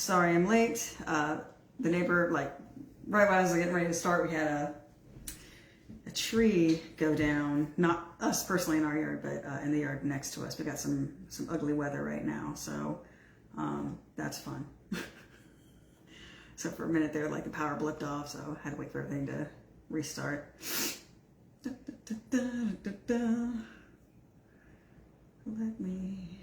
sorry I'm late. The neighbor, like, right when I was getting ready to start, we had a tree go down. Not us personally in our yard, but in the yard next to us. We got some ugly weather right now, so that's fun. So for a minute there, like, the power blipped off, so I had to wait for everything to restart. Da, da, da, da, da, da. Let me...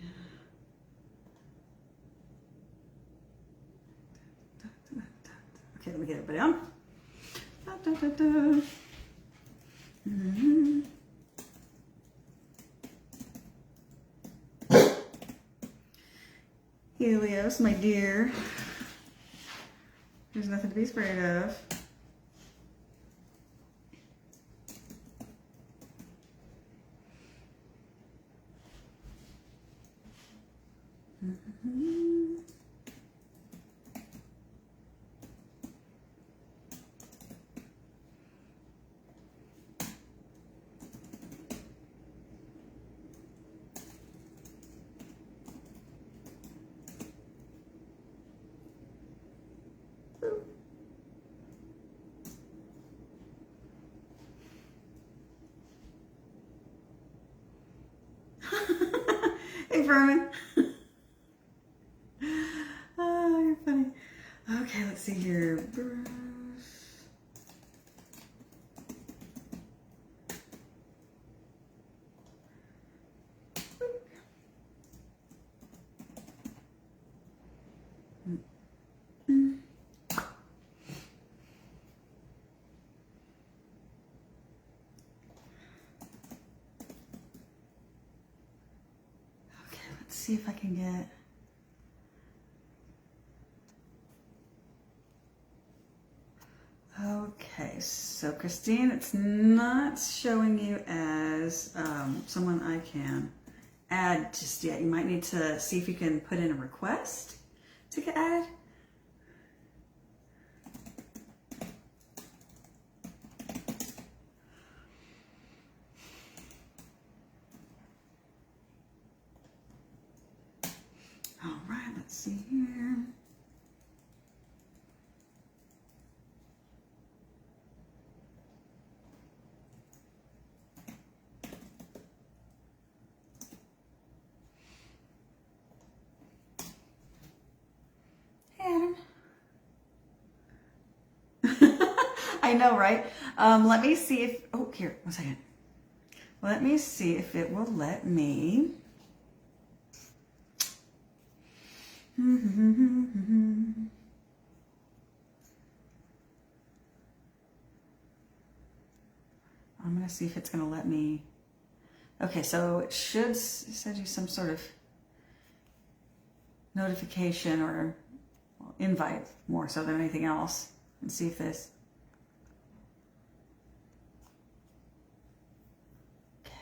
Okay, let me get everybody on. Da, da, da, da. Mm-hmm. Helios, my dear. There's nothing to be afraid of. Mm-hmm. Hey, Vermin. Oh, you're funny. Okay, let's see here. Let's see if I can get... Okay, so Christine, it's not showing you as someone I can add just yet. You might need to see if you can put in a request to get added. All right, let's see here. I know, right? Let me see if, oh, here, 1 second. Let me see if it will let me. I'm going to see if it's going to let me. Okay, so it should send you some sort of notification or invite more so than anything else. And see if this. Okay.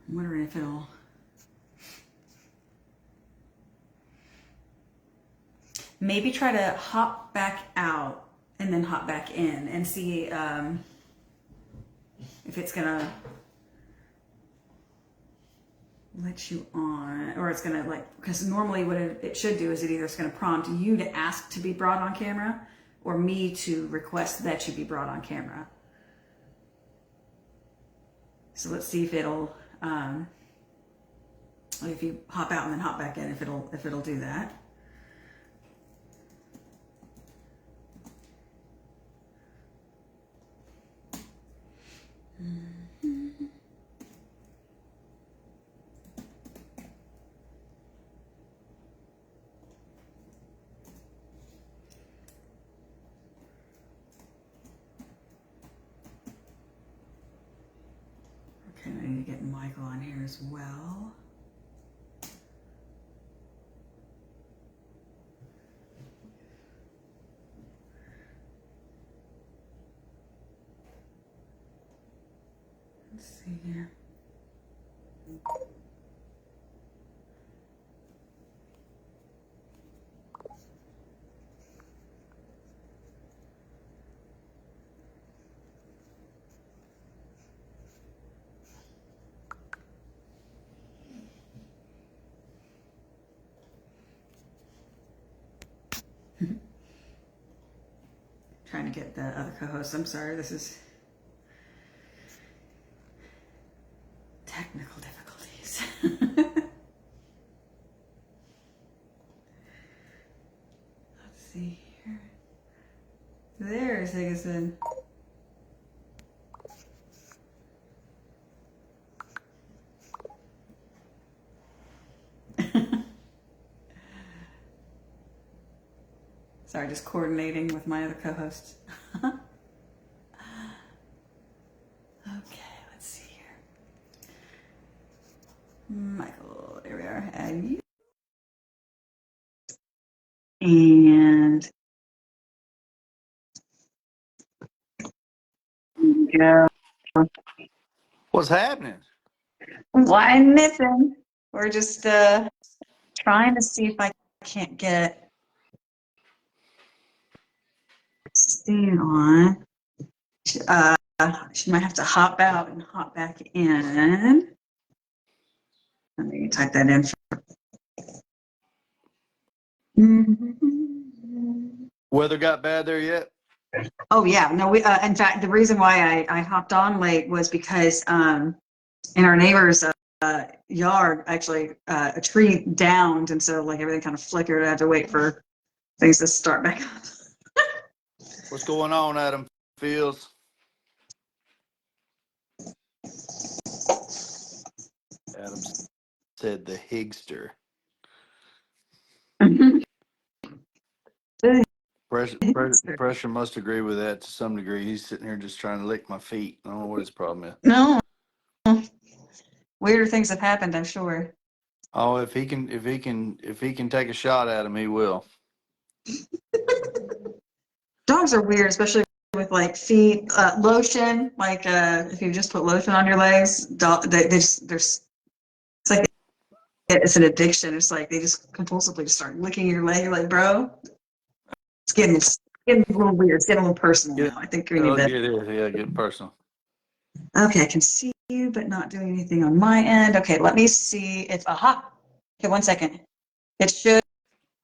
I'm wondering if it'll. Maybe try to hop back out and then hop back in and see if it's gonna let you on, or it's gonna, like, because normally what it should do is it either it's gonna prompt you to ask to be brought on camera or me to request that you be brought on camera. So let's see if it'll, if you hop out and then hop back in, if it'll do that. Okay, I need to get Michael on here as well. Let's see here. trying to get the other co-host. I'm sorry, this is technical difficulties. Let's see here. There's Higginson. Sorry, just coordinating with my other co-hosts. Okay, let's see here. Michael, there we are. And you. And go. What's happening? One missing. We're just trying to see if I can't get Christine on. She might have to hop out and hop back in. Let me type that in. Weather got bad there yet? Oh yeah, no. We in fact, the reason why I hopped on late was because in our neighbor's yard, actually, a tree downed, and so like everything kind of flickered. I had to wait for things to start back up. What's going on, Adam Fields? Adam said the Higster. Pressure must agree with that to some degree. He's sitting here just trying to lick my feet. I don't know what his problem is. No, weirder things have happened, I'm sure. Oh, if he can take a shot at him, he will. Dogs are weird, especially with like feet lotion. Like if you just put lotion on your legs, it's like it's an addiction. It's like they just compulsively just start licking your leg. You're like, bro, it's getting a little weird. It's getting a little personal now. I think we need to. It is. Yeah, getting personal. Okay, I can see you, but not doing anything on my end. Okay, let me see if aha. Okay, 1 second.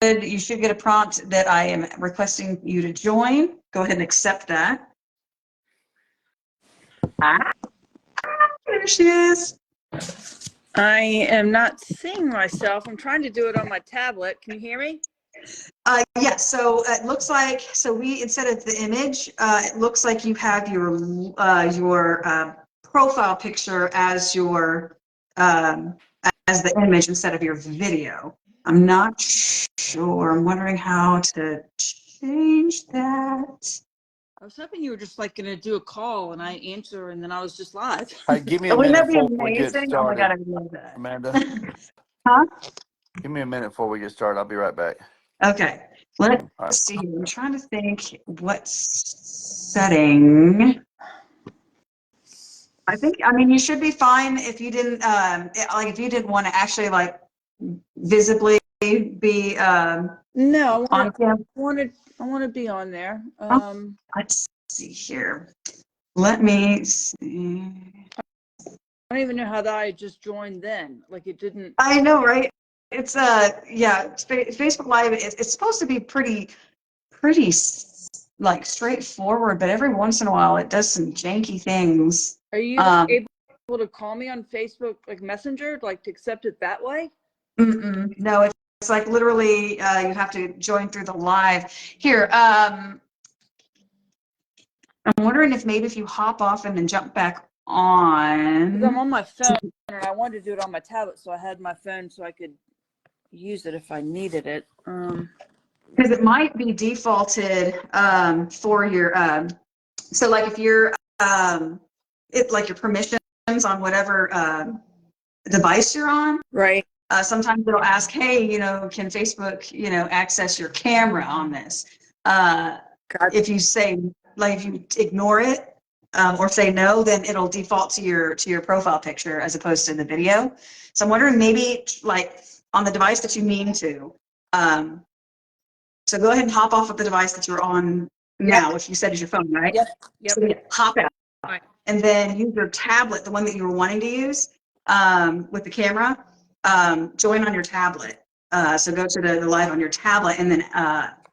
You should get a prompt that I am requesting you to join. Go ahead and accept that. Ah, there she is. I am not seeing myself. I'm trying to do it on my tablet. Can you hear me? Yes, so it looks like, we, instead of the image, it looks like you have your profile picture as as the image instead of your video. I'm not sure. I'm wondering how to change that. I was hoping you were just like going to do a call and I answer and then I was just live. Hey, give me a Wouldn't minute that be before we get amazing? started. Oh my God, I love that. Amanda. Huh? Give me a minute before we get started. I'll be right back. Okay, let's see. I'm trying to think what setting. I mean, you should be fine if you didn't, if you didn't want to actually like visibly be No, on camera. I want to be on there. Let's see here. Let me see. I don't even know how that I just joined then. Like it didn't. I know, right? It's Facebook Live. It's supposed to be pretty like straightforward, but every once in a while it does some janky things. Are you able to call me on Facebook, like Messenger, like to accept it that way? No, it's like literally you have to join through the live. Here, I'm wondering if maybe if you hop off and then jump back on. Because I'm on my phone and I wanted to do it on my tablet, so I had my phone so I could use it if I needed it. Because it might be defaulted for your so like if you're like your permissions on whatever device you're on, Right. Sometimes it'll ask, hey, can Facebook access your camera on this? If you say, like, if you ignore it or say no, then it'll default to your profile picture as opposed to the video. So I'm wondering maybe like on the device that you mean to. So go ahead and hop off of the device that you're on now, which you said is your phone, right? Yep. So hop out. Right. And then use your tablet, the one that you were wanting to use with the camera. Join on your tablet. So go to the live on your tablet and then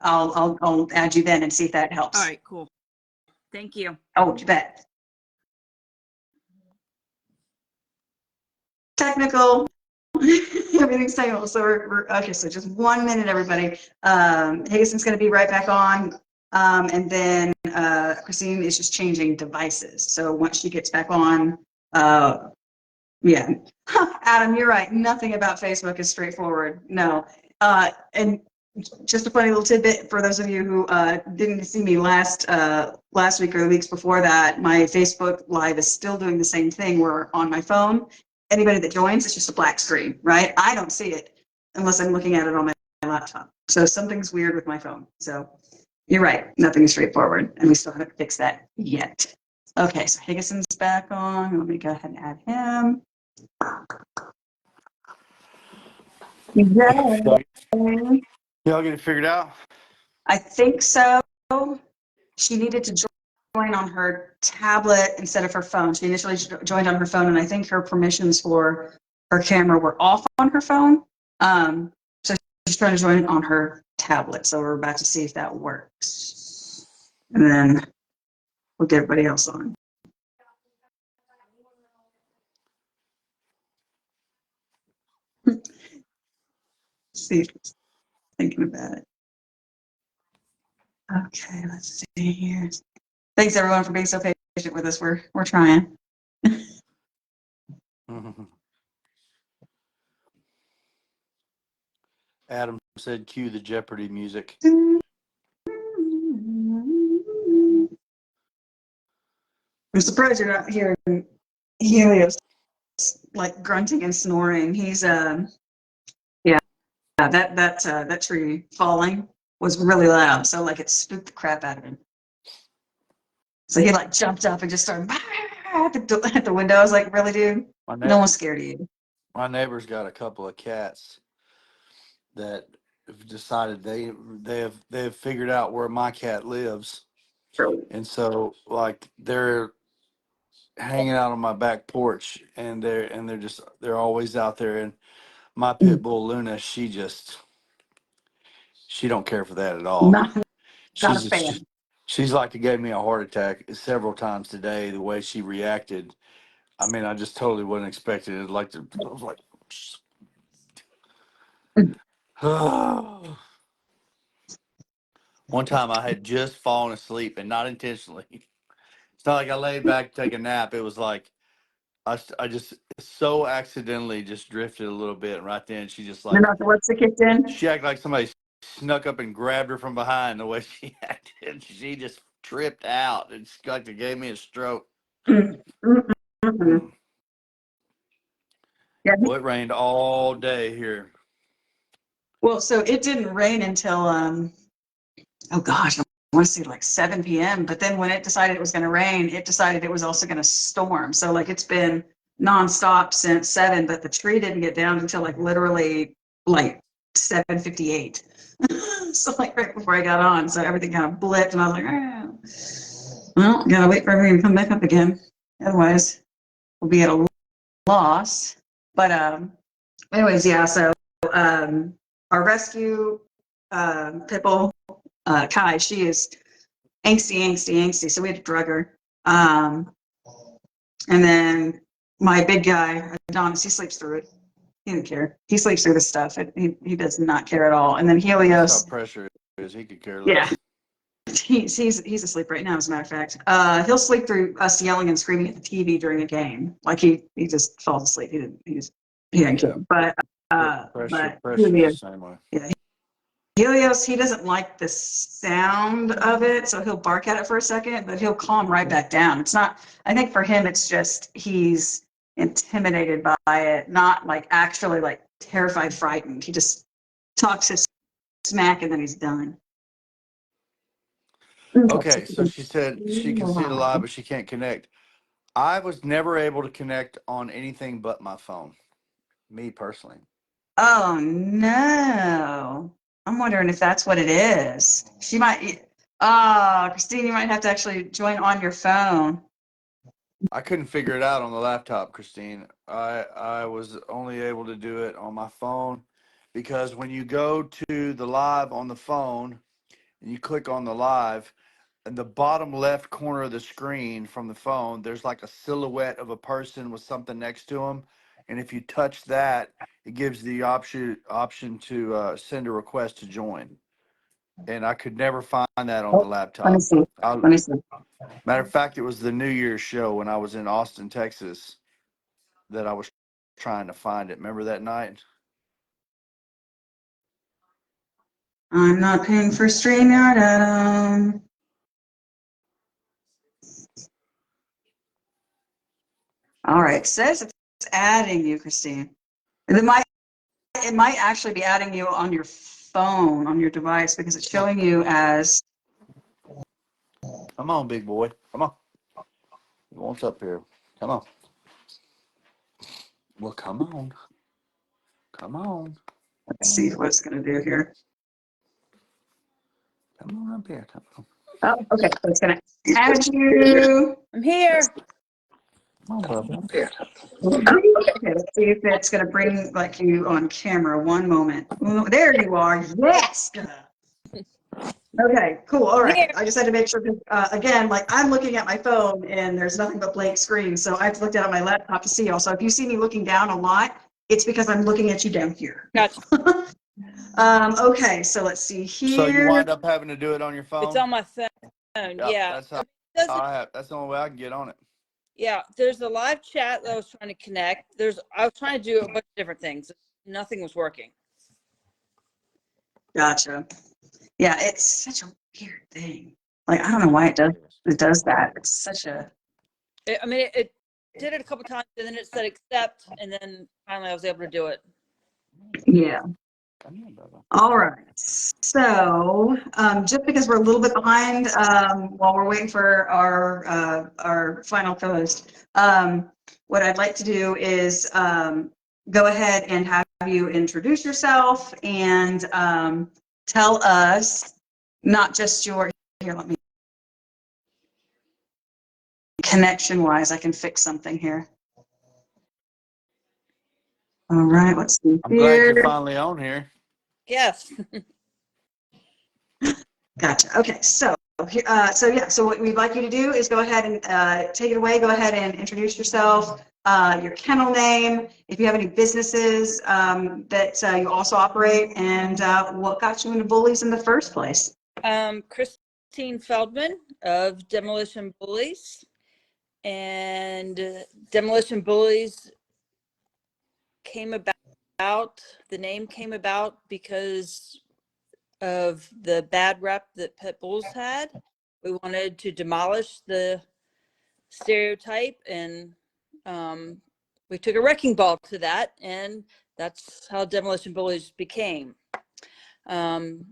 I'll add you then and see if that helps. All right, cool. Thank you. Oh, you bet. Technical. Everything's technical. So we're okay. So just 1 minute, everybody. Higginson's going to be right back on. And then Christine is just changing devices. So once she gets back on, yeah. Adam, you're right. Nothing about Facebook is straightforward. No. And just a funny little tidbit for those of you who didn't see me last week or the weeks before that, my Facebook Live is still doing the same thing where on my phone, anybody that joins, it's just a black screen, right? I don't see it unless I'm looking at it on my laptop. So something's weird with my phone. So you're right. Nothing is straightforward. And we still haven't fixed that yet. Okay, so Higginson's back on. Let me go ahead and add him. Yeah. Y'all get it figured out? I think so. She needed to join on her tablet instead of her phone. She initially joined on her phone, and I think her permissions for her camera were off on her phone. So she's trying to join on her tablet. So we're about to see if that works. And then we'll get everybody else on. See, thinking about it. Okay, let's see here. Thanks everyone for being so patient with us. We're trying. Adam said cue the Jeopardy music. I'm surprised you're not hearing Helios like grunting and snoring. He's that tree falling was really loud, so like it spooked the crap out of him. So he like jumped up and just started at the window. I was like, really, dude? No one's scared of you. My neighbor's got a couple of cats that have decided they have figured out where my cat lives, and so like they're hanging out on my back porch, and they're always out there. And my pit bull Luna, she don't care for that at all. Not a fan. She's like it gave me a heart attack several times today. The way she reacted, I mean, I just totally wasn't expecting it. Like I was like, one time I had just fallen asleep, and not intentionally. It's not like I laid back to take a nap. It was like I just so accidentally just drifted a little bit. And right then, she just like, What's the kicked in? she acted like somebody snuck up and grabbed her from behind the way she acted. She just tripped out. It's like it gave me a stroke. Mm-hmm. Yeah. Well, it rained all day here. Well, so it didn't rain until oh gosh, I want to say like 7 p.m. But then when it decided it was going to rain, it decided it was also going to storm. So like it's been nonstop since 7, but the tree didn't get down until like literally like 7:58. So like right before I got on, so everything kind of blipped, and I was like, oh, well, gotta wait for everything to come back up again. Otherwise, we'll be at a loss. But anyways, yeah. So our rescue pit bull, Kai, she is angsty. So we had to drug her. And then my big guy, Adonis, he sleeps through it. He didn't care. He sleeps through the stuff. He does not care at all. And then Helios. That's how pressure is. He could care Yeah. less. He's asleep right now, as a matter of fact. He'll sleep through us yelling and screaming at the TV during a game. Like he just falls asleep. He didn't care. But Pressure Helios, is the same way. yeah. Helios, he doesn't like the sound of it, so he'll bark at it for a second, but he'll calm right back down. It's not, I think for him, it's just he's intimidated by it, not like actually like terrified, frightened. He just talks his smack and then he's done. Okay, so she said she can see the live, but she can't connect. I was never able to connect on anything but my phone, me personally. Oh no. I'm wondering if that's what it is. She might, Christine, you might have to actually join on your phone. I couldn't figure it out on the laptop, Christine. I was only able to do it on my phone because when you go to the live on the phone, and you click on the live, in the bottom left corner of the screen from the phone, there's like a silhouette of a person with something next to them. And if you touch that, it gives the option to send a request to join. And I could never find that on the Let me laptop. see. Let me see. Matter of fact, it was the New Year's show when I was in Austin, Texas, that I was trying to find it. Remember that night? I'm not paying for StreamYard, Adam. All right, says it's adding you, Christine. It might actually be adding you on your phone, on your device, because it's showing you as. Come on, big boy. Come on. You want up here? Come on. Well, come on. Come on. Let's see what it's going to do here. Come on up here. Come on. Oh, okay. So it's going to add you. I'm here. Come on, brother. Up here. Okay, let's see if it's going to bring like you on camera. One moment. Oh, there you are. Yes. Okay, cool. All right. Here. I just had to make sure, again, like I'm looking at my phone and there's nothing but blank screen. So I have to look down at my laptop to see also. If you see me looking down a lot, it's because I'm looking at you down here. Gotcha. Okay, so let's see here. So you wind up having to do it on your phone? It's on my phone. Yeah. That's how I have. That's the only way I can get on it. Yeah. There's a live chat that I was trying to connect. I was trying to do a bunch of different things. Nothing was working. Gotcha. Yeah, it's such a weird thing. Like I don't know why it does that. It's such a. It did it a couple times and then it said accept, and then finally I was able to do it. Yeah. Come on, brother. All right. So just because we're a little bit behind while we're waiting for our final co-host, what I'd like to do is go ahead and have you introduce yourself and tell us not just your here. Let me connection-wise, I can fix something here. All right. Let's see I'm glad you're here. finally on here. Yes. Gotcha. Okay, so what we'd like you to do is go ahead and take it away. Go ahead and introduce yourself, your kennel name, if you have any businesses that you also operate, and what got you into bullies in the first place. Christine Feldman of Demolition Bullies, and Demolition Bullies came about. The name came about because of the bad rep that pit bulls had. We wanted to demolish the stereotype, and we took a wrecking ball to that, and that's how Demolition Bullies became. I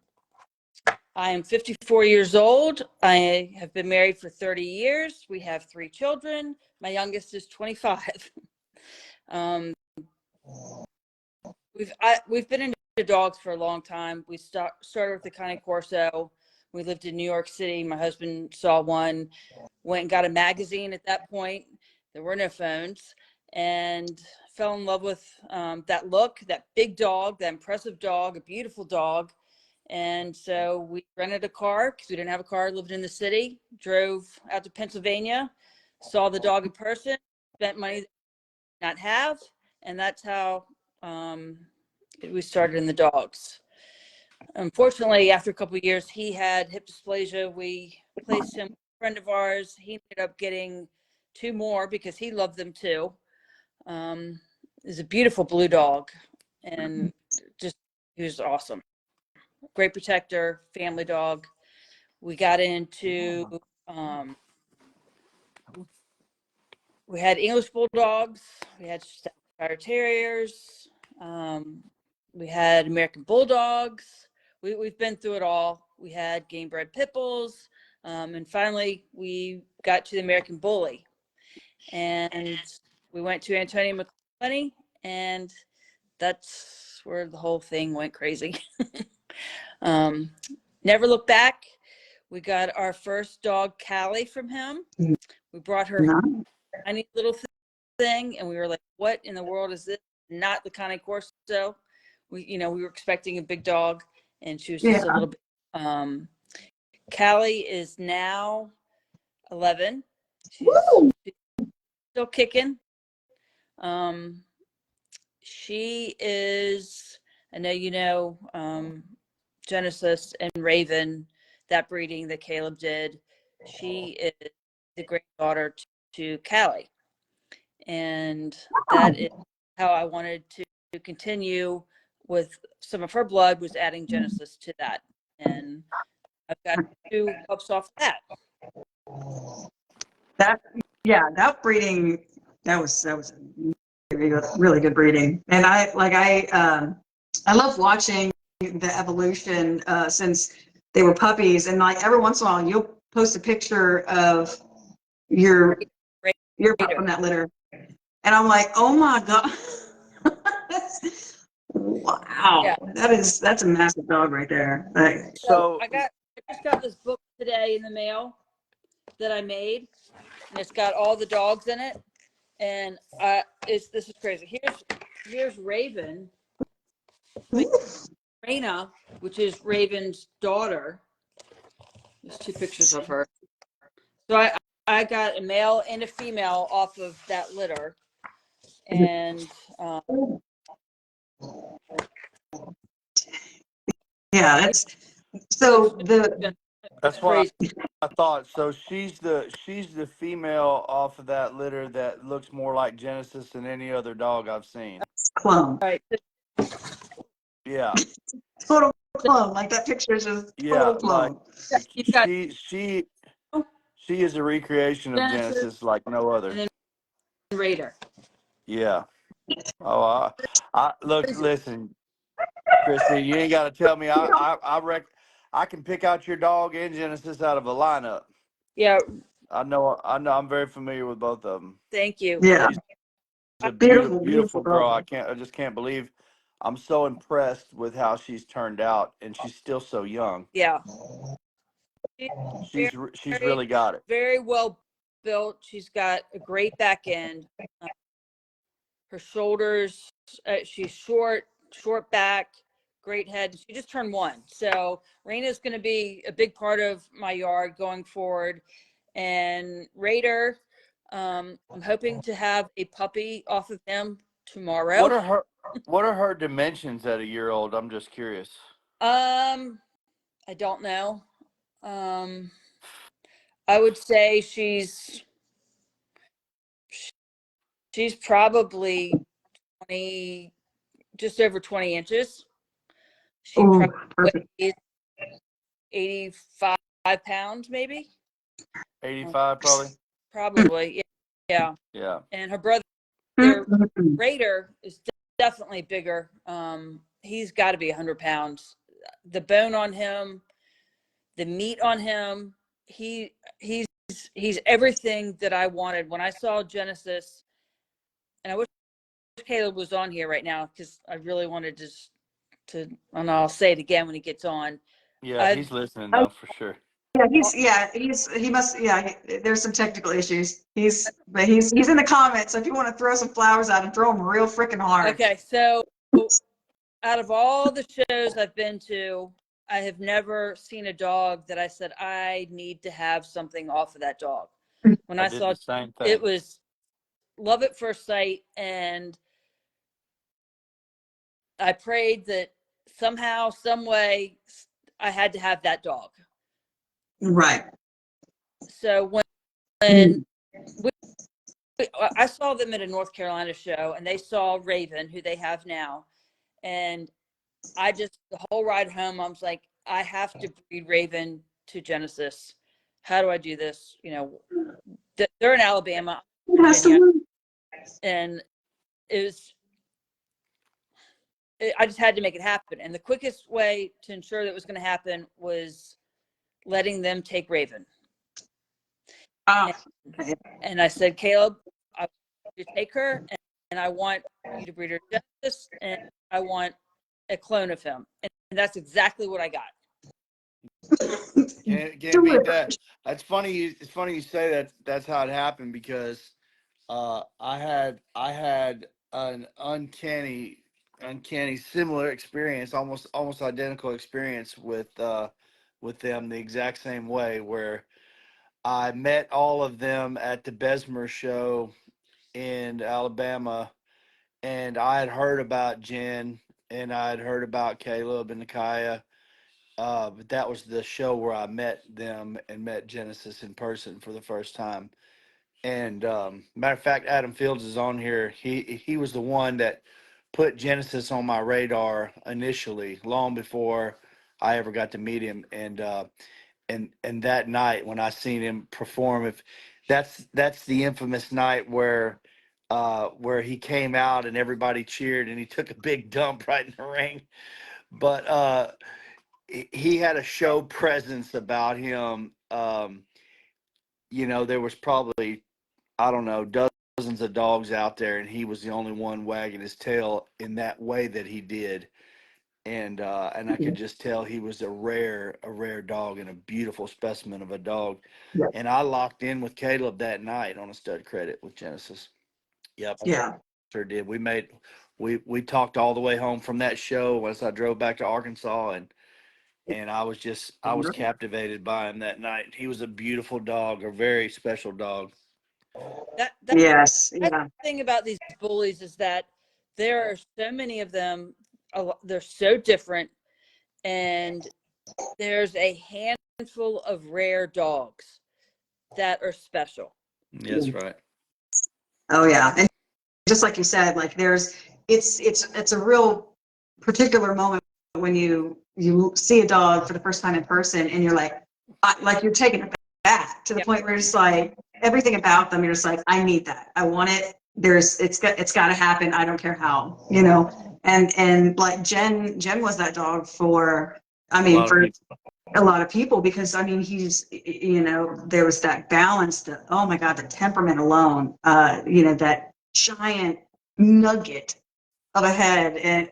am 54 years old. I have been married for 30 years. We have 3 children. My youngest is 25. We've been into dogs for a long time. We started with the Cane Corso. We lived in New York City. My husband saw one, went and got a magazine at that point. There were no phones, and fell in love with that look, that big dog, that impressive dog, a beautiful dog. And so we rented a car because we didn't have a car, lived in the city, drove out to Pennsylvania, saw the dog in person, spent money that we did not have, and that's how we started in the dogs. Unfortunately, after a couple of years, he had hip dysplasia. We placed him with a friend of ours. He ended up getting 2 more because he loved them too. He's a beautiful blue dog, and just he was awesome. Great protector, family dog. We got into we had English bulldogs, we had Staffordshire Terriers, we had American bulldogs. We've been through it all. We had game bred pit bulls, and finally we got to the American Bully, and we went to Antonio McClellan, and that's where the whole thing went crazy. Never looked back. We got our first dog, Callie, from him. We brought her tiny little thing, and we were like, what in the world is this? Not the Cane Corso. We were expecting a big dog, and she was just a little bit. Callie is now 11. She's Woo! still kicking. She is, I know you know, Genesis and Raven, that breeding that Caleb did. She is the granddaughter to Callie. And that is how I wanted to continue with some of her blood, was adding Genesis to that. And I've got 2 pups off that. That, yeah, that breeding, that was really good breeding. And I love watching the evolution since they were puppies. And like every once in a while, you'll post a picture of your pup from that litter, and I'm like, oh my god, wow, Yeah. that's a massive dog right there. Like, So I just got this book today in the mail that I made, and it's got all the dogs in it. And this is crazy. Here's Raven, Raina, which is Raven's daughter. There's 2 pictures of her. So I got a male and a female off of that litter, and yeah, that's so That's what I thought. So she's the female off of that litter that looks more like Genesis than any other dog I've seen. clone. right. Yeah. Total clone. Like that picture is just total clone. Like You've got she is a recreation of Genesis Genesis like no other. and then Raider. Yeah. Oh, I look, listen, Christy, you ain't got to tell me. I can pick out your dog and Genesis out of a lineup. Yeah. I know. I'm very familiar with both of them. Thank you. Yeah. She's a Beautiful beautiful girl. dog. I just can't believe. I'm so impressed with how she's turned out, and she's still so young. Yeah. She's really got it. Very well built. She's got a great back end. Her shoulders, she's short back, great head. She just turned 1. So Raina's going to be a big part of my yard going forward. And Raider, I'm hoping to have a puppy off of him tomorrow. What are her dimensions at a year old? I'm just curious. I don't know. I would say she's probably 20, just over 20 inches. She probably weighs 85 pounds, maybe. 85, probably. Probably, yeah. Yeah. And her brother, Raider, is definitely bigger. He's got to be 100 pounds. The bone on him, the meat on him, he's everything that I wanted. When I saw Genesis, and I wish Caleb was on here right now because I really wanted to, and I'll say it again when he gets on. Yeah, he's listening now for sure. He must, there's some technical issues. He's in the comments, so if you want to throw some flowers at him, throw them real freaking hard. Okay, so out of all the shows I've been to, I have never seen a dog that I said, I need to have something off of that dog. When I saw the same thing. It was love at first sight, and I prayed that somehow, some way, I had to have that dog. Right. So when I saw them at a North Carolina show, and they saw Raven, who they have now, and the whole ride home, I was like, I have to breed Raven to Genesis. How do I do this? You know, they're in Alabama, and I just had to make it happen. And the quickest way to ensure that it was going to happen was letting them take Raven. And I said, Caleb, I want you to take her, and I want you to breed her Genesis, and I want a clone of him. And that's exactly what I got. Can't beat that. That's funny. It's funny you say that. That's how it happened, because I had an uncanny similar experience, almost identical experience with with them the exact same way, where I met all of them at the Bessemer show in Alabama, and I had heard about Jen and I had heard about Caleb and Nakaya. But that was the show where I met them and met Genesis in person for the first time. And matter of fact, Adam Fields is on here. He was the one that put Genesis on my radar initially, long before I ever got to meet him. And that night when I seen him perform, if that's the infamous night where he came out and everybody cheered and he took a big dump right in the ring. But he had a show presence about him. There was probably, I don't know, dozens of dogs out there, and he was the only one wagging his tail in that way that he did. And I could just tell he was a rare dog and a beautiful specimen of a dog. Yeah. And I locked in with Caleb that night on a stud credit with Genesis. Yep. Yeah. Sure did. We talked all the way home from that show once I drove back to Arkansas, and I was captivated by him that night. He was a beautiful dog, a very special dog. That's Yes. the Yeah. thing about these bullies is that there are so many of them. They're so different, and there's a handful of rare dogs that are special. That's right. Oh yeah. And just like you said, like it's a real particular moment when you see a dog for the first time in person and you're like you're taken aback to the point where you're just like everything about them, you're just like, I need that. I want it. It's got to happen. I don't care how, and like Jen was that dog for, for a lot of people, because he's, there was that balance, oh my God, the temperament alone, that giant nugget of a head. And,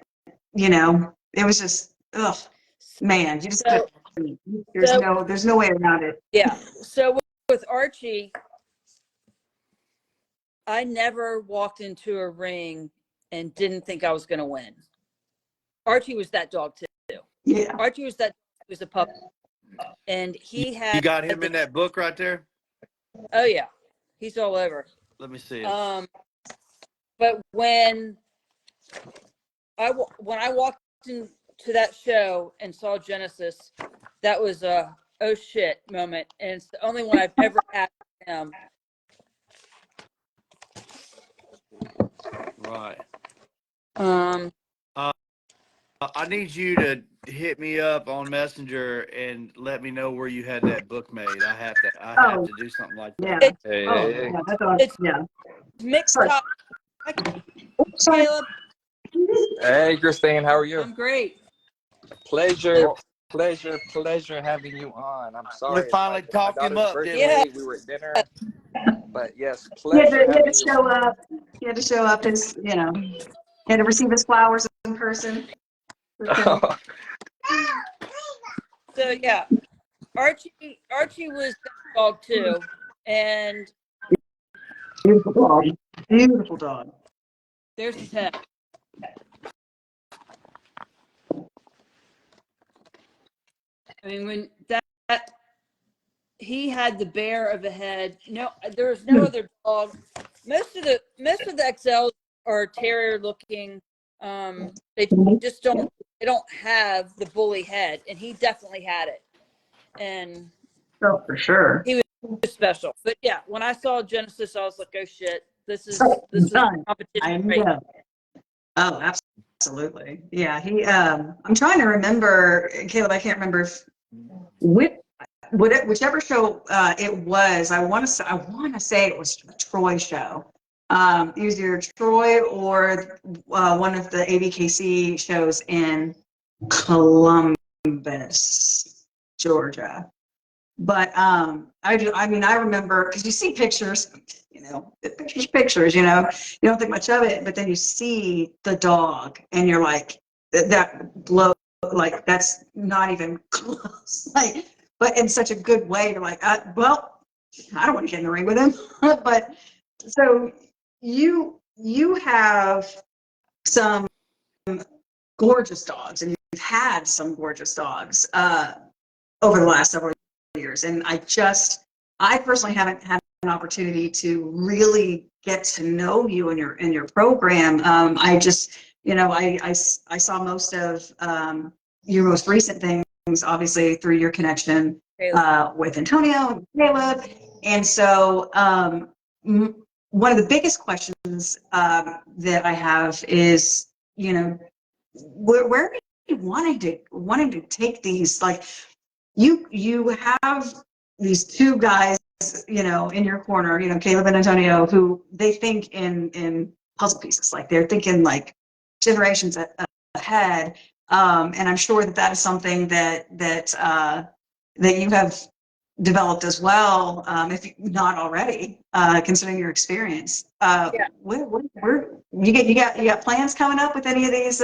it was just, man, you just there's no way around it. Yeah. So with Archie, I never walked into a ring and didn't think I was going to win. Archie was that dog too. Yeah. Archie was a pup, and he had. You got him in that book right there? Oh yeah, he's all over. Let me see it. But when I walked into that show and saw Genesis, that was a oh shit moment, and it's the only one I've ever had with him. Right. I need you to hit me up on Messenger and let me know where you had that book made. I have to do something like that. Yeah. It's yeah. mixed up. Caleb. Hey, Christine, how are you? I'm great. Pleasure having you on. I'm sorry. We finally talked him up, didn't we? Yeah. We were at dinner, but yes, pleasure He had having to you show on. up. He had to show up. He had to receive his flowers in person. So yeah, Archie was that dog too, and Beautiful dog. Beautiful dog. there's his head. When that he had the bear of a head. No, there was no other dog. Most of the XLs are terrier looking. They just don't have the bully head, and he definitely had it. And Oh, for sure. he was special. But yeah, when I saw Genesis, I was like, oh shit, this is Done. competition. I Right? know. Oh, absolutely. Yeah. I'm trying to remember, Caleb. I can't remember whichever show it was. I want to say it was a Troy show. Either Troy or one of the ABKC shows in Columbus, Georgia. But I remember, because you see pictures, pictures, you don't think much of it, but then you see the dog and you're like, that blow, like that's not even close, like, but in such a good way. You're like, well, I don't want to get in the ring with him. But so you have some gorgeous dogs, and you've had some gorgeous dogs. over the last several years. And I personally haven't had an opportunity to really get to know you in your program. I just, I saw most of your most recent things, obviously through your connection with Antonio and Caleb. And so one of the biggest questions that I have is, where are you wanting to take these? Like, you have these two guys, in your corner, Caleb and Antonio, who they think in puzzle pieces. Like, they're thinking like generations ahead. And I'm sure that is something that you have developed as well, if not already, considering your experience. Yeah. Where you got plans coming up with any of these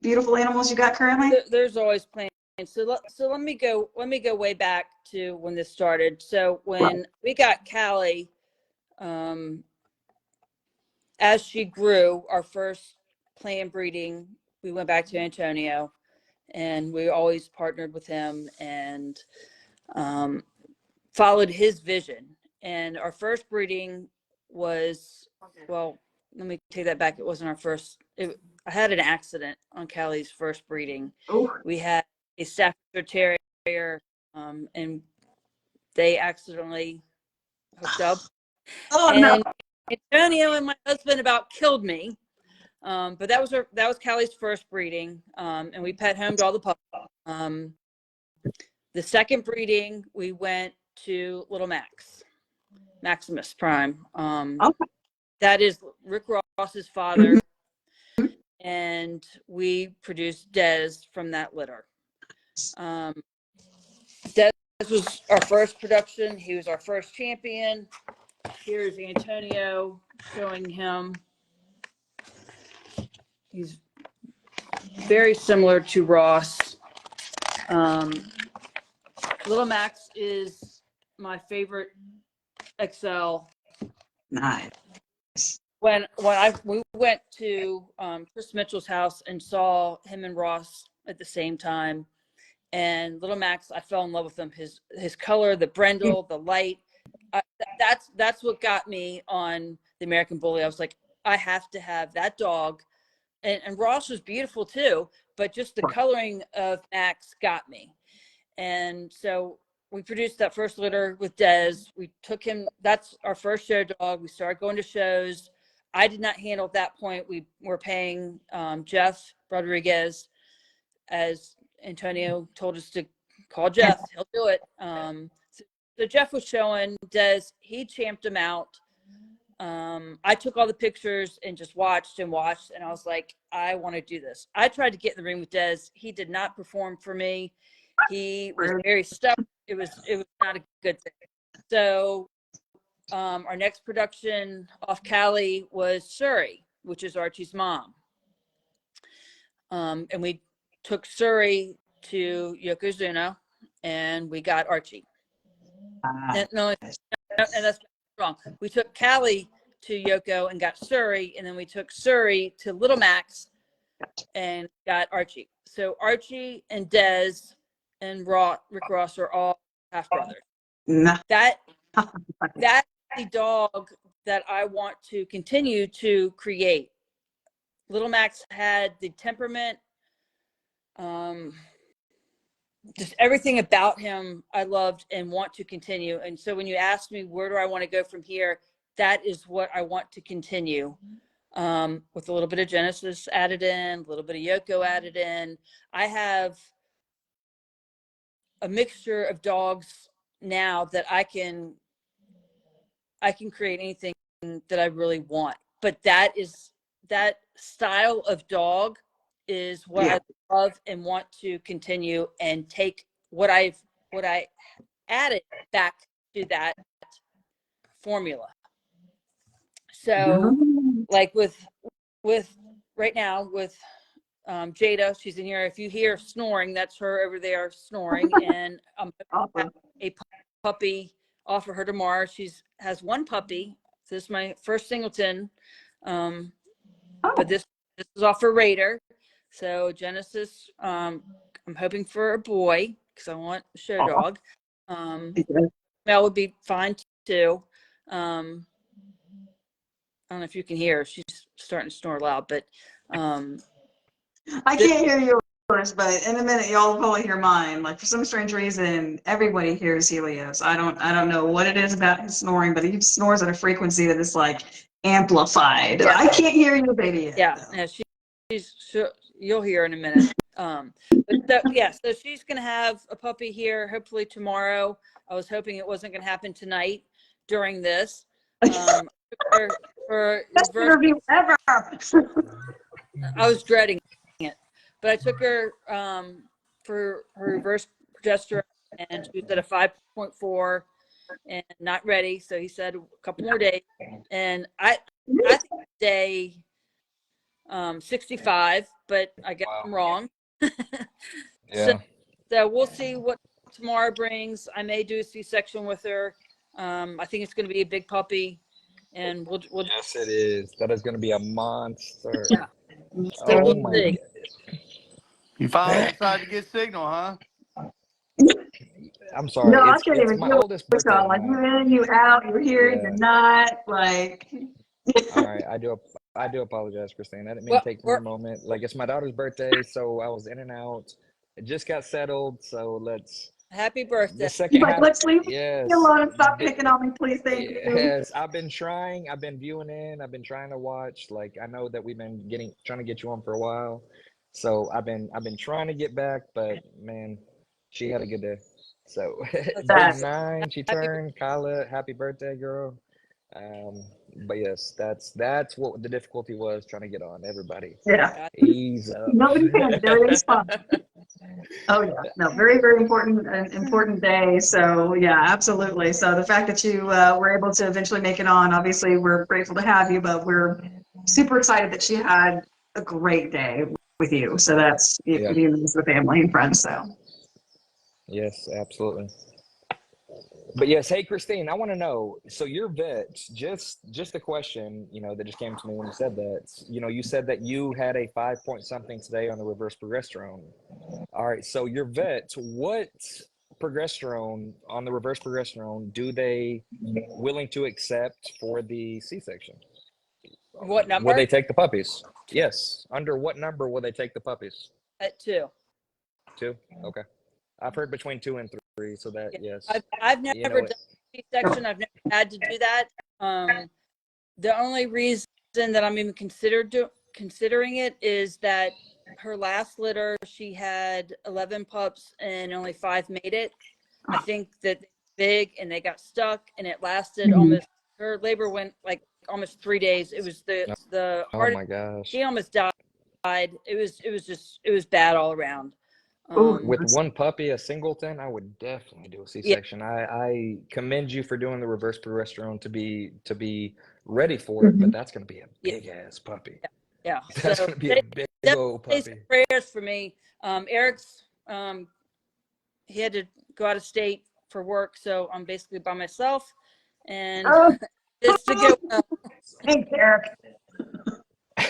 beautiful animals you got currently? There's always plans. So let me go way back to when this started. So when we got Callie, as she grew, our first planned breeding, we went back to Antonio, and we always partnered with him and followed his vision. And our first breeding was, well, let me take that back. It wasn't our first. I had an accident on Callie's first breeding. Oh. We had a Staffordshire Terrier, and they accidentally hooked up. Oh, and no. Antonio and my husband about killed me. But that was Callie's first breeding, and we pet homed all the puppies. The second breeding, we went to Little Maximus Prime. Okay. That is Rick Ross's father, and we produced Des from that litter. Des was our first production. He was our first champion. Here's Antonio showing him. He's very similar to Ross. Little Max is my favorite XL. Nice. When we went to Chris Mitchell's house and saw him and Ross at the same time, and Little Max, I fell in love with him. His color, the brindle, the light. That's what got me on the American Bully. I was like, I have to have that dog. And Ross was beautiful too, but just the coloring of Max got me. And so we produced that first litter with Des. We took him, that's our first show dog. We started going to shows. I did not handle at that point. We were paying Jeff Rodriguez, as Antonio told us to call Jeff. He'll do it. So Jeff was showing Des. He champed him out. I took all the pictures and just watched, and I was like, I want to do this. I tried to get in the ring with Des. He did not perform for me. He was very stubborn. It was not a good thing. So our next production off Callie was Surrey, which is Archie's mom. And we took Surrey to Yokozuna, and we got Archie. And that's wrong. We took Callie to Yoko and got Surrey, and then we took Surrey to Little Max and got Archie. So Archie and Des and Rick Ross are all half brothers. That's the dog that I want to continue to create. Little Max had the temperament, just everything about him I loved and want to continue. And so when you ask me, where do I want to go from here? That is what I want to continue, with a little bit of Genesis added in, a little bit of Yoko added in. I have a mixture of dogs now that I can create anything that I really want. But that style of dog is what I love and want to continue and take what I added back to that formula. So like with right now with Jada, she's in here. If you hear snoring, that's her over there snoring. And I'm awesome. A puppy offer her tomorrow. Has one puppy. This is my first singleton. But this is off for Raider. So Genesis, I'm hoping for a boy, because I want a show dog. Okay. Mel would be fine too. I don't know if you can hear her. She's starting to snore loud, but I can't hear yours, but in a minute y'all will probably hear mine. Like for some strange reason, everybody hears Helios. I don't know what it is about his snoring, but he snores at a frequency that is like amplified. Yeah. I can't hear you, baby. Yet, yeah, though. no, you'll hear in a minute. So she's gonna have a puppy here hopefully tomorrow. I was hoping it wasn't gonna happen tonight during this. For Best reverse, interview ever. I was dreading it, but I took her for her reverse progesterone, and she was at a 5.4 and not ready. So he said a couple more days, and I think day 65, but I guess I'm wrong. Yeah. So we'll see what tomorrow brings. I may do a C-section with her. I think it's going to be a big puppy, and we'll Yes, it is. That is going to be a monster. yeah. So Oh we'll my see. God. You finally decided to get signal, huh? I'm sorry. No, I It's can't even my deal oldest with birthday y'all. Like tonight. you in, you out, you're here, Yeah. you're not. Like. All right. I do apologize, Christine. I didn't mean Well, to take from your moment. Like it's my daughter's birthday, so I was in and out. It just got settled, so let's happy birthday. the second Like, half. let's leave me Yes. alone and stop picking on me, please. Thank you. Yes, I've been trying. I've been viewing in. I've been trying to watch. Like I know that we've been trying to get you on for a while. So I've been trying to get back, but man, she had a good day. So That's big awesome. 9 she Happy turned. Kyla, happy birthday, girl. But yes, that's what the difficulty was trying to get on. Everybody, Yeah. birthday. ease up. Nobody can. Everything's fine. Oh yeah, no, very, very important day. So yeah, absolutely. So the fact that you were able to eventually make it on, obviously we're grateful to have you, but we're super excited that she had a great day with you. So that's Yeah. you means the family and friends. So Yes, absolutely. But yes, hey Christine, I want to know. So your vets, just a question, that just came to me when you said that. You said that you had a 5 point something today on the reverse progesterone. All right, so your vets, what progesterone on the reverse progesterone do they willing to accept for the C-section? What Will number? they take the puppies? Yes. Under what number will they take the puppies? At 2. 2? Okay. I've heard between 2 and 3, so that Yeah. yes. I've never done C-section. I've never had to do that. The only reason that I'm even considering it is that her last litter, she had 11 pups and only 5 made it. I think that they're big and they got stuck, and it lasted almost. Her labor went like almost 3 days. It was the Oh hardest. my gosh. She almost died. It was bad all around. With one puppy, a singleton, I would definitely do a C-section. Yeah. I commend you for doing the reverse progesterone to be ready for it, but that's going to be a big ass puppy. Yeah. That's So going to be a big old puppy. prayers for me. Eric's he had to go out of state for work, so I'm basically by myself, and it's to go well. thanks, Eric.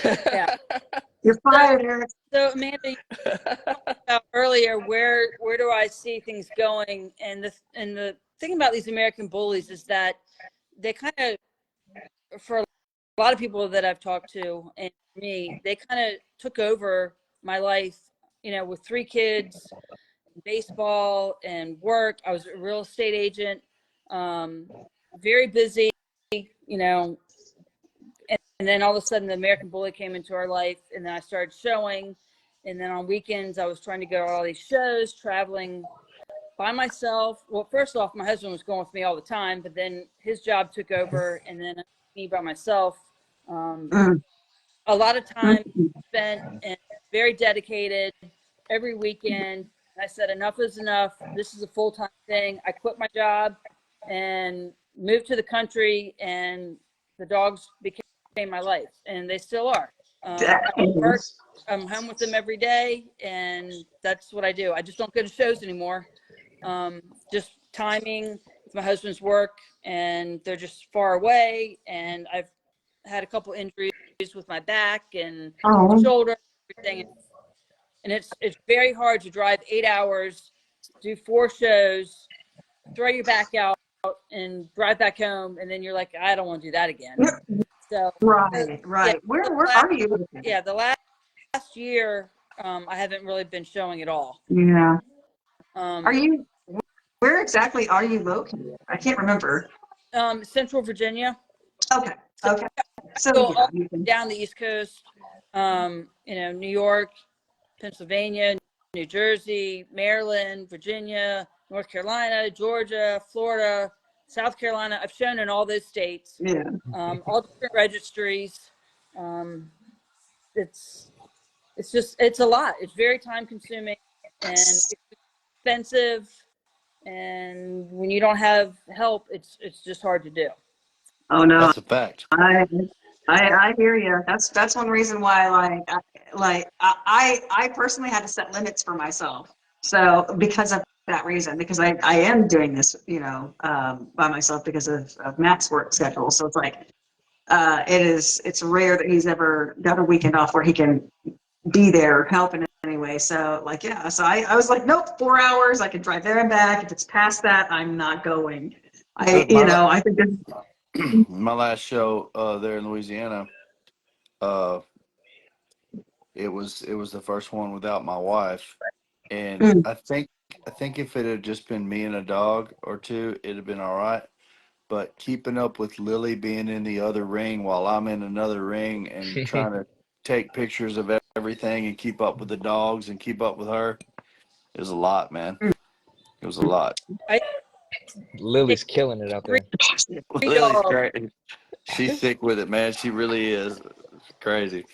Yeah. You're fired, Eric. So Amanda, you talked about earlier, where do I see things going? And the thing about these American bullies is that they kind of, for a lot of people that I've talked to and me, they kind of took over my life, with 3 kids, baseball and work. I was a real estate agent, very busy, and then all of a sudden the American Bully came into our life, and then I started showing. And then on weekends, I was trying to go to all these shows, traveling by myself. Well, first off, my husband was going with me all the time, but then his job took over, and then me by myself. A lot of time spent and very dedicated every weekend. I said, enough is enough. This is a full-time thing. I quit my job and moved to the country, and the dogs became my life, and they still are. I'm home with them every day, and that's what I do. I just don't go to shows anymore. Just timing with my husband's work, and they're just far away, and I've had a couple injuries with my back and shoulder, everything. And it's very hard to drive 8 hours do 4 shows, throw your back out, and drive back home, and then you're like, I don't want to do that again. So Right. yeah, Where the are you? the last year, I haven't really been showing at all. Yeah. Um, Where exactly are you located? I can't remember. Central Virginia, Okay. Okay. So so yeah, all you can. down the East Coast, New York, Pennsylvania, New Jersey, Maryland, Virginia, North Carolina, Georgia, Florida, South Carolina. I've shown in all those states, Yeah. all different registries. It's it's a lot. It's very time consuming and it's expensive. And when you don't have help, it's just hard to do. Oh no. That's a fact. I hear you. That's one reason why I personally had to set limits for myself. So because of that reason, because I am doing this, by myself because of Matt's work schedule. So it's like it's rare that he's ever got a weekend off where he can be there helping anyway. So like yeah, so I was like, nope, 4 hours, I can drive there and back. If it's past that, I'm not going. I think My last show there in Louisiana, uh, it was the first one without my wife, and Mm. I think if it had just been me and a dog or two, it'd have been all right. But keeping up with Lily being in the other ring while I'm in another ring and trying to take pictures of everything and keep up with the dogs and keep up with her, it was a lot, man. It was a lot. I take Lily's killing it out three, there. three Lily's dogs. great. She's sick with it, man. She really is. It's crazy.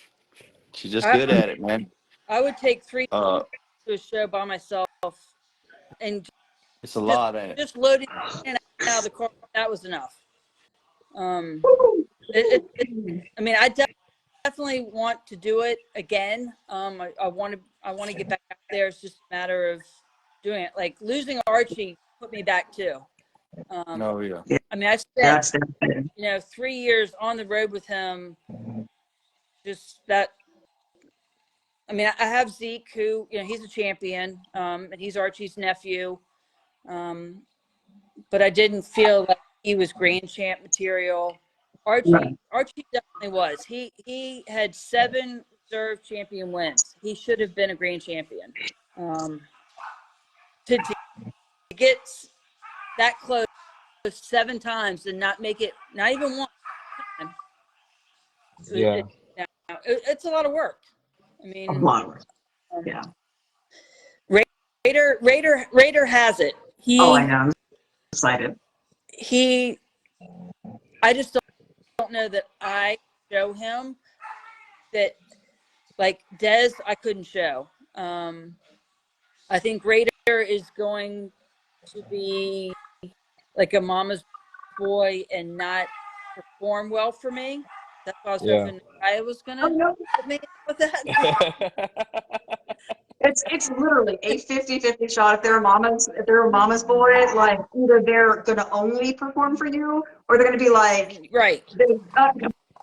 She's just I, good at it, man. I would take 3 Uh, to a show by myself and it's a just lot, ain't it? just loading in and out of the car. That was enough. I mean, I definitely want to do it again. I want to get back out there. It's just a matter of doing it. Like losing Archie put me back too. Oh yeah. I mean, I spent that's devastating. 3 years on the road with him. Just that. I mean, I have Zeke, who he's a champion, and he's Archie's nephew. But I didn't feel like he was grand champ material. Archie definitely was. He had 7 reserve champion wins. He should have been a grand champion. To get that close 7 times and not make it, not even one time, Yeah. it's a lot of work. I mean, A lot. Yeah. Raider has it. I know. I'm excited. I just don't know that I show him that, like Dez, I couldn't show. I think Raider is going to be like a mama's boy and not perform well for me. That's why I was hoping I was gonna put me with that. It's literally a 50-50 shot. If they're a mama's boy, like either they're gonna only perform for you or they're gonna be like Right. they're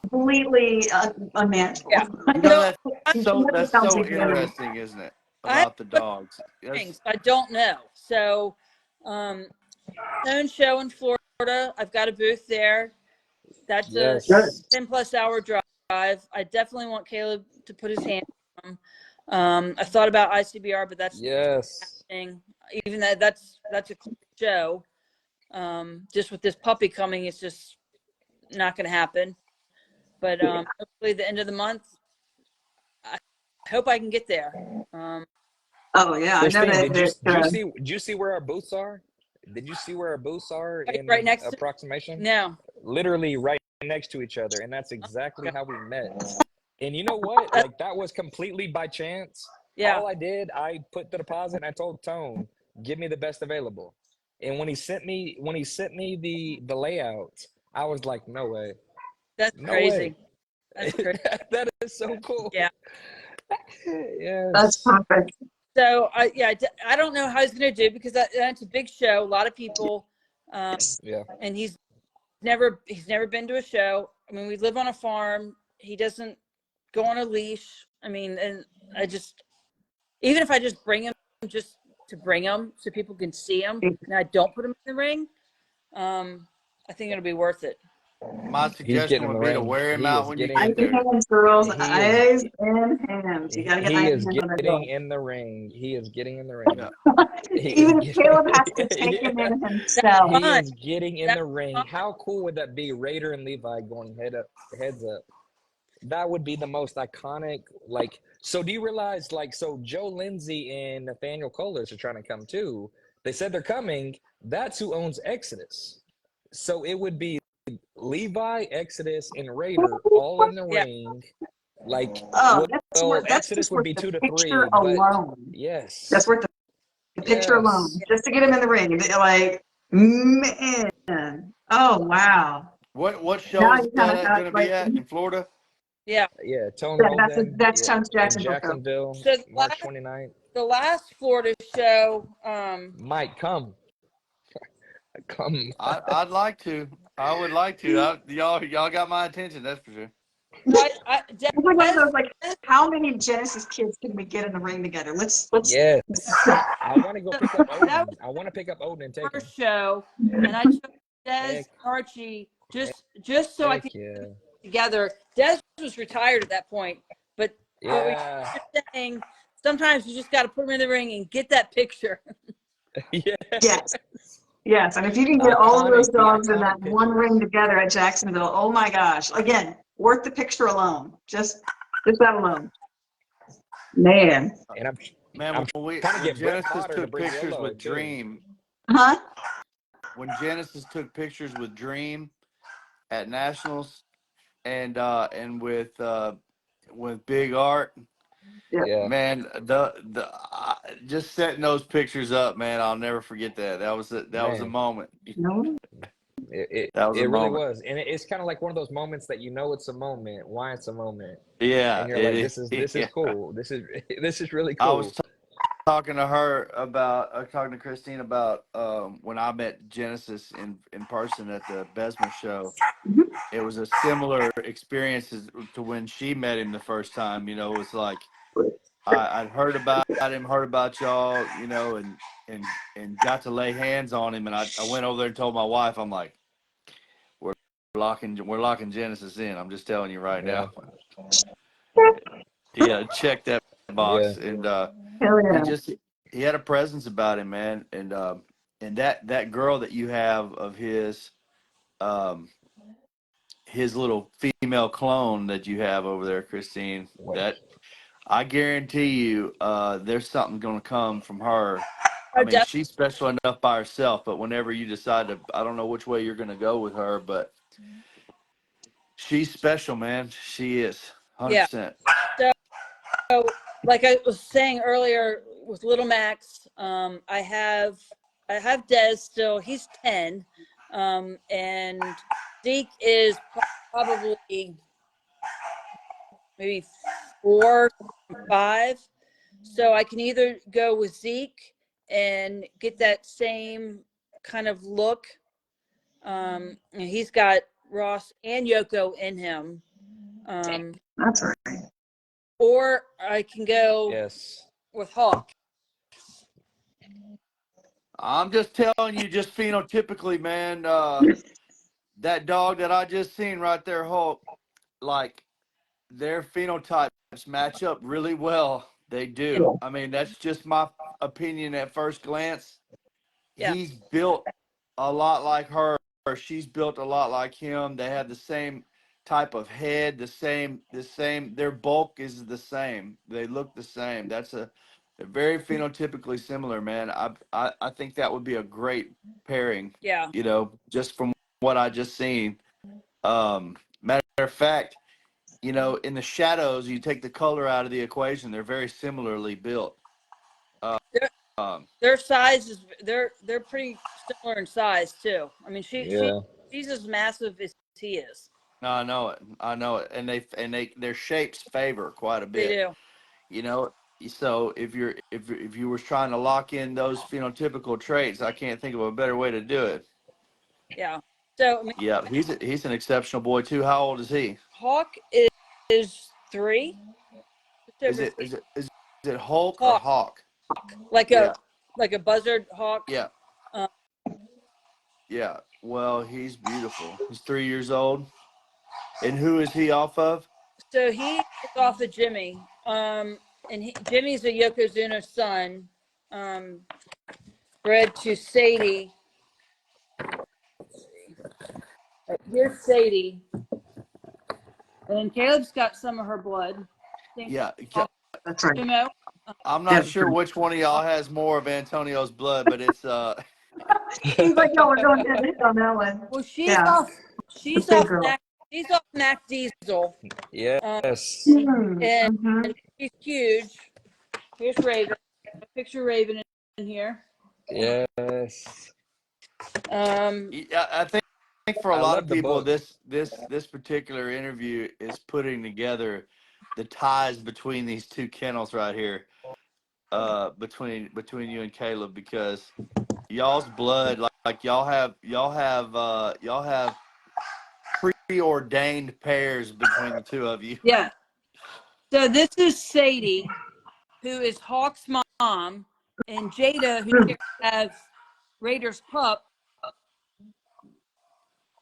completely unmanageable. Yeah. That's so interesting, isn't it? About the dogs. Things I don't know. So, own show in Florida. I've got a booth there. That's a 10+ hour drive. I definitely want Caleb to put his hand on. I thought about ICBR, but that's happening. Even that's a show. Just with this puppy coming, it's just not going to happen. But hopefully, the end of the month, I hope I can get there. Oh yeah, Christine, did you see where our booths are? Did you see where our booths are in right next approximation? No. Literally right next to each other, and that's exactly how we met. And you know what? Like that was completely by chance. Yeah. All I did, I put the deposit and I told Tone, give me the best available. And when he sent me the layout, I was like, no way. That's crazy. That's crazy. That is so cool. Yeah. Yes. That's perfect. So I don't know how he's going to do because that's a big show. A lot of people. And he's never been to a show. I mean, we live on a farm. He doesn't go on a leash. I mean, and even if I just bring him just to bring them so people can see them, and I don't put them in the ring, I think it'll be worth it. My He's suggestion getting in would the be to ring. wear him He out is when you getting. Eyes get in there. hands, girls. He Eyes is. in hands. You gotta get He eyes is in hands on that getting dog. in the ring. He is getting in the ring. Yeah. He is Even if Caleb has to getting. take him Yeah. in himself. He Fine. is getting in That's the ring. fine. How cool would that be? Raider and Levi going heads up. That would be the most iconic. Like, so do you realize, like, so Joe Lindsay and Nathaniel Colas are trying to come too. They said they're coming. That's who owns Exodus. So it would be Levi, Exodus, and Raider all in the Yeah. ring. Like, Oh, well, that's Exodus just would worth be the 2 to picture 3, but alone. yes, That's worth the picture alone, yes. just to get him in the ring. Like, man. Oh, wow. What show Now is you kind of that have going to be like, at in Florida? Yeah. Yeah, Tone that's Holden. that's Yeah, Tom's in Jacksonville show. Jacksonville, So March 29th. the last Florida show, Might come. I'd like to. I would like to. Y'all got my attention. That's for sure. It's like one of Des, those, like, how many Genesis kids can we get in the ring together? Let's. Yes. I want to go pick up that Odin. was I want to pick up Odin and the take him. first show, and I chose Des Heck, Archie just so I heck could yeah. get together. Des was retired at that point, but Yeah. you're saying sometimes you just got to put him in the ring and get that picture. Yes. Yes. Yes, and if you can get all of those The dogs in that iconic one pictures. ring together at Jacksonville, oh my gosh! Again, worth the picture alone. Just that alone, man. And Man, I'm when trying to get Brett Genesis Potter to took bring pictures Willow with too. Dream, Huh? when Genesis took pictures with Dream at Nationals and with Big Art, Yeah. man, just setting those pictures up, man, I'll never forget that. That was a Man, moment. No. That was a it really moment. was. And it's kind of like one of those moments that you know it's a moment, why it's a moment. Yeah, And you're like, it this is yeah. cool. This is really I cool. was talking to her about talking to Christine about when I met Genesis in person at the Besma show. Mhm. It was a similar experience to when she met him the first time. You know, it was like I'd heard about him, heard about y'all, you know, and got to lay hands on him. And I went over there and told my wife, I'm like, we're locking Genesis in. I'm just telling you right Yeah. now. Yeah, check that box. Yeah. And Hell yeah. he had a presence about him, man. And that girl that you have of his little female clone that you have over there, Christine, that I guarantee you, there's something going to come from her. I mean, she's special enough by herself, but whenever you decide to, I don't know which way you're going to go with her, but she's special, man. She is 100%. So, like I was saying earlier with Little Max, I have Des still. He's 10, and Zeke is probably maybe 4, 5. So I can either go with Zeke and get that same kind of look. And he's got Ross and Yoko in him. That's right. Or I can go Yes. with Hawk. I'm just telling you, just phenotypically, man, that dog that I just seen right there, Hulk, like their phenotypes match up really well. They do. I mean, that's just my opinion at first glance. Yeah. He's built a lot like her. She's built a lot like him. They have the same type of head, the same. Their bulk is the same. They look the same. They're very phenotypically similar, man. I think that would be a great pairing. Yeah. You know, just from what I just seen. Matter of fact, you know, in the shadows, you take the color out of the equation. They're very similarly built. Their size is they're pretty similar in size too. I mean, Yeah. she's as massive as he is. No, I know it. I know it. And their shapes favor quite a They bit. do. You know, so if you were trying to lock in those phenotypical traits, I can't think of a better way to do it. Yeah. So I mean, Yeah, he's an exceptional boy too. How old is he? Hawk is 3. Is it Hulk or Hawk, Hawk? like Yeah. like a buzzard hawk. Yeah. Um, Yeah. Well, he's beautiful. He's 3 years old. And who is he off of? So he is off of Jimmy. Jimmy's a Yokozuna son, bred to Sadie. Here's Sadie. And Caleb's got some of her blood. I think Yeah. That's right. Sumo. I'm not sure which one of y'all has more of Antonio's blood, but it's He's like, no, we're going to hit on that one. Well, she's Yeah. off. She's Big off. girl. She's off Mac Diesel. Yes. And Mhm. she's huge. Here's Raven. A picture Raven in here. Yes. yeah, I think for a I lot love of the people, book. this particular interview is putting together the ties between these two kennels right here, between you and Caleb, because y'all's blood, like y'all have preordained pairs between the two of you. Yeah. So this is Sadie, who is Hawk's mom, and Jada, who has Raider's pup.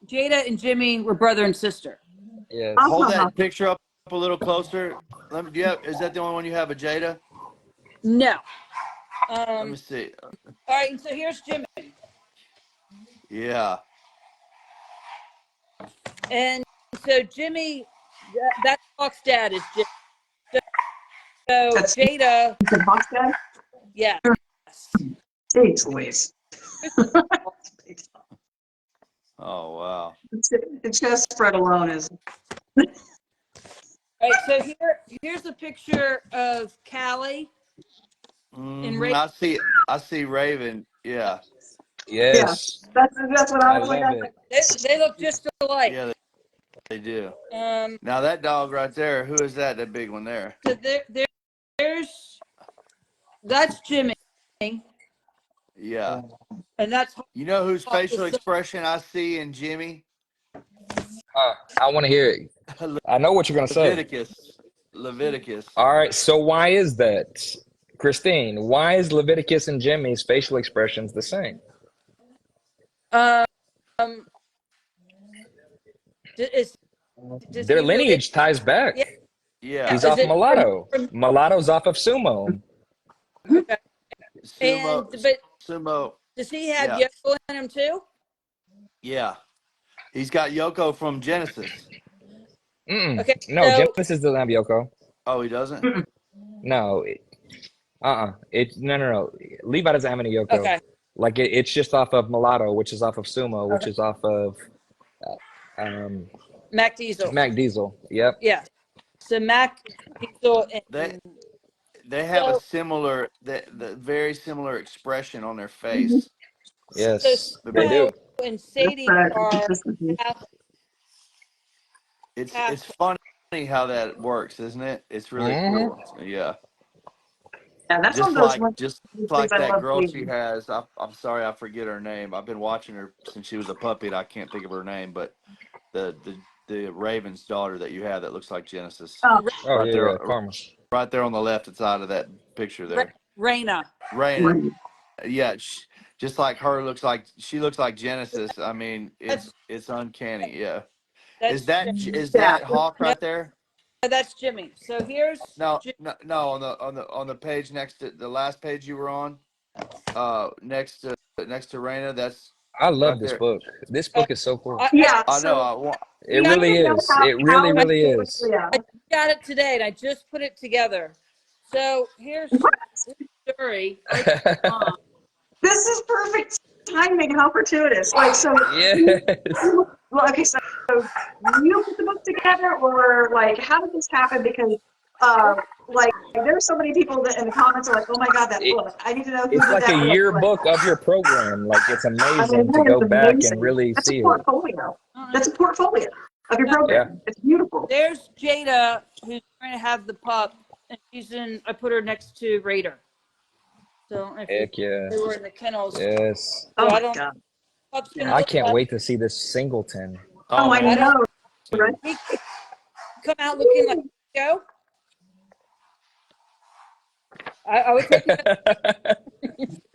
Jada and Jimmy were brother and sister. Yes. Hold that picture up a little closer. Is that the only one you have of Jada? No. Let me see. All right, and so here's Jimmy. Yeah. And so Jimmy, that's Hawk's dad is Jimmy. So Jada, The box guy? yeah. Thanks, Louise. Oh wow. The chest spread alone is. Right, so here's a picture of Callie. I see Raven. Yeah. Yes. Yeah, that's what I was love like. it. They look just alike. Yeah, they do. Um, Now that dog right there, who is that? That big one there? so that's Jimmy, Yeah. and that's You know whose Hawk facial the son. expression I see in Jimmy? I want to hear it. I know what you're going to say. Leviticus. All right. So why is that, Christine? Why is Leviticus and Jimmy's facial expressions the same? Um, does Their he really? lineage ties back. Yeah. Yeah. He's Is off it Mulatto. from- Mulatto's off of Sumo. Okay. Sumo. But Sumo. does he have Yeah. Yoko in him too? Yeah. He's got Yoko from Genesis. Okay. No, So, Genesis doesn't have Yoko. Oh, he doesn't? No. No. Levi doesn't have any Yoko. okay. Like it's just off of Mulatto, which is off of Sumo, which Okay. is off of Mac Diesel. Mac Diesel. Yep. Yeah. So Mac Diesel and They have So- a similar, the very similar expression on their face. Yes, so they do. Sumo and Sadie are half. It's funny how that works, isn't it? It's really cool. Yeah. Yeah, that's Just one of those like things I that love girl seeing. she has. I'm sorry, I forget her name. I've been watching her since she was a puppy, and I can't think of her name. But the Raven's daughter that you have that looks like Genesis. Oh, Oh, Right there. Karma. Right there on the left side of that picture there. Raina. Raina. Yeah, just like her she looks like Genesis. I mean, it's uncanny. Yeah. Is that Hawk right there? That's Jimmy. So here's No, on the page next to the last page you were on, next to Raina. That's I love right this there. book. This book is so cool. yeah. I know. So It really is. It really, really is. Yeah. I got it today, and I just put it together. So here's Shuri. This is perfect timing. How fortuitous. Like, so. Yes. Well, okay, so you put the book together, or like, how did this happen? Because, like, there's so many people that in the comments are like, "Oh my God, that book! I need to know who It's did like that a book." yearbook of your program. Like it's I mean, amazing to that go is back amazing. and really That's see a it. portfolio. That's a portfolio of your program. It's beautiful. There's Jada, who's going to have the pup, and I put her next to Raider. So if Heck yeah. they were in the kennels. Yes. So Oh my God. Pup's gonna I look can't like, wait to see this Singleton. Oh, I man. know. Right? he come out looking like Joe. I would take it.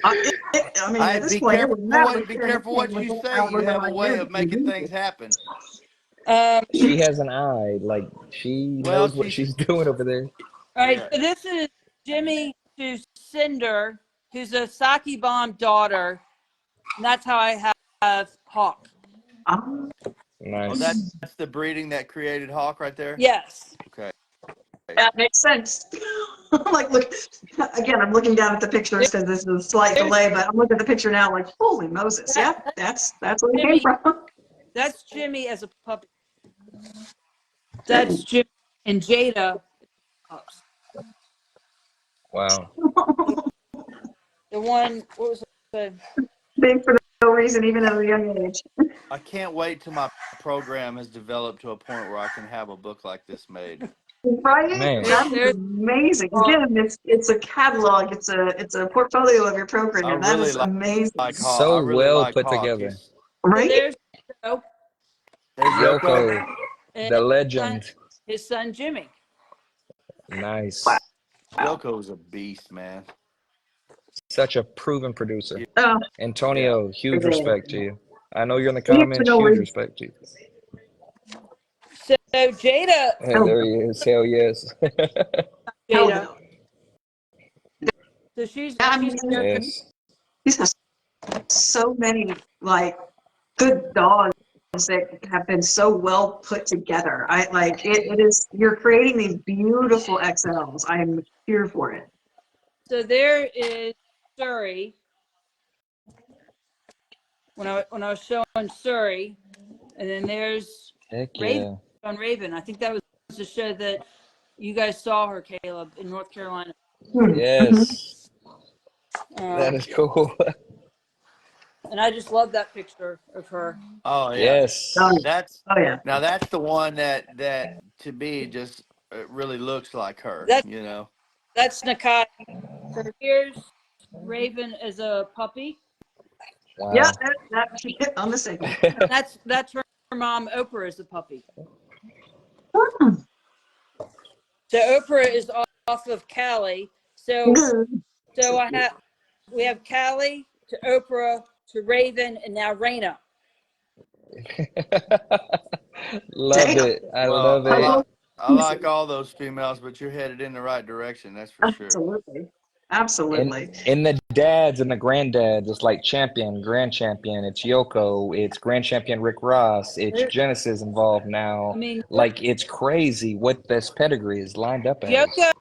I mean, at this point, it would matter. Be careful what you say. You have a way of making things happen. She has an eye. Like, she knows what she's doing over there. All right, so this is Jimmy to Cinder, who's a sake bomb daughter, and that's how I have Hawk. Nice. Oh, that's the breeding that created Hawk right there? Yes. Okay. That makes sense. Like, look, again, I'm looking down at the pictures because this is a slight delay, but I'm looking at the picture now like, holy Moses. Yeah, that's where it came from. That's Jimmy as a puppy. That's Jimmy and Jada. Wow. The one, what was it? Big for no reason, even at a young age. I can't wait till my program has developed to a point where I can have a book like this made. Right? Man. That's amazing. Again, it's a catalog. It's a portfolio of your program. That is amazing. So well put together. Right? There's Yoko, the legend. His son Jimmy. Nice. Wow. Yoko's a beast, man. Such a proven producer. Oh, Antonio, huge respect to you. I know you're in the comments. Huge respect to you. So Jada. Hey, there he is. Hell yes. Jada. So she's yes. He's got so many like good dogs that have been so well put together. I like it is you're creating these beautiful XLs. I'm here for it. So there is Surrey. When I was showing Surrey, and then there's Raven on Raven. I think that was the show that you guys saw her, Caleb, in North Carolina. Yes. That is cool. And I just love that picture of her. Oh yeah. Yes. Now that's the one that to me just really looks like her. You know. That's Nakai. So here's Raven as a puppy. Wow. Yeah, that she hit on the signal. That's her mom, Oprah, as a puppy. So Oprah is off of Callie. So we have Callie to Oprah to Raven and now Raina. Love it. I love it. I like all those females, but you're headed in the right direction. That's for sure. Absolutely. And the dads and the granddads, it's like champion, grand champion. It's Yoko. It's grand champion Rick Ross. It's Genesis involved now. I mean, like, it's crazy what this pedigree is lined up as. Yoko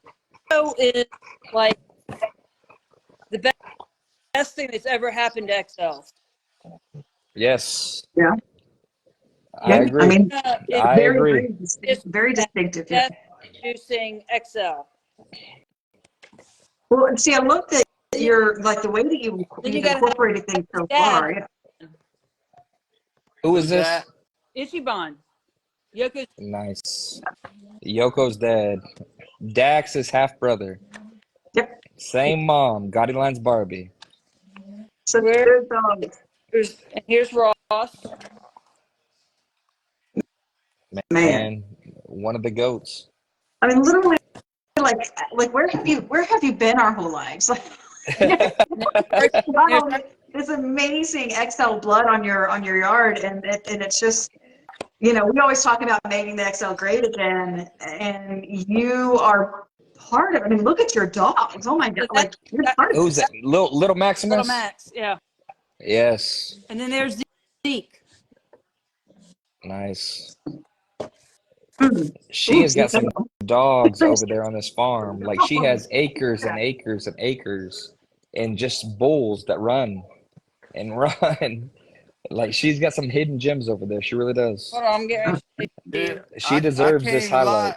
is like the best thing that's ever happened to XL. Yes. Yeah. I agree. I mean, I agree. Very distinctive. That's introducing XL. Well, and see, I love that you're like the way that you've incorporated things so far. Yeah. Who is this? Ichiban. Yoko's nice. Yoko's dad. Dax is half brother. Yep. Same mom. Gotti Line's Barbie. So here's Ross. Man, one of the goats. I mean, literally, like where have you been our whole lives? This amazing XL blood on your yard, and it's just, you know, we always talk about making the XL great again, and you are part of it. I mean, look at your dogs. Oh my God, like you're part of it. Who's that? Little Maximus? Little Max, yeah. Yes. And then there's Zeke. Nice. She has got some dogs over there on this farm. Like, she has acres and acres and acres and just bulls that run and run. Like, she's got some hidden gems over there. She really does. Hold on, I'm getting she deserves this highlight.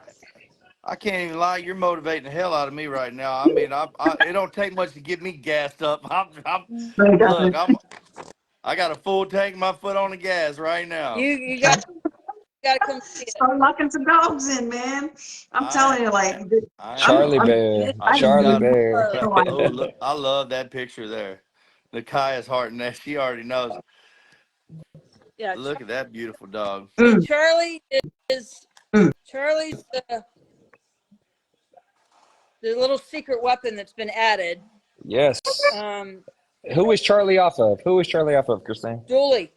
I can't even lie. You're motivating the hell out of me right now. I mean, it don't take much to get me gassed up. I got a full tank, my foot on the gas right now. You got to come see it. Start locking some dogs in, man. I'm telling you, like Charlie Bear. Charlie Bear. Oh, look, I love that picture there. The Kaya's heart and that she already knows. Yeah. Look at that beautiful dog. Charlie is Charlie's the little secret weapon that's been added. Yes. Um, Who is Charlie off of? Who is Charlie off of, Christine? Julie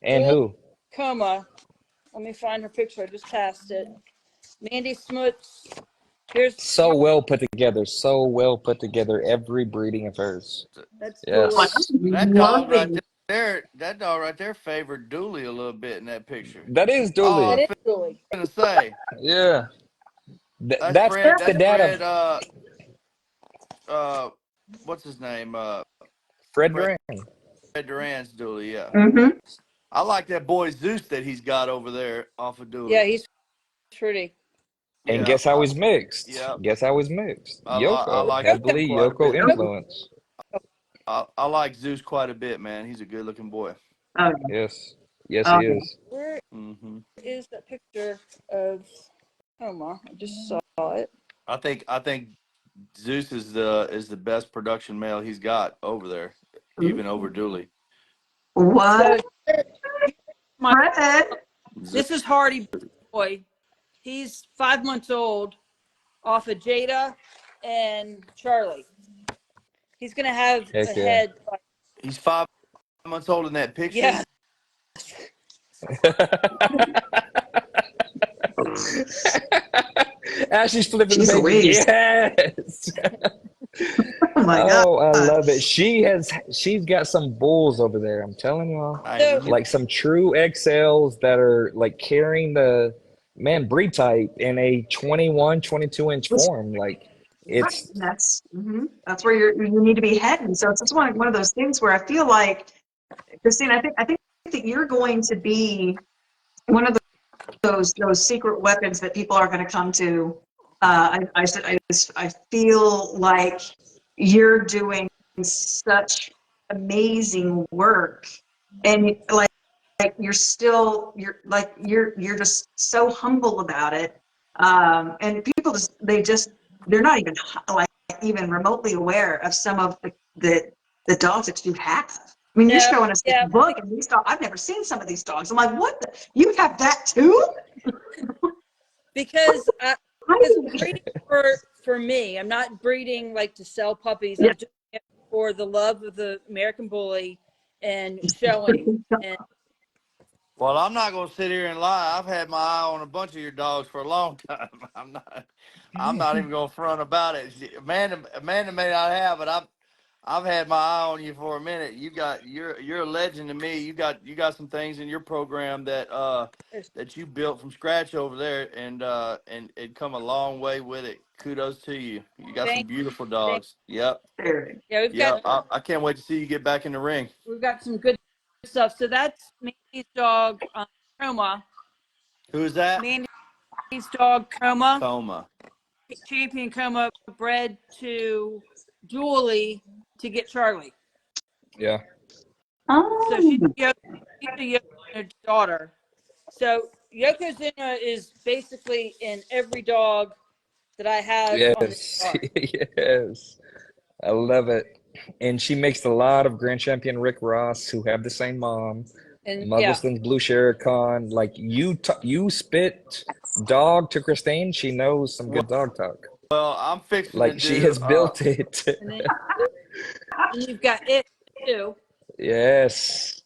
And Julie who? Coma. Let me find her picture. I just passed it. Mandy Smuts. Here's So well put together. So well put together. Every breeding of hers. that's Yes. Julie. That dog right Loving. there favored Dooley a little bit in that picture. That is Oh, That Dooley. is Julie. I'm gonna say Yeah. that's That's Fred. the That's dad Fred. of What's his name? Fred Fred Duran. Duran's Dooley. Yeah, Mm-hmm. I like that boy Zeus that he's got over there off of Dooley. Yeah, he's pretty. And Yeah, guess how he's mixed? yeah. Guess how he's mixed? I Yoko. like Zeus Heavily quite a Yoko bit. influence. I like Zeus quite a bit, man. He's a good looking boy. Oh, Yes. Yes, oh, he is. Where Hmm is that picture of Coma? I just saw it. I think Zeus is the best production male he's got over there, even over Dooley. what? So my, Fred? this is Hardy Boy. He's 5 months old, off of Jada and Charlie. He's gonna have Heck a yeah. head. He's 5 months old in that picture. Yeah. Ashley's flipping Jeez the baby. Louise. Yes. Oh my God. Oh, I love it. She's got some bulls over there. I'm telling y'all. So, Like some true XLs that are like carrying the breed type in a 21, 22 inch form. Like it's That's where you need to be heading. So it's just one of those things where I feel like, Christine, I think that you're going to be one of those secret weapons that people are going to come to. I feel like you're doing such amazing work, and like you're just so humble about it. And people they're not even like even remotely aware of some of the dogs that you have. I mean, you're yeah, showing us this yeah, book, and these dogs, I've never seen some of these dogs. I'm like, what? You have that too? because breeding for me, I'm not breeding like to sell puppies. Yeah. I'm doing it for the love of the American Bully and showing. And Well, I'm not gonna sit here and lie. I've had my eye on a bunch of your dogs for a long time. I'm not even gonna front about it. Amanda may not have, but I've had my eye on you for a minute. You're a legend to me. You got some things in your program that you built from scratch over there, and it come a long way with it. Kudos to you. You got some beautiful dogs. Yep. yeah, Yep. I can't wait to see you get back in the ring. we've got some good stuff. So that's Mandy's dog, Coma. Who is that? Mandy's dog, Coma. Coma. Champion Coma bred to Julie to get Charlie. yeah. So she's a Yokozuna daughter. So Yokozuna is basically in every dog that I have on this Yes. card. Yes. I love it. And she makes a lot of Grand Champion Rick Ross who have the same mom. And Muggleton's Blue Shere Khan. Like you spit dog to Christine, she knows some good dog talk. Well, I'm fixing Like to she do, has built it. and then you've got it too. Yes.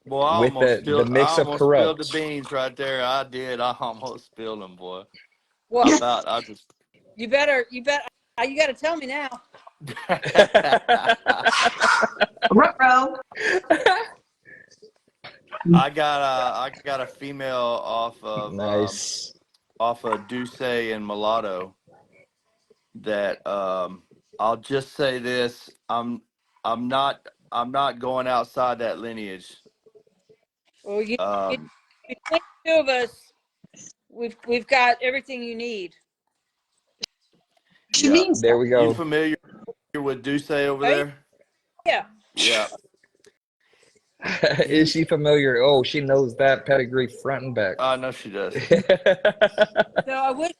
Boy, I With almost the mix of spilled corrupt. the beans right there. I did. I almost spilled them, boy. Well, I just. you got to tell me now. Ruh-roh. I got a female Nice. off of Duce and Mulatto that I'll just say this. I'm not going outside that lineage. Well, between the two of us, we've got everything you need. She Yeah. means There we You go. familiar with Duce over Oh, there? Yeah. Yeah. Is she familiar? Oh, she knows that pedigree front and back. I know she does. So I wish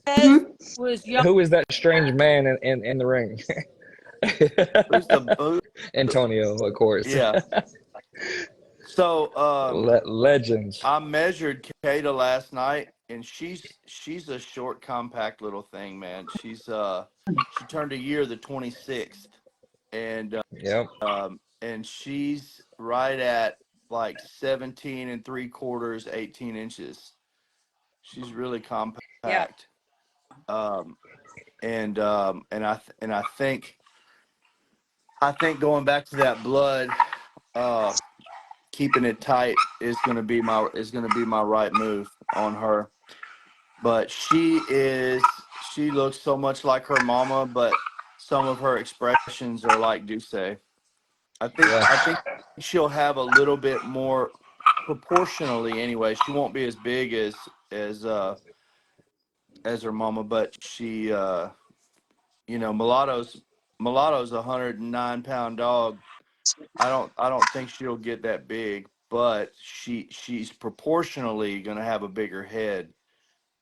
Ted was young. Who is that strange man in the ring? Who's the Antonio, of course. Yeah. So Legends. I measured Kata last night, and she's a short, compact little thing, man. She turned a year the 26th, and Yep. and she's right at like 17 and 3/4, 18 inches. She's really Yeah. compact. Um, and I think going back to that blood, uh, keeping it tight is gonna be my right move on her. But she looks so much like her mama, but some of her expressions are like Duce. Yeah. I think she'll have a little bit more proportionally anyway. She won't be as big as her mama, but Mulatto's a 109-pound dog. I don't think she'll get that big, but she's proportionally gonna have a bigger head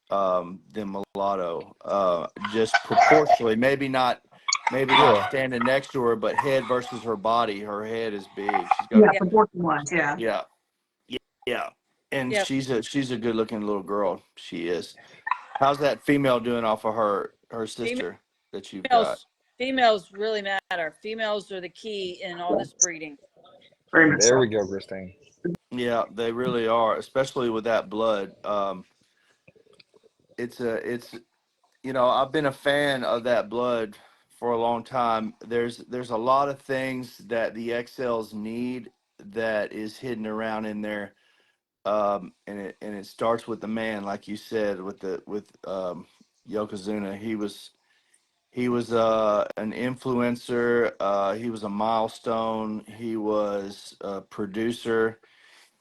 than Mulatto. Just proportionally, maybe not Yeah. standing next to her, but head versus her body. Her head is big. She's got Yeah, a Yeah. proportion wise, yeah. yeah, yeah. And Yep. she's a good looking little girl. She is. How's that female doing off of her sister that you've got? Females really matter. Females are the key in all this breeding. Very much There so. we go, Christine. Yeah, they really are, especially with that blood. It's I've been a fan of that blood for a long time. There's a lot of things that the XLs need that is hidden around in there. And it starts with the man, like you said, with Yokozuna. He was an influencer. He was a milestone. He was a producer.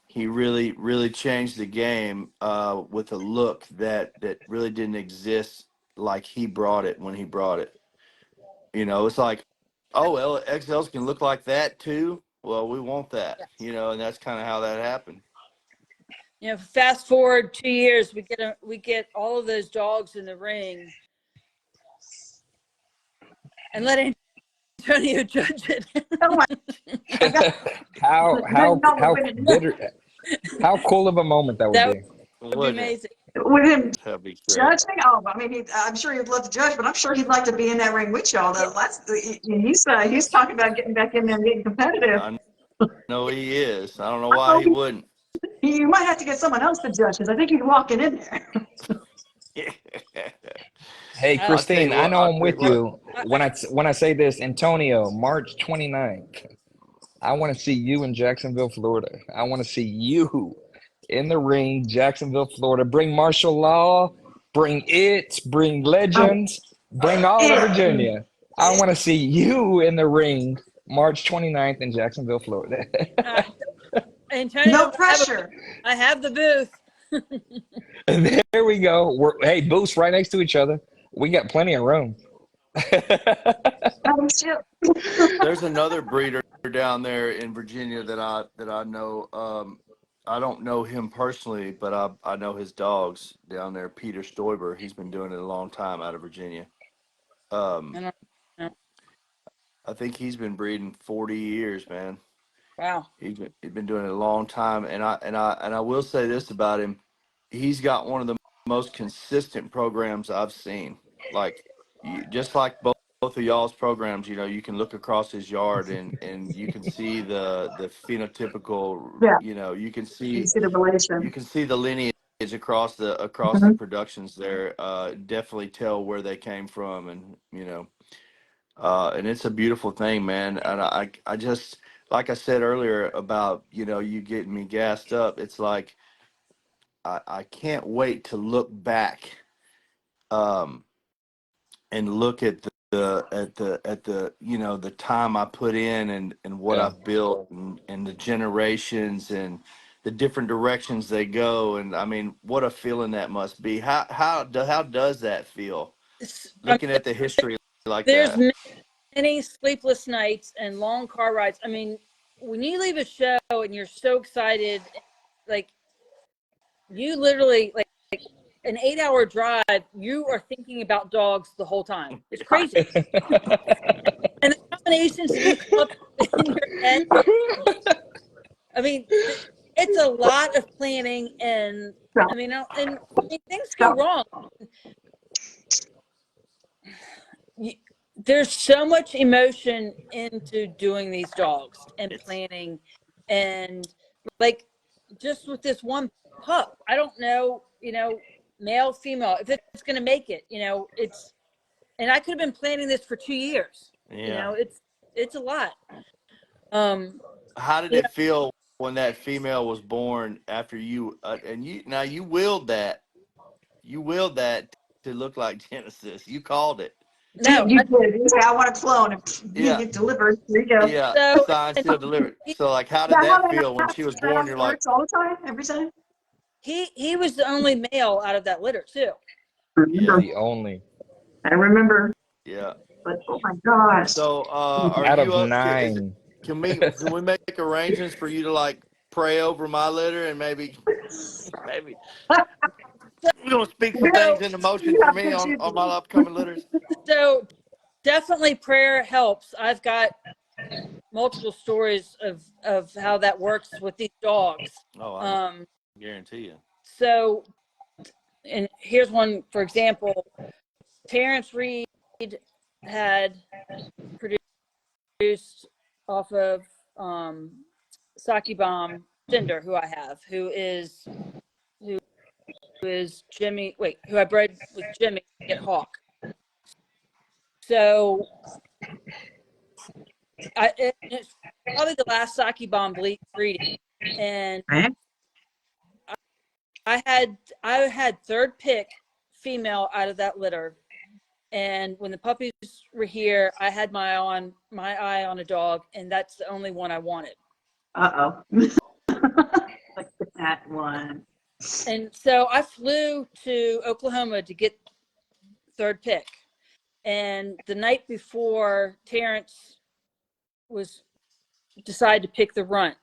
He really changed the game with a look that really didn't exist like he brought it when he brought it. It's like, oh well, XLs can look like that too. Well, we want that, and that's kind of how that happened. Fast forward 2 years, we get all of those dogs in the ring, and let Antonio judge it. Oh my God. How bitter, how cool of a moment that would That be. would be Wouldn't it? amazing. With him That'd be great. judging, oh, I mean, I'm sure he'd love to judge, but I'm sure he'd like to be in that ring with y'all. Though he's talking about getting back in there and getting competitive. I know he is. I don't know why he wouldn't. You might have to get someone else to judge because I think he's walking in there. Hey, I'll tell you Christine, I what. know I'll I'm tell you with what. you when I say this. Antonio, March 29th. I want to see you in Jacksonville, Florida. I want to see you in the ring, Jacksonville, Florida. Bring martial law, bring legends, bring all of Virginia. I want to see you in the ring, March 29th in Jacksonville, Florida. Antonio, No pressure. I have the booth. And there we go. Hey, booths right next to each other. We got plenty of room. Oh, shit. There's another breeder down there in Virginia that I know. I don't know him personally, but I know his dogs down there. Peter Stoiber. He's been doing it a long time out of Virginia. And I think he's been breeding 40 years, man. wow. He's been doing it a long time, and I will say this about him: he's got one of the most consistent programs I've seen. Like, just like both of y'all's programs, you can look across his yard and you can see the phenotypical. Yeah. You can You see see the relation. the lineage across the Mhm. productions there. Definitely tell where they came from, and it's a beautiful thing, man. And I just, like I said earlier about, you getting me gassed up. It's like, I can't wait to look back, um, and look at the time I put in and what Yeah. I've built and the generations and the different directions they go. And I mean, what a feeling that must be. How does that feel? Looking at the history like There's that. many sleepless nights and long car rides. I mean, when you leave a show and you're so excited, like you literally like an 8-hour drive, you are thinking about dogs the whole time. It's crazy. And the combinations can come up in your head. I mean, it's a lot of planning, and I mean, things go wrong. There's so much emotion into doing these dogs and planning, and like just with this one pup, I don't know, male, female, if it's going to make it, and I could have been planning this for 2 years. Yeah. It's a lot. How did it feel when that female was born after you, and you willed that to look like Genesis. You called it. No, You did. You say, I want a clone. And Yeah. get delivered. Here you go. Yeah. So Signed, sealed, delivered. So like, how Is did that how that feel when she was born? You're like, works all the time, every time? he was the only male out of that litter too. yeah, The only. I remember. yeah. But oh my gosh. So are Out you of up to, 9. can we make arrangements for you to like pray over my litter and maybe we're gonna speak some things into motion for me on my upcoming litters? So definitely prayer helps. I've got multiple stories of how that works with these dogs. Oh, I guarantee you. So, and here's one, for example, Terrence Reed had produced off of Saki Bomb Cinder, who I have, who is Jimmy, who I bred with Jimmy at Hawk. So it's probably the last Saki Bomb breeding, and I had third pick female out of that litter, and when the puppies were here, I had my eye on a dog, and that's the only one I wanted. Like that one. And so I flew to Oklahoma to get third pick, and the night before Terrence decided to pick the runt,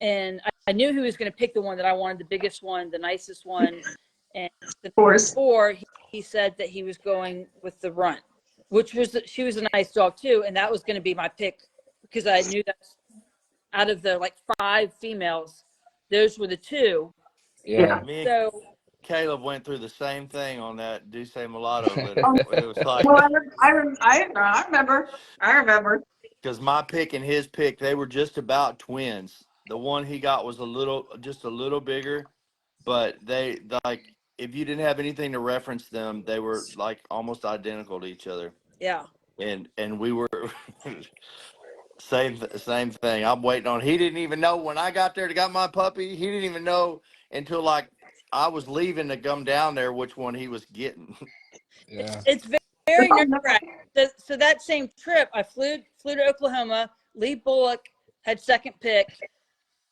and I knew he was going to pick the one that I wanted, the biggest one, the nicest one. And the night before, he said that he was going with the runt, she was a nice dog too, and that was going to be my pick because I knew that out of the like 5 females, those were the 2. Yeah. Me and So Caleb went through the same thing on that Duce Mulatto litter. It was like, Well, I remember. because my pick and his pick, they were just about twins. The one he got was just a little bigger, but they like, if you didn't have anything to reference them, they were like almost identical to each other. yeah. And we were same thing. I'm waiting on. He didn't even know when I got there to got my puppy. He didn't even know until like I was leaving to come down there which one he was getting. Yeah. It's very nerve-wracking. So that same trip, I flew to Oklahoma. Lee Bullock had second pick.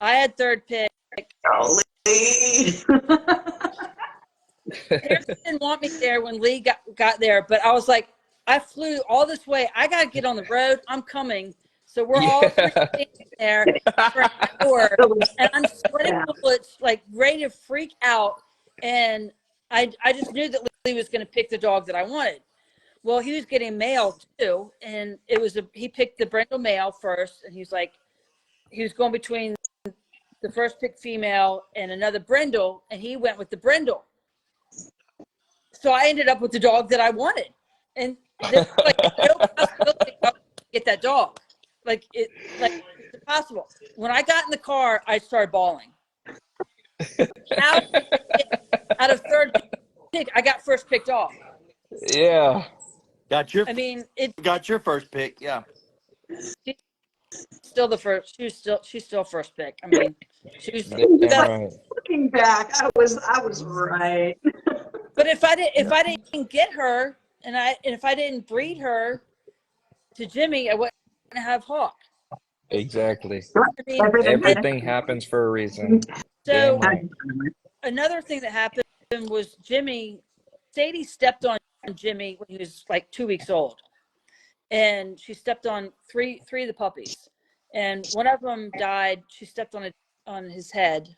I had third pick. Lee. Harrison didn't want me there when Lee got there, but I was like, I flew all this way. I got to get on the road. I'm coming. So we're all standing there for an hour, and I'm sweating bullets, like ready to freak out. And I just knew that Lee was going to pick the dog that I wanted. Well, he was getting male too, and he picked the brindle male first, and he was going between the first pick female and another brindle, and he went with the brindle. So I ended up with the dog that I wanted, and there's like no possibility of get that dog. It's impossible. When I got in the car, I started bawling. Out of third pick, I got first pick dog. Yeah. Got your first pick, yeah. She's still the first. She's still first pick. I mean, Right. Looking back, I was right. But if I didn't get her, and if I didn't breed her to Jimmy, I wouldn't have Hawk. Exactly. I mean, Everything happens for a reason. So Right. another thing that happened was Sadie stepped on Jimmy when he was like 2 weeks old, and she stepped on three of the puppies, and one of them died. She stepped on his head,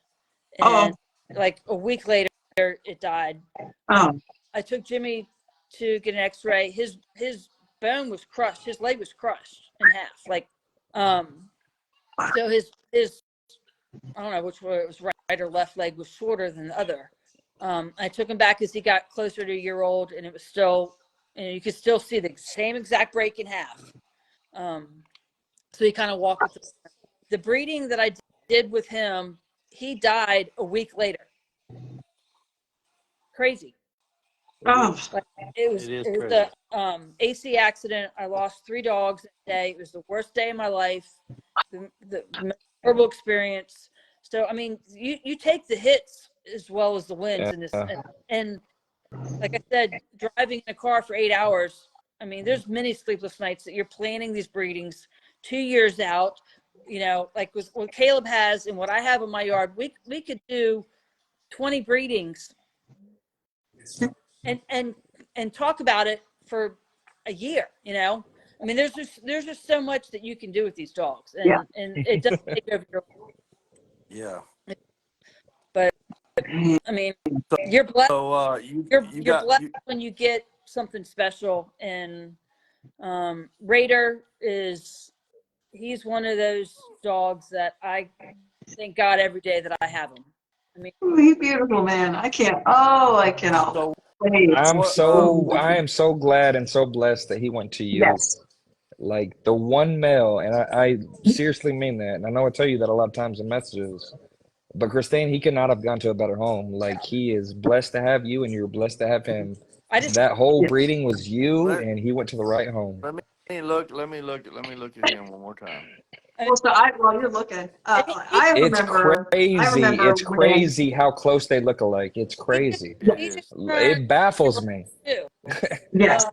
and like a week later it died. I took Jimmy to get an X-ray. His bone was crushed. His leg was crushed in half. So his I don't know which one it was, right or left leg was shorter than the other. I took him back as he got closer to a year old, and it was still, and you could still see the same exact break in half. So he kind of walked with the breeding that I did with him. He died a week later. Crazy. Oh, Like it was crazy. the AC accident. I lost 3 dogs that day. It was the worst day of my life. The most horrible experience. So I mean, you take the hits as well as the wins in this, and like I said, driving in a car for 8 hours. I mean, there's many sleepless nights that you're planning these breedings 2 years out. You know, like with what Caleb has and what I have in my yard, we could do 20 breedings and talk about it for a year. You know, I mean, there's just so much that you can do with these dogs, and Yeah. and it doesn't take over your. Yeah. But I mean, you're blessed. So You're blessed when you get something special, and Raider he's one of those dogs that I thank God every day that I have him. I mean, he's beautiful, man. I cannot So wait. I what am so glad and so blessed that he went to you. Yes. Like the one male, and I seriously mean that. And I know I tell you that a lot of times in messages, but Christine, he could not have gone to a better home. Like he is blessed to have you, and you're blessed to have him. I just That whole Yeah. breeding was you, and he went to the right home. let me look at him one more time. Well, while you're looking, I It's remember crazy. It's when, crazy how close they look alike. It's crazy. It he is. just turned It baffles me. too. yes,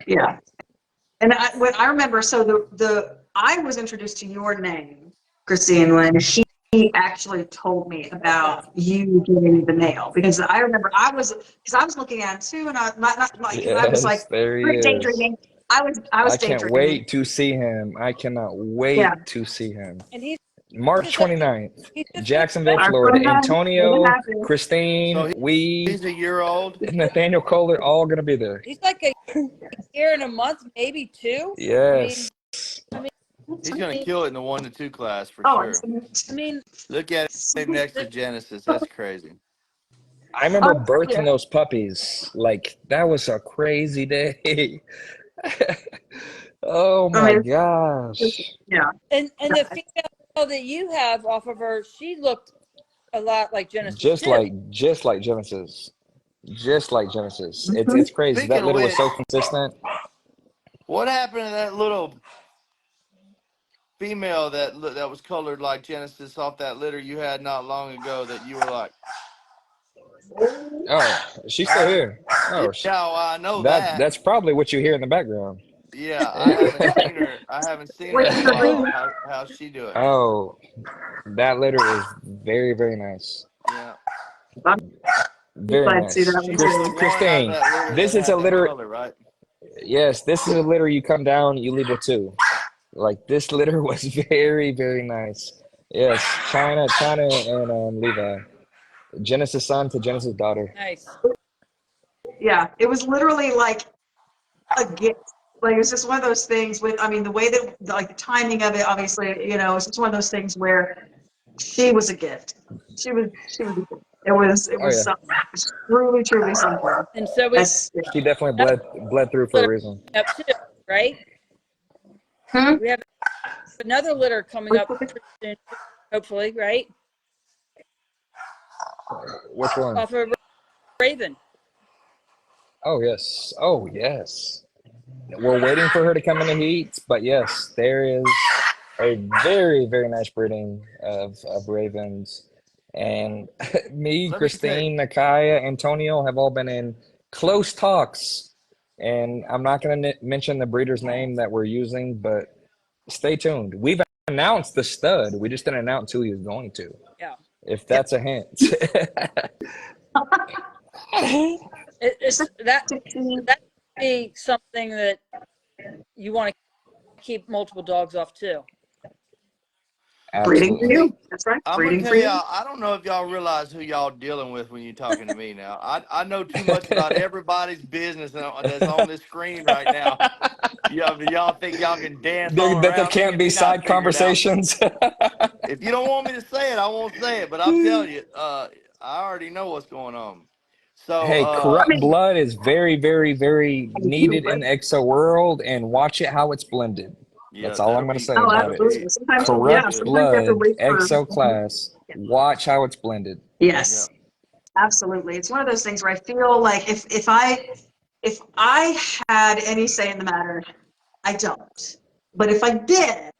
yeah. And when I remember, so I was introduced to your name, Christine, when he actually told me about you getting the male, because I remember because I was looking at him too, and I was like, Yes, there he great is. daydreaming. I was I can't daydreaming. wait to see him. I cannot Yeah. wait to see him. And he's March just 29th, he's just Jacksonville, Our Florida. friend, Antonio, it happened. Christine, So we, he's a year old. Nathaniel Kohler, all going to be there. he's like a year and a month, maybe 2. Yes. He's gonna kill it in the 1 to 2 class for Oh, sure. I mean, Look at him next to Genesis. That's crazy. I remember yeah. birthing those puppies. Like, that was a crazy day. Oh I my mean, gosh. yeah. and the female that you have off of her, she looked a lot like Genesis Just too. like Genesis. Just like Genesis. Mhm. It's crazy. Speaking That of litter was which, so consistent. what happened to that little female that was colored like Genesis off that litter you had not long ago that you were like, Oh, she's still here. Oh, yeah, well, I know that. that's probably what you hear in the background. Yeah, I haven't seen her. I haven't seen her in a while. How's she doing? Oh, that litter is very, very nice. Yeah. Very Glad to see nice. that She one was the too. one out of Christine, that litter this that is had a that litter. color, right? Yes, this is a litter you come down, you leave with 2. Like this litter was very, very nice. Yes, China, and Levi. Genesis son to Genesis daughter. Nice. Yeah, it was literally like a gift. Like it was just one of those things with, I mean, the way that, like the timing of it, obviously, it's just one of those things where she was a gift. She was a gift. It was Oh yeah, something. It was truly, truly something. And so we she definitely bled through for a reason. up too, right? Hmm? We have another litter coming up pretty soon, hopefully, right? Which one? Off of Raven. Oh yes. Oh yes. We're waiting for her to come in the heat, but yes, there is a very, very nice breeding of ravens. And me, Let me tell you. Christine, Nakaya, Antonio have all been in close talks. And I'm not going to mention the breeder's name that we're using, but stay tuned. We've announced the stud. We just didn't announce who he was going to. Yeah. If that's a hint. It's that would be something that you want to keep multiple dogs off too. Breeding for Absolutely. you. That's right. I'm gonna Breeding tell for you. y'all. I don't know if y'all realize who y'all dealing with when you're talking to me now. I know too much about everybody's business that's on this screen right now. Yeah, but y'all think y'all can dance all That there around me can't and be me not side figure it out? conversations. If you don't want me to say it, I won't say it. But I'm telling you, I already know what's going on. So, Hey, I corrupt mean, blood is very, very, very thank you, needed but in the exo world, and watch it how it's blended. yeah, That's all I'm going to say oh, about it. absolutely. Sometimes, yeah, Corrupt sometimes you have to blood, wait for. exo class. Yeah. Watch how it's blended. yeah. Yes, absolutely. It's one of those things where I feel like if I had any say in the matter, I don't. But if I did,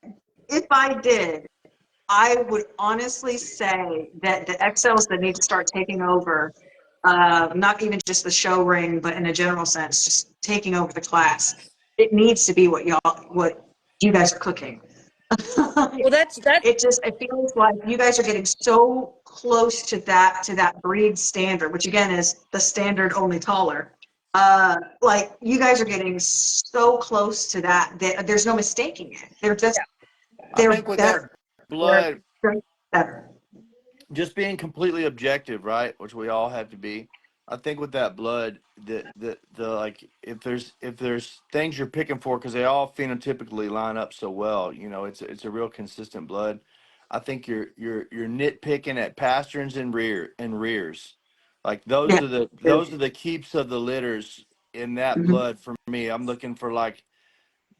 I would honestly say that the XLs that need to start taking over, not even just the show ring, but in a general sense, just taking over the class. It needs to be what you guys are cooking. Well, that's It feels like you guys are getting so close to that breed standard, which again is the standard, only taller. Like you guys are getting so close to that there's no mistaking it. I They're think with that better. They're blood, just better. just being completely objective, right? Which we all have to be. I think with that blood, the like, if there's things you're picking for, because they all phenotypically line up so well, it's a real consistent blood. I think you're nitpicking at pasterns and rears, like Yeah. those are the keeps of the litters in that Mhm. blood for me. I'm looking for like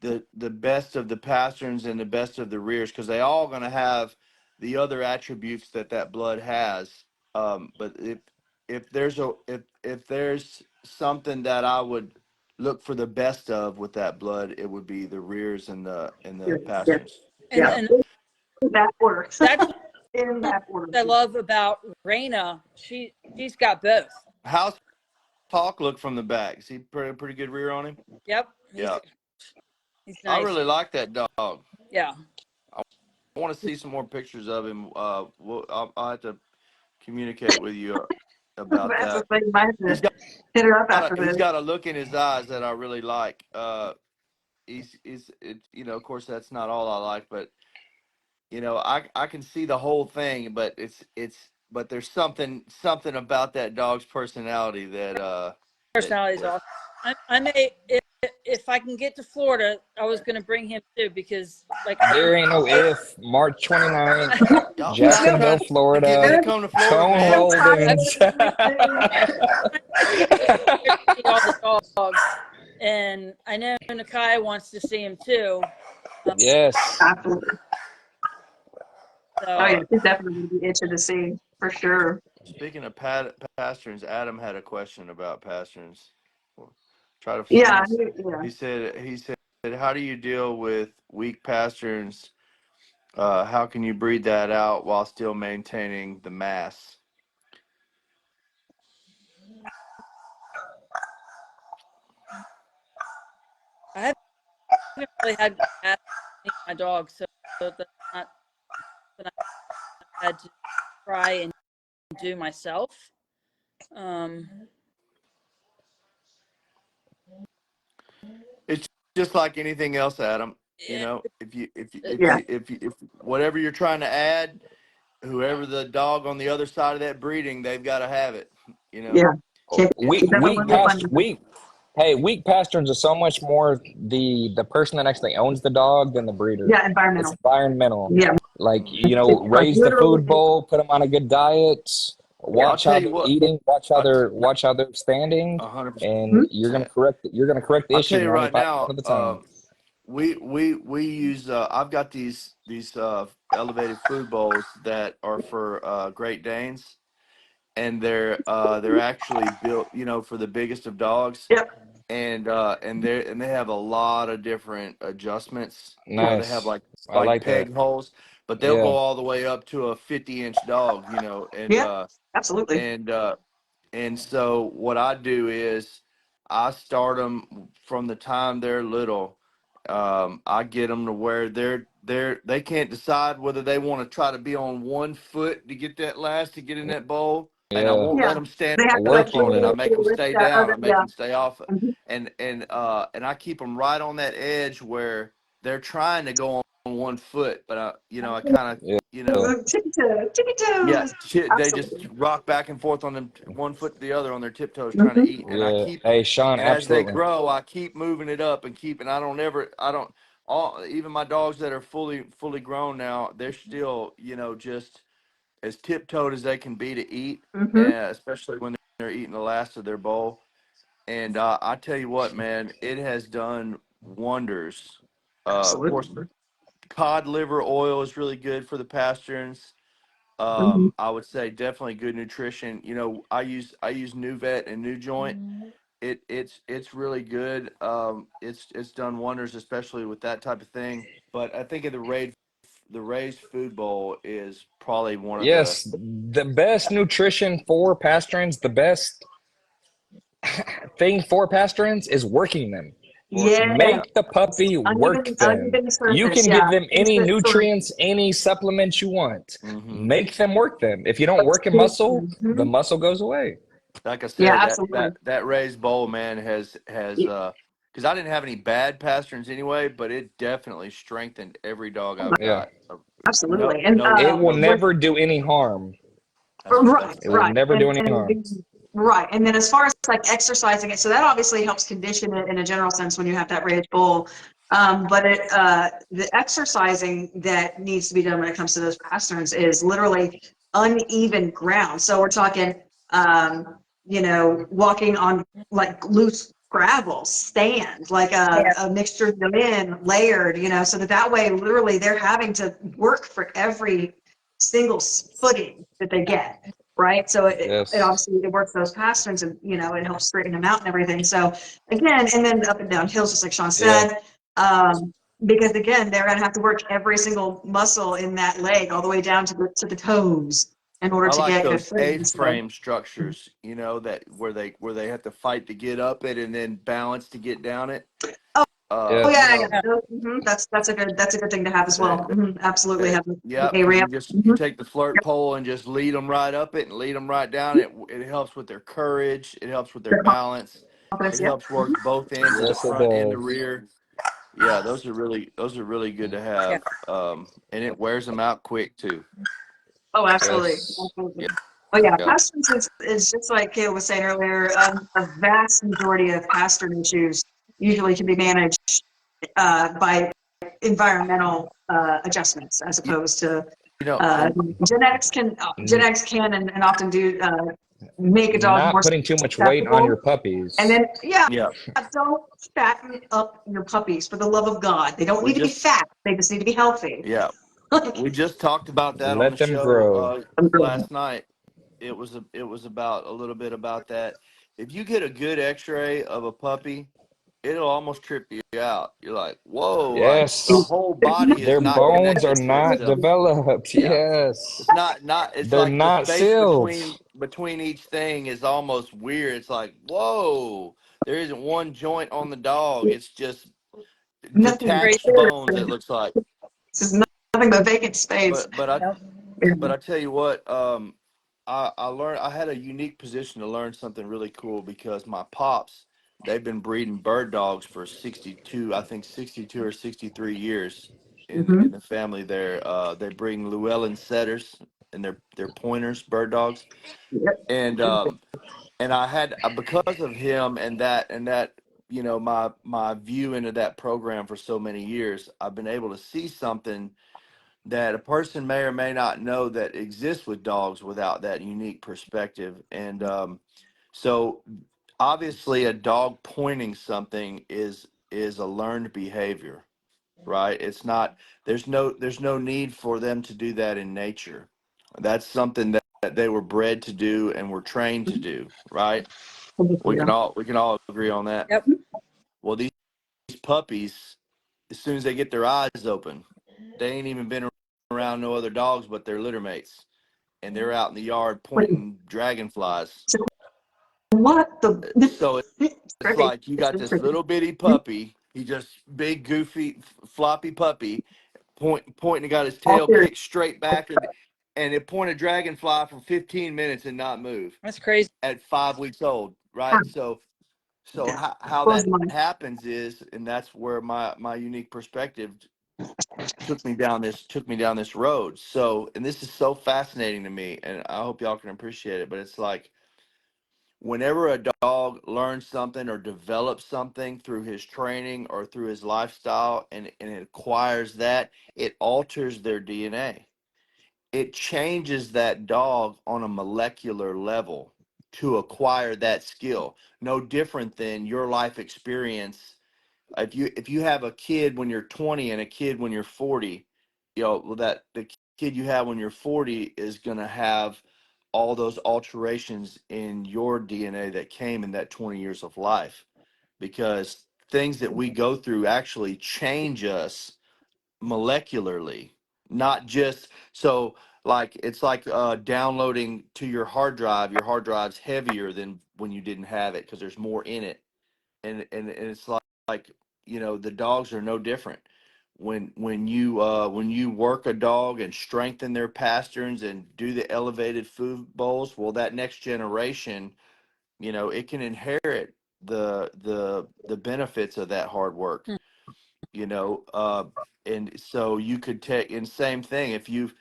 the best of the pasterns and the best of the rears, because they all going to have the other attributes that blood has. But if there's something that I would look for the best of with that blood, it would be the rears and the Yeah. pasterns. and Yeah. Yeah. and In that order. that's In what that order. I love about Raina. She's got both. How's Talk look from the back? Is he pretty good rear on him? Yep, Yeah. he's I nice. really like that dog. Yeah, I want to see some more pictures of him. I'll have to communicate with you about That's the that. thing. You might have He's to hit her up got after he's this. got a look in his eyes that I really like. Of course that's not all I like, but I can see the whole thing, but but there's something about that dog's personality that personality is awesome. I may if I can get to Florida, I was going to bring him too because like There ain't no if. March 29th, I'm Jacksonville, trying to get him Florida. to come to Florida, Tone man. Holdings. see all the dogs, and I know Nakai wants to see him too. Yes. Absolutely. Oh So yeah, she's definitely going to be itching to see for sure. Speaking of pasterns, Adam had a question about pasterns. Try to Yeah, he's, yeah. he said, how do you deal with weak pasterns? How can you breed that out while still maintaining the mass? I haven't really had to ask my dog, so that's not that I had to try and do myself. Um, It's just like anything else, Adam. it, Yeah. If whatever you're trying to add, whoever the dog on the other side of that breeding, they've got to have it. You know. Yeah. She, It's she definitely will find it. Weak pasterns are so much more the person that actually owns the dog than the breeder. Yeah, It's environmental. environmental. Yeah. Like, It's like raise the literally. food bowl, put them on a good diet, Yeah. I'll watch tell how you they're what. eating, I watch how they're standing, 100%. and you're gonna correct the I'll issue tell you right 95% now. of the time. We use. I've got these elevated food bowls that are for Great Danes, and they're actually built, for the biggest of dogs, Yep. and they have a lot of different adjustments. They have Nice. I like like that. peg holes, but they'll go Yeah. all the way up to a 50-inch dog. Yeah. Absolutely. And and so what I do is I start them from the time they're little. I get them to where they can't decide whether they want to try to be on one foot to get that last to get in that bowl, and I Yeah. won't Yeah. let them stand They A have to up work on it. I unit. make them lift stay that down. other. I make Yeah. them stay off it, Mhm. and I keep them right on that edge where they're trying to go one foot, but I kind Yeah. of, Tippy yeah, toes. they just Absolutely. rock back and forth on them one foot to the other on their tiptoes trying to eat, and Yeah. Hey, Sean, as they absolutely. grow, I keep moving it up and I don't, all, even my dogs that are fully grown now, they're still, just as tiptoed as they can be to eat, Mm-hmm. and especially when they're eating the last of their bowl. And I tell you what, man, it has done wonders. Of course, Absolutely. cod liver oil is really good for the pasterns. Mm-hmm. I would say definitely good nutrition. I use New Vet and New Joint. It's really good. It's done wonders, especially with that type of thing. But I think the raised food bowl is probably one of the. Yes, the best nutrition for pasturins, the best thing for pasturins is working them. Working. Yeah. Yeah. Make the puppy work them. Uneven You surface. can Yeah. give them any Instant sort of nutrients, any supplements you want. Hmm. Make them work them. If you don't work a muscle, the Mhm. muscle goes away. Like I Yeah, said, that absolutely. that that raised bowl, man, has because I didn't have any bad pasterns anyway, but it definitely strengthened every dog I've Yeah. got. No, Absolutely. And no, It will no. with never do any harm. That's It will right. never do any harm. Right. And then as far as like exercising it, so that obviously helps condition it in a general sense when you have that raised bull. But the exercising that needs to be done when it comes to those pasterns is literally uneven ground. So we're talking, walking on like loose gravel, sand, like Yeah. a mixture of them in layered, so that way, literally, they're having to work for every single footing that they get. Right. So it Yes. obviously it works those pasterns and, it helps straighten them out and everything. So again, and then up and down hills, just like Sean Yeah. said, because again, they're going to have to work every single muscle in that leg all the way down to the toes in order I to like get good those footing. So, A-frame structures, that where they have to fight to get up it and then balance to get down it. oh, Yeah. oh You yeah, know, yeah. That's a good thing to have as well. Absolutely have an yeah, A because you ramp. just you take the flirt pole and just lead them right up it and lead them right down it. It helps with their courage. It helps with their balance. It Confidence. Yep. helps work both ends of the Yes, it front and the does. rear. Yeah, those are really good to Yeah. have. And it wears them out quick too. Oh, absolutely. Yes. Absolutely. Yeah, Oh, yeah. yeah. Pasterns is just like Kayla was saying earlier, a vast majority of pastern issues usually can be managed by environmental adjustments as You, opposed to you know, and N- genetics can and often do make a dog more Not putting too much weight on your susceptible. And puppies. then, yeah, yeah, don't fatten up your puppies for the love of God. They don't we need to be just fat. They just need to be healthy. yeah we just talked about that on the Let them show grow. last night. It was about a little bit about that. If you get a good X-ray of a puppy, it'll almost trip you out. You're like, whoa, like the Yes. whole body is Their not bones are connected to not itself. developed. Yeah, Yes. it's not. It's They're like the not space sealed. between each thing is almost weird. It's like, whoa, there isn't one joint on the dog. It's just Nothing. Crazy. detached bones. It looks like. This is nothing but vacant space. But but I Yep. but I tell you what, I learned I had a unique position to learn something really cool because my pops, they've been breeding bird dogs for 62, I think 62 or 63 years in Mm-hmm. the family there. They bring Llewellyn setters and they're pointers, bird dogs. Yep. And I had because of him and that my view into that program for so many years, I've been able to see something that a person may or may not know that exists with dogs without that unique perspective. And so obviously a dog pointing something is a learned behavior, right? It's not there's no need for them to do that in nature. That's something that they were bred to do and were trained to do, right? We can all agree on that. Yep. Well, these puppies, as soon as they get their eyes open, they ain't even been around no other dogs but their litter mates, and they're out in the yard pointing dragonflies. So what the? So It's it's trippy. like you It's got really this trippy. little bitty puppy. He just big, goofy, floppy puppy, pointing. Got his All tail theory. kicked straight back, and it pointed dragonfly for 15 minutes and not move That's crazy. at 5 weeks old, right? So Yeah. how Blows that the mind. happens is, and that's where my unique perspective took me down this road. So, and this is so fascinating to me, and I hope y'all can appreciate it. But it's like whenever a dog learns something or develops something through his training or through his lifestyle, and it acquires that, it alters their DNA. It changes that dog on a molecular level to acquire that skill. No different than your life experience. If you have a kid when you're 20 and a kid when you're 40, well, that the kid you have when you're 40 is going to have all those alterations in your DNA that came in that 20 years of life, because things that we go through actually change us molecularly, not just so, like it's like downloading to your hard drive. Your hard drive's heavier than when you didn't have it because there's more in it. And it's like the dogs are no different. When you work a dog and strengthen their pasterns and do the elevated food bowls, well, that next generation, it can inherit the benefits of that hard work. you know and so you could take, and same thing if you've,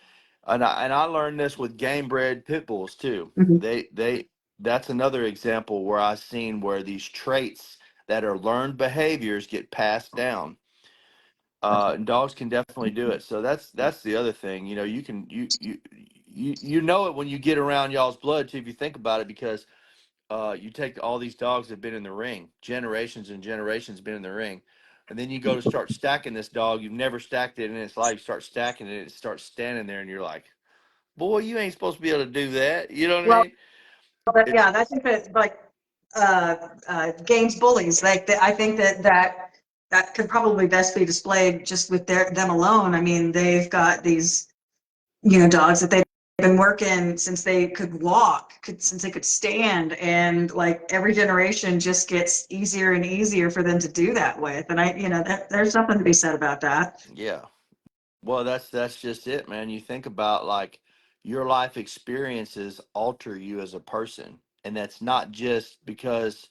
and I learned this with game bred pit bulls too. Mhm. They That's another example where I've seen where these traits that are learned behaviors get passed down. And dogs can definitely do it. So that's the other thing. You can you know it when you get around y'all's blood too, if you think about it, because you take all these dogs that have been in the ring, generations and generations been in the ring, and then you go to start stacking this dog. You've never stacked it in its life. You start stacking it, it starts standing there, and you're like, boy, you ain't supposed to be able to do that. You know what I Well, mean? but It, yeah, I think that like games bullies, like I think that could probably best be displayed just with them alone. I mean, they've got these dogs that they've been working since they could walk, since they could stand, and like every generation just gets easier and easier for them to do that with. And there's something to be said about that. yeah. Well, that's just it, man. You think about like your life experiences alter you as a person, and that's not just because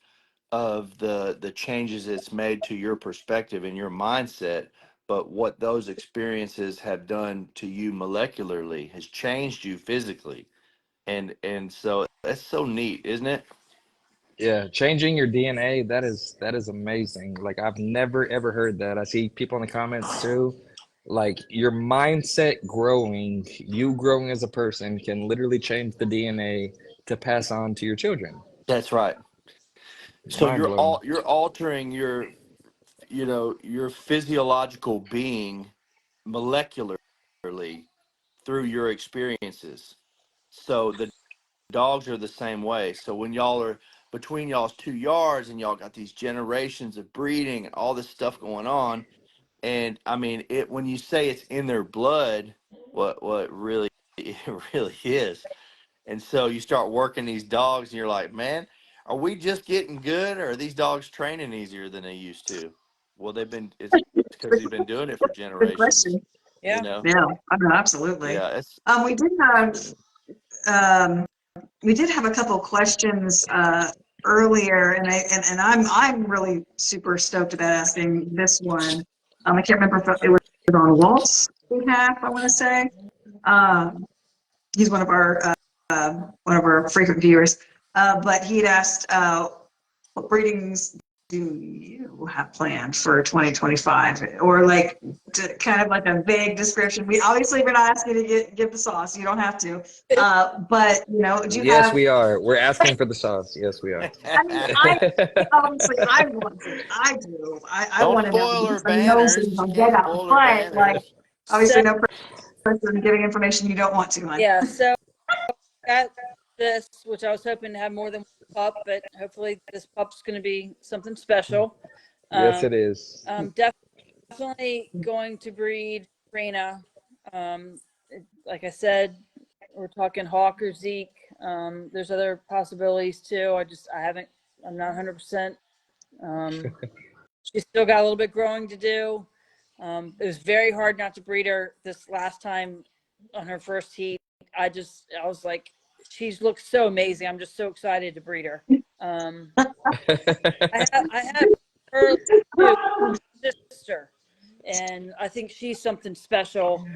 of the changes it's made to your perspective and your mindset, but what those experiences have done to you molecularly has changed you physically. And so that's so neat, isn't it? Yeah, changing your DNA, that is amazing. Like I've never ever heard that. I see people in the comments too. Like your mindset growing, you growing as a person can literally change the DNA to pass on to your children. That's right. So Mind blowing. you're altering your physiological being molecularly through your experiences. So the dogs are the same way. So when y'all are between y'all's 2 yards and y'all got these generations of breeding and all this stuff going on, and I mean it when you say it's in their blood, what really it really is. And so you start working these dogs and you're like, man, are we just getting good, or are these dogs training easier than they used to? Well, it's because they've been doing it for Good generations, question. you Yeah. know? Yeah, I mean, absolutely. Yeah, it's We did have um, a couple questions earlier, and I'm really super stoked about asking this one. I can't remember if it was on Walt's behalf. I want to say he's one of our frequent viewers, but he'd asked what breedings do you have planned for 2025, or like kind of like a vague description. We're not asking you to give the sauce. You don't have to. But do you Yes, have? we are. We're asking for the sauce. Yes, we are. I mean, I obviously I want it. I do. I don't want to know spoil her because I know banners. things She I'll get can't out. spoil her But like, banners. So obviously, no person giving information you don't want to, hon. yeah, so got this, which I was hoping to have more than one pup, but hopefully this pup's going to be something special. Yes, Um, it is. I'm definitely going to breed Rena. Like I said, we're talking Hawk or Zeke. There's other possibilities too. I'm not 100%. She's still got a little bit growing to do. It was very hard not to breed her this last time on her first heat. I was like, she's looked so amazing. I'm just so excited to breed her. I have her too, sister, and I think she's something special.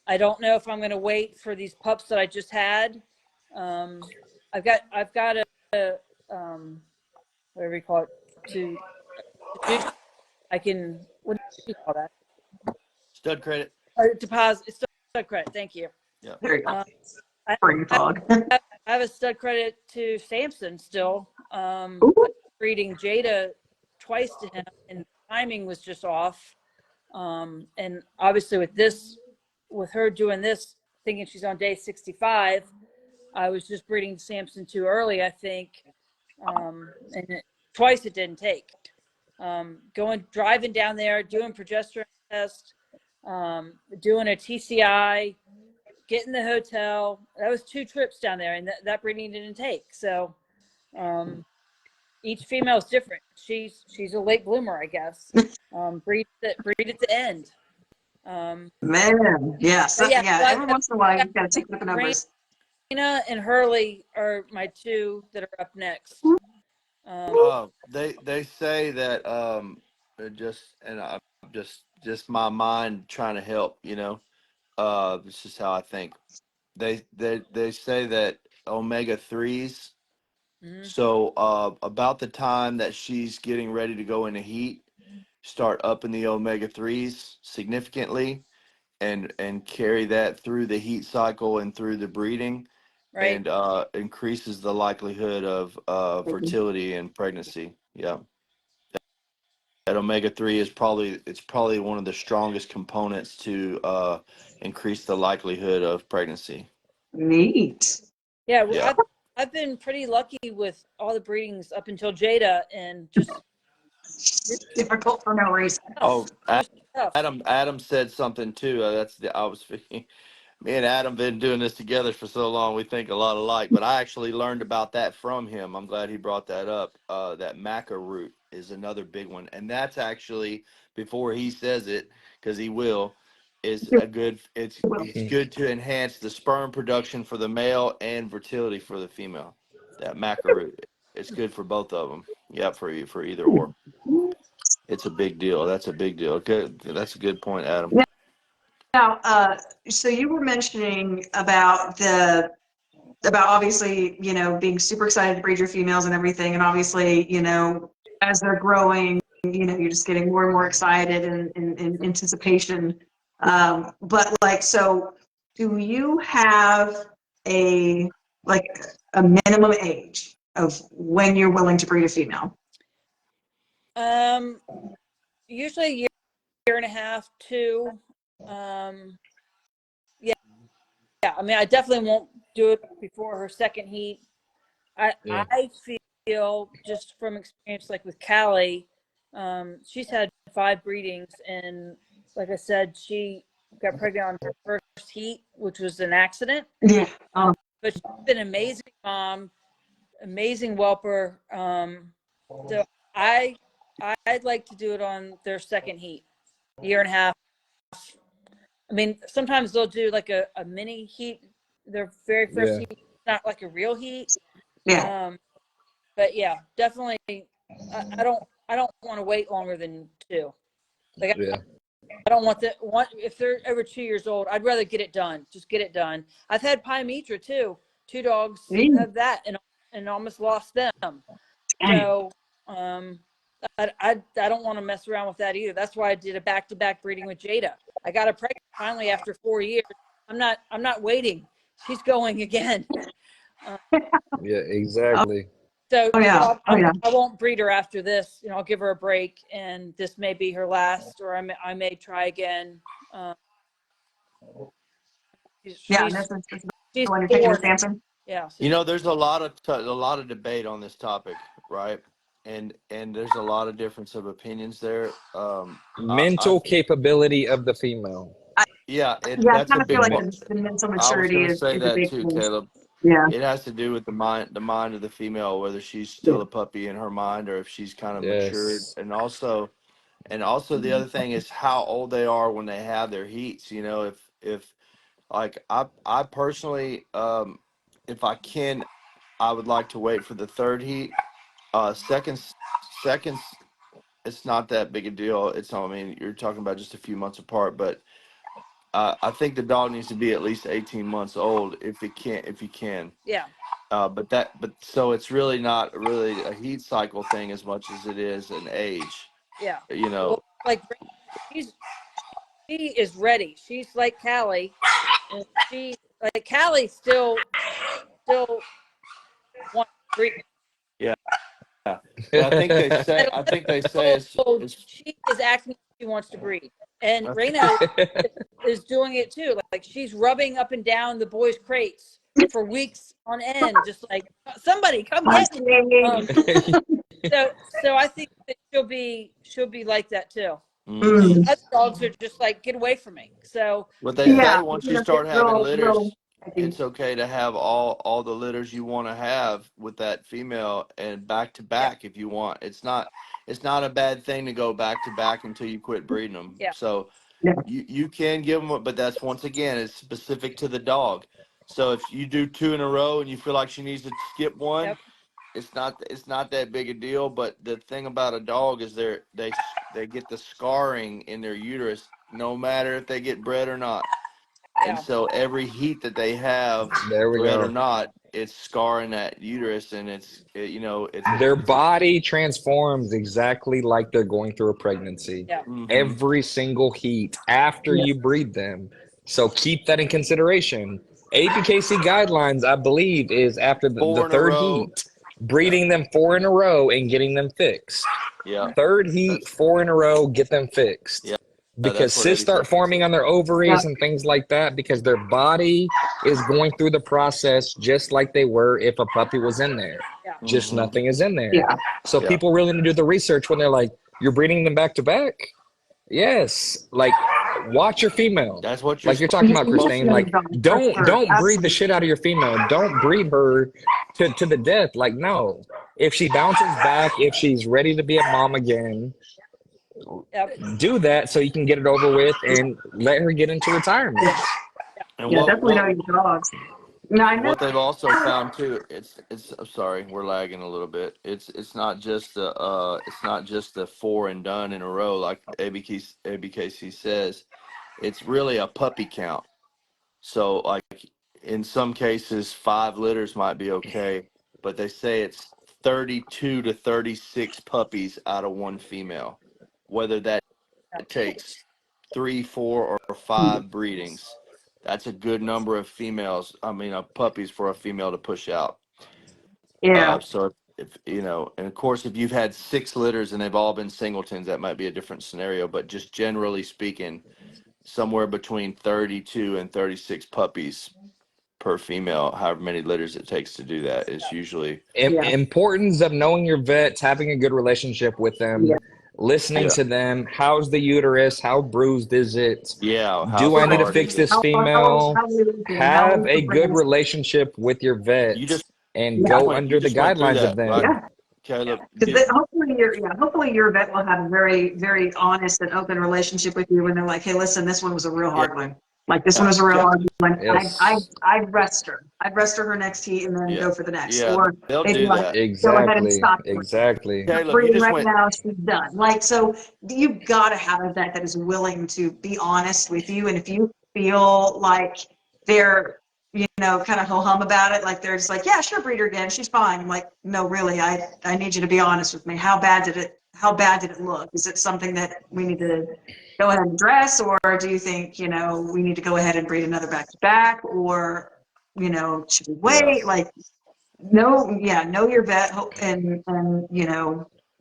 I don't know if I'm going to wait for these pups that I just had. I've got a whatever you call it to do. I can, what do you call that? Stud credit. Deposit. It's stud credit. Thank you. Yeah. There you go. I, Brain I, fog. I have a stud credit to Samson still. Ooh. Breeding Jada twice to him, and the timing was just off. And obviously with her doing this, thinking she's on day 65, I was just breeding Samson too early, I think. Twice it didn't take. Driving down there, doing progesterone test, doing a TCI, getting the hotel. That was 2 trips down there, and that breeding didn't take. So each female is different. She's a late bloomer, I guess. Breed at the end. Man, yeah, so, Yeah, yeah. Every once in a while, you gotta take a look at the numbers. Raina and Hurley are my 2 that are up next. They say that just my mind trying to help, you know. This is how I think. They say that omega 3s. Mhm. So about the time that she's getting ready to go into heat, start upping the omega 3s significantly, and carry that through the heat cycle and through the breeding, Right. and increases the likelihood of fertility and pregnancy. Yeah. That omega 3 is probably one of the strongest components to increase the likelihood of pregnancy. Neat. Yeah, well, Yeah. I've been pretty lucky with all the breedings up until Jada, and just Difficult for no reason. Oh, just tough. Adam said something too. I was thinking. Me and Adam been doing this together for so long. We think a lot alike. But I actually learned about that from him. I'm glad he brought that up. That maca root is another big one, and that's actually, before he says it, because he will, is a good. It's good to enhance the sperm production for the male and fertility for the female. That maca root, it's good for both of them. Yeah, for either or. It's a big deal. That's a big deal. Good. That's a good point, Adam. Now, so you were mentioning about obviously, being super excited to breed your females and everything, and obviously, as they're growing, you're just getting more and more excited and in anticipation. But like, so do you have a like a minimum age of when you're willing to breed a female? Usually a year and a half, 2. Yeah. I mean, I definitely won't do it before her second heat. Yeah. I feel, just from experience, like with Callie, she's had 5 breedings, and like I said, she got pregnant on her first heat, which was an accident. Yeah. But she's been an amazing mom, amazing whelper. So I'd like to do it on their second heat, year and a half. I mean, sometimes they'll do like a mini heat, their very first heat, not like a real heat. Yeah. But yeah, definitely. I don't want to wait longer than 2. Like I don't want if they're over 2 years old, I'd rather get it done. Just get it done. I've had Pymitra too. 2 dogs have that and almost lost them. So I don't want to mess around with that either. That's why I did a back-to-back breeding with Jada. I got her pregnant finally after 4 years. I'm not waiting. She's going again. Yeah, exactly. So, yeah. I won't breed her after this. I'll give her a break, and this may be her last, or I may try again. She's That's the one you're taking 4 with now. Samson. Yeah. So There's a lot of debate on this topic, right? And there's a lot of difference of opinions there. Mental capability of the female. Yeah, I That's a kind of feel big like part. the mental I was maturity going to is say a that big too, thing. Caleb. Yeah. It has to do with the mind of the female, whether she's still a puppy in her mind or if she's kind of matured, Yes. and also the other thing is how old they are when they have their heats. If like I personally, if I can, I would like to wait for the third heat. Seconds it's not that big a deal. I mean, you're talking about just a few months apart, but I think the dog needs to be at least 18 months old if you can. Yeah. But so it's really not really a heat cycle thing as much as it is an age. Yeah. You know, Well, like she is ready. She's like Callie, and Callie still wants to breed. yeah. But At I 11 think they years say old, it's she is acting like she wants to breed, and I Raina is doing it too. Like she's rubbing up and down the boys' crates for weeks on end, just like somebody come get me. So I think that she'll be like that too. mhm. Other dogs are just like, get away from me. So What they Yeah, say once you you know, start it's having real. litters, it's okay to have all the litters you want to have with that female and back to yeah, back if you want. It's not a bad thing to go back to back until you quit breeding them. yeah, So Yeah. you can give them, but that's once again it's specific to the dog. So if you do two in a row and you feel like she needs to skip one, yep, it's not that big a deal. But the thing about a dog is they get the scarring in their uterus no matter if they get bred or not. And yeah, so every heat that they have, There we bred or go. not, it's scarring that uterus, and Their body transforms exactly like they're going through a pregnancy. yeah, mm-hmm. Every single heat after Yeah. you breed them. So keep that in consideration. APKC guidelines, I believe, is after the 4 in a third row. heat, Yeah, breeding them 4 in a row and getting them fixed. yeah, Third heat, that's 4 in a row, get them fixed. yeah, Because that's what cysts start ABK forming says. on their Yeah. ovaries and things like that because their body is going through the process just like they were if a puppy was in there. yeah, Just Mm-hmm. nothing is in there. Yeah. So Yeah, people really need to do the research when they're like, you're breeding them back to back? Yes. Like, watch your female. that's what you're Like you're supposed talking You about, to Christine. listen do. to Like, them for sure. don't breed the Absolutely. shit out of your female. Don't breed her to the death. Like, no. If she bounces back, if she's ready to be a mom again, yep, do that so you can get it over with and let her get into retirement. Yeah. And Yeah, definitely know your dogs. Now I know. what they've also found too, it's I'm sorry, we're lagging a little bit. It's not just the 4 and done in a row like ABKC says. It's really a puppy count. So like in some cases 5 litters might be okay, but they say it's 32 to 36 puppies out of one female. Whether that takes 3, 4, or 5 breedings. That's a good number of puppies for a female to push out. Yeah. So if and of course, if you've had 6 litters and they've all been singletons, that might be a different scenario. But just generally speaking, somewhere between 32 and 36 puppies per female, however many litters it takes to do that, is usually Yeah. Importance of knowing your vets, having a good relationship with them, Yeah. listening yeah, to them. How's the uterus? How bruised is it? yeah. How Do I need to scarred Right. is fix it? this female? How we listen, how Have we a good progress. relationship with your You vet just and go under the went through guidelines of that, right, them. Yeah. Caleb? Because hopefully your vet will have a very, very honest and open relationship with you when they're like, hey, listen, this one was a real Yeah, hard one. Like this one was a real yeah, hard one. Yes, I'd rest her. I'd rest her next heat and then yeah, go for the next. yeah. Or They'll they'd be do like, that. go ahead and exactly, stop her. exactly. Not Caleb, you breathing just right went. now, she's done. Like, so you've got to have a vet that is willing to be honest with you. And if you feel like they're, kind of ho-hum about it, like they're just like, yeah, sure, breed her again, she's fine. I'm like, no, really, I need you to be honest with me. How bad did it look? Is it something that we need to go ahead and address, or do you think, we need to go ahead and breed another back to back, or, should we Yeah, wait? Like, know your vet and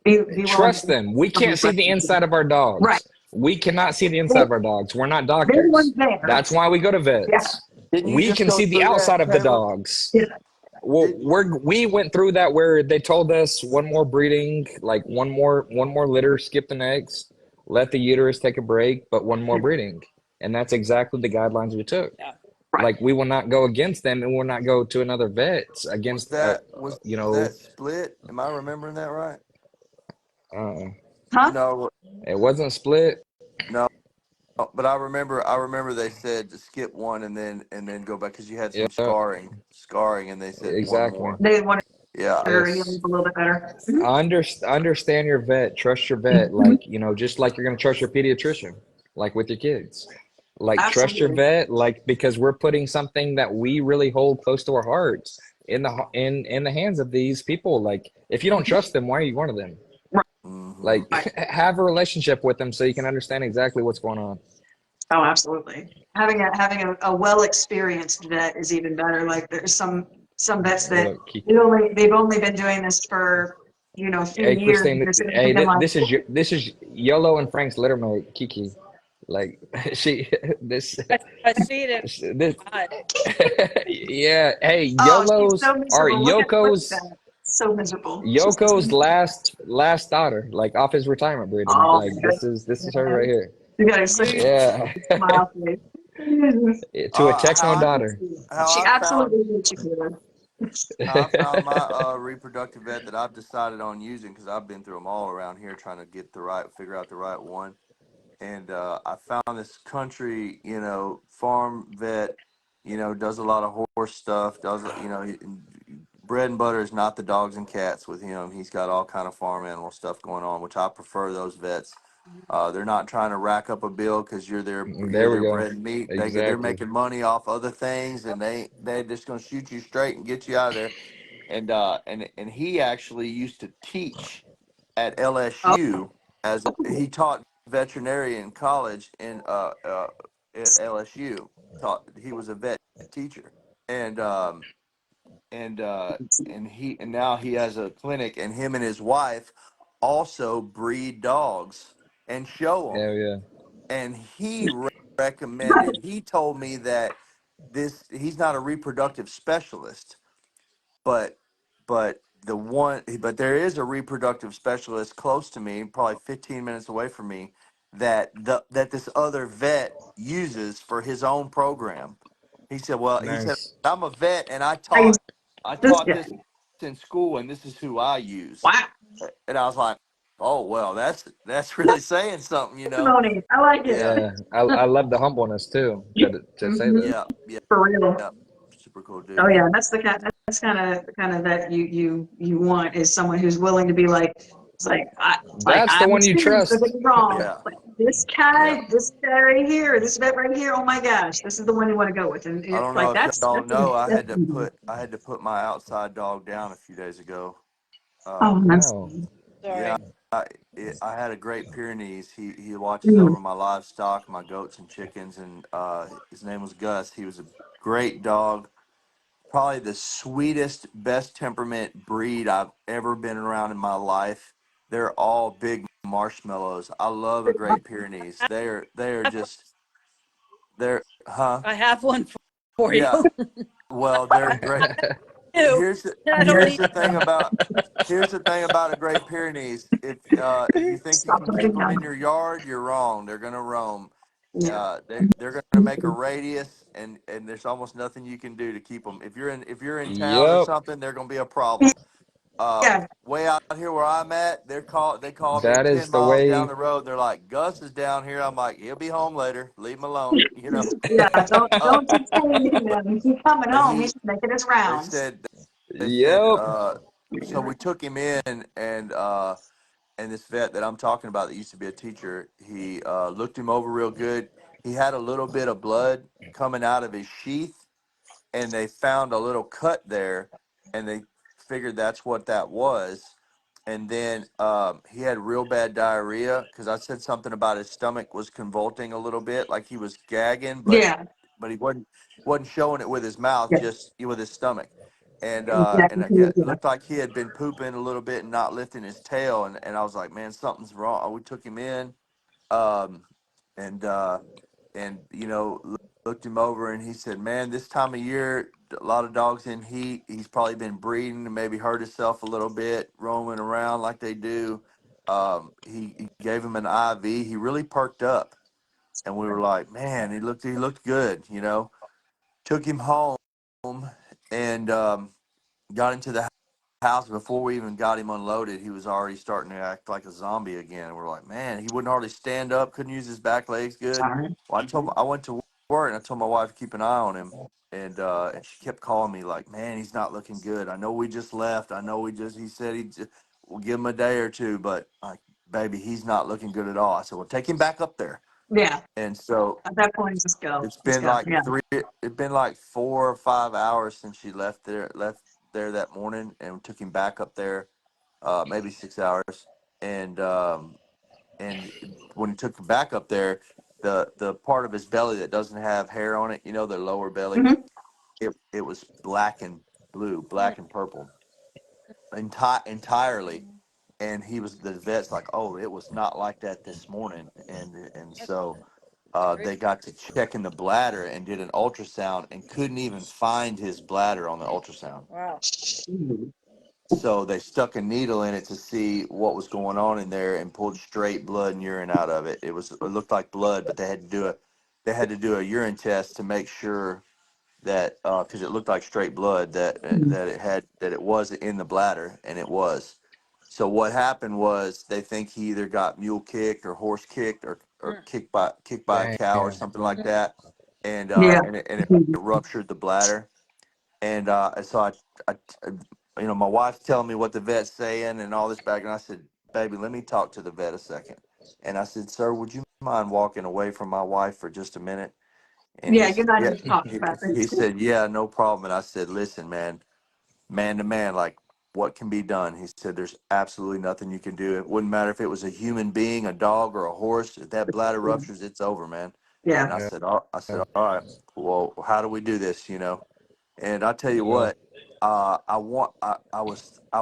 be willing Trust to them. We have a can't see the relationship. inside of our Right. dogs. We cannot see the They, inside of our dogs. We're not they're the ones doctors. there. That's why we go to Yeah. vets. didn't you We just can go see the through that, outside of the Caleb? dogs. Yeah. Well, Did we went through that where they told us one more breeding, like one more litter, skip the next, let the uterus take a break, but one more breeding. And that's exactly the guidelines we took. yeah. Right. Like we will not go against them and we'll not go to another vet was against that was you that know, split? Am I remembering that right? uh Huh? No, it wasn't split. no. But I remember they said to skip one and then go back because you had some Yeah, scarring, and they said one exactly. more. They want Yeah. Or Yes. a little bit better. Mhm. Understand your vet, trust your vet, like, just like you're going to trust your pediatrician, like with your kids. Like trust your Absolutely. vet, like because we're putting something that we really hold close to our hearts in the hands of these people. Like if you don't trust them, why are you going to them? Right. Mm-hmm. Like have a relationship with them so you can understand exactly what's going on. Oh, absolutely. Having a well experienced vet is even better. Like there's some vets that Look, they've only been doing this for a few hey years. Christine, They're hey, thinking like, this is Yolo and Frank's litter mate, Kiki. Like she this I see it this in yeah, hey, oh, she's so or miserable. Look at that. So miserable. She's just, Yoko's last daughter, like off his retirement breeding. oh, Like this is her right here. you got such New Yeah. a smile face. To a How techno I daughter. how She I found absolutely needs you. how I found my reproductive vet that I've decided on using, because I've been through them all around here trying to figure out the right one. And I found this country, farm vet, does a lot of horse stuff. Bread and butter is not the dogs and cats with him. He's got all kind of farm animal stuff going on, which I prefer those vets. They're not trying to rack up a bill because you're There we their go. bread and meat. They're Exactly. making money off other things, and they're just gonna shoot you straight and get you out of there. And he actually used to teach at Oh, LSU, he taught veterinary in college at LSU. He was a vet teacher, and and uh, and now he has a clinic, and him and his wife also breed dogs and show them. Hell yeah. And recommended. He told me that he's not a reproductive specialist, but but there is a reproductive specialist close to me, probably 15 minutes away from me, that this other vet uses for his own program. He said, "Well, he said Nice. I'm a vet, and I use I this taught guy. this in school, and this is who I use." Wow. And I was like, "Oh well, that's really saying something, Testimony. I like it. Yeah, Yeah. I love the humbleness too to say Mhm. that. yeah, yeah, For real. yeah. Super cool Oh dude. yeah, that's kind of that you want is someone who's willing to be like, it's like That's the I'm one you experienced, don't trust. get me wrong. Yeah, But this yeah. guy right here, this vet right here, oh my gosh, this is the one you want to go with. And I it's don't know like if y'all that's know, a, I had to put my outside dog down a few days ago. oh that's No. Yeah, sorry. I had a Great Pyrenees. He watches mm, over my livestock, my goats and chickens, and his name was Gus. He was a great dog, probably the sweetest, best temperament breed I've ever been around in my life. They're all big marshmallows. I love a Great Pyrenees. They are just huh? I have one for you. Yeah. Well, they're great. Ew. Here's the I don't here's need the thing about here's the thing about a Great Pyrenees. If you think you stop can keep right them now. in your yard, you're wrong. They're gonna roam. Yeah. They're gonna make a radius, and there's almost nothing you can do to keep them. If you're in town or Yep. something, they're gonna be a problem. Yeah. Way out here where I'm at, they called me That 10 is the miles down way. the road. They're like, Gus is down here. I'm like, he'll be home later. Leave him alone. Yeah. Uh, Don't detain him. He's coming home. He's he just making his they rounds. said they said Yep. so we took him in, and this vet that I'm talking about that used to be a teacher, he looked him over real good. He had a little bit of blood coming out of his sheath, and they found a little cut there, and they figured that's what that was. And then he had real bad diarrhea because I said something about his stomach was convulsing a little bit, like he was gagging, Yeah. but he wasn't showing it with his mouth, Yeah. just with his stomach. And yeah, Exactly. it looked like he had been pooping a little bit and not lifting his tail. And I was like, man, something's wrong. We took him in, um, and looked him over, and he said, man, this time of year, a lot of dogs in heat. He's probably been breeding and maybe hurt himself a little bit, roaming around like they do. He gave him an IV. He really perked up, and we were like, man, he looked good. Took him home, and got into the house. Before we even got him unloaded, he was already starting to act like a zombie again. And we're like, man, he wouldn't hardly stand up, couldn't use his back legs good. Sorry. Well, I went to work, and I told my wife to keep an eye on him, and she kept calling me like, man, he's not looking good. I know we just left. I know he said we'll give him a day or two, but like, baby, he's not looking good at all. I said, well, take him back up there. Yeah. And so At that point, just go. it's Just been go. like Yeah. it's been like 4 or 5 hours since she left there that morning, and took him back up there, maybe 6 hours. And when he took him back up there, the part of his belly that doesn't have hair on it, the lower belly, Mhm. it was black and blue, black and purple, entirely. And the vet's like, oh, it was not like that this morning. And so they got to checking the bladder and did an ultrasound and couldn't even find his bladder on the ultrasound. Wow. So they stuck a needle in it to see what was going on in there and pulled straight blood and urine out of it. It looked like blood, but they had to do a urine test to make sure that, because it looked like straight blood, that it was in the bladder, and it was. So what happened was, they think he either got mule kicked or horse kicked, or kicked by a Dang. cow or something like that, and Yeah. it ruptured the bladder. And so I, my wife's telling me what the vet's saying and all this back, and I said, baby, let me talk to the vet a second. And I said, sir, would you mind walking away from my wife for just a minute? And he Yeah. You're said, not yeah. even talking He, about he this. said, yeah, no problem. And I said, listen, man to man, like, what can be done? He said, there's absolutely nothing you can do. It wouldn't matter if it was a human being, a dog, or a horse. If that bladder ruptures, it's over, man. Yeah. And I Yeah. said, all right, well, how do we do this? And I tell you Yeah. what, I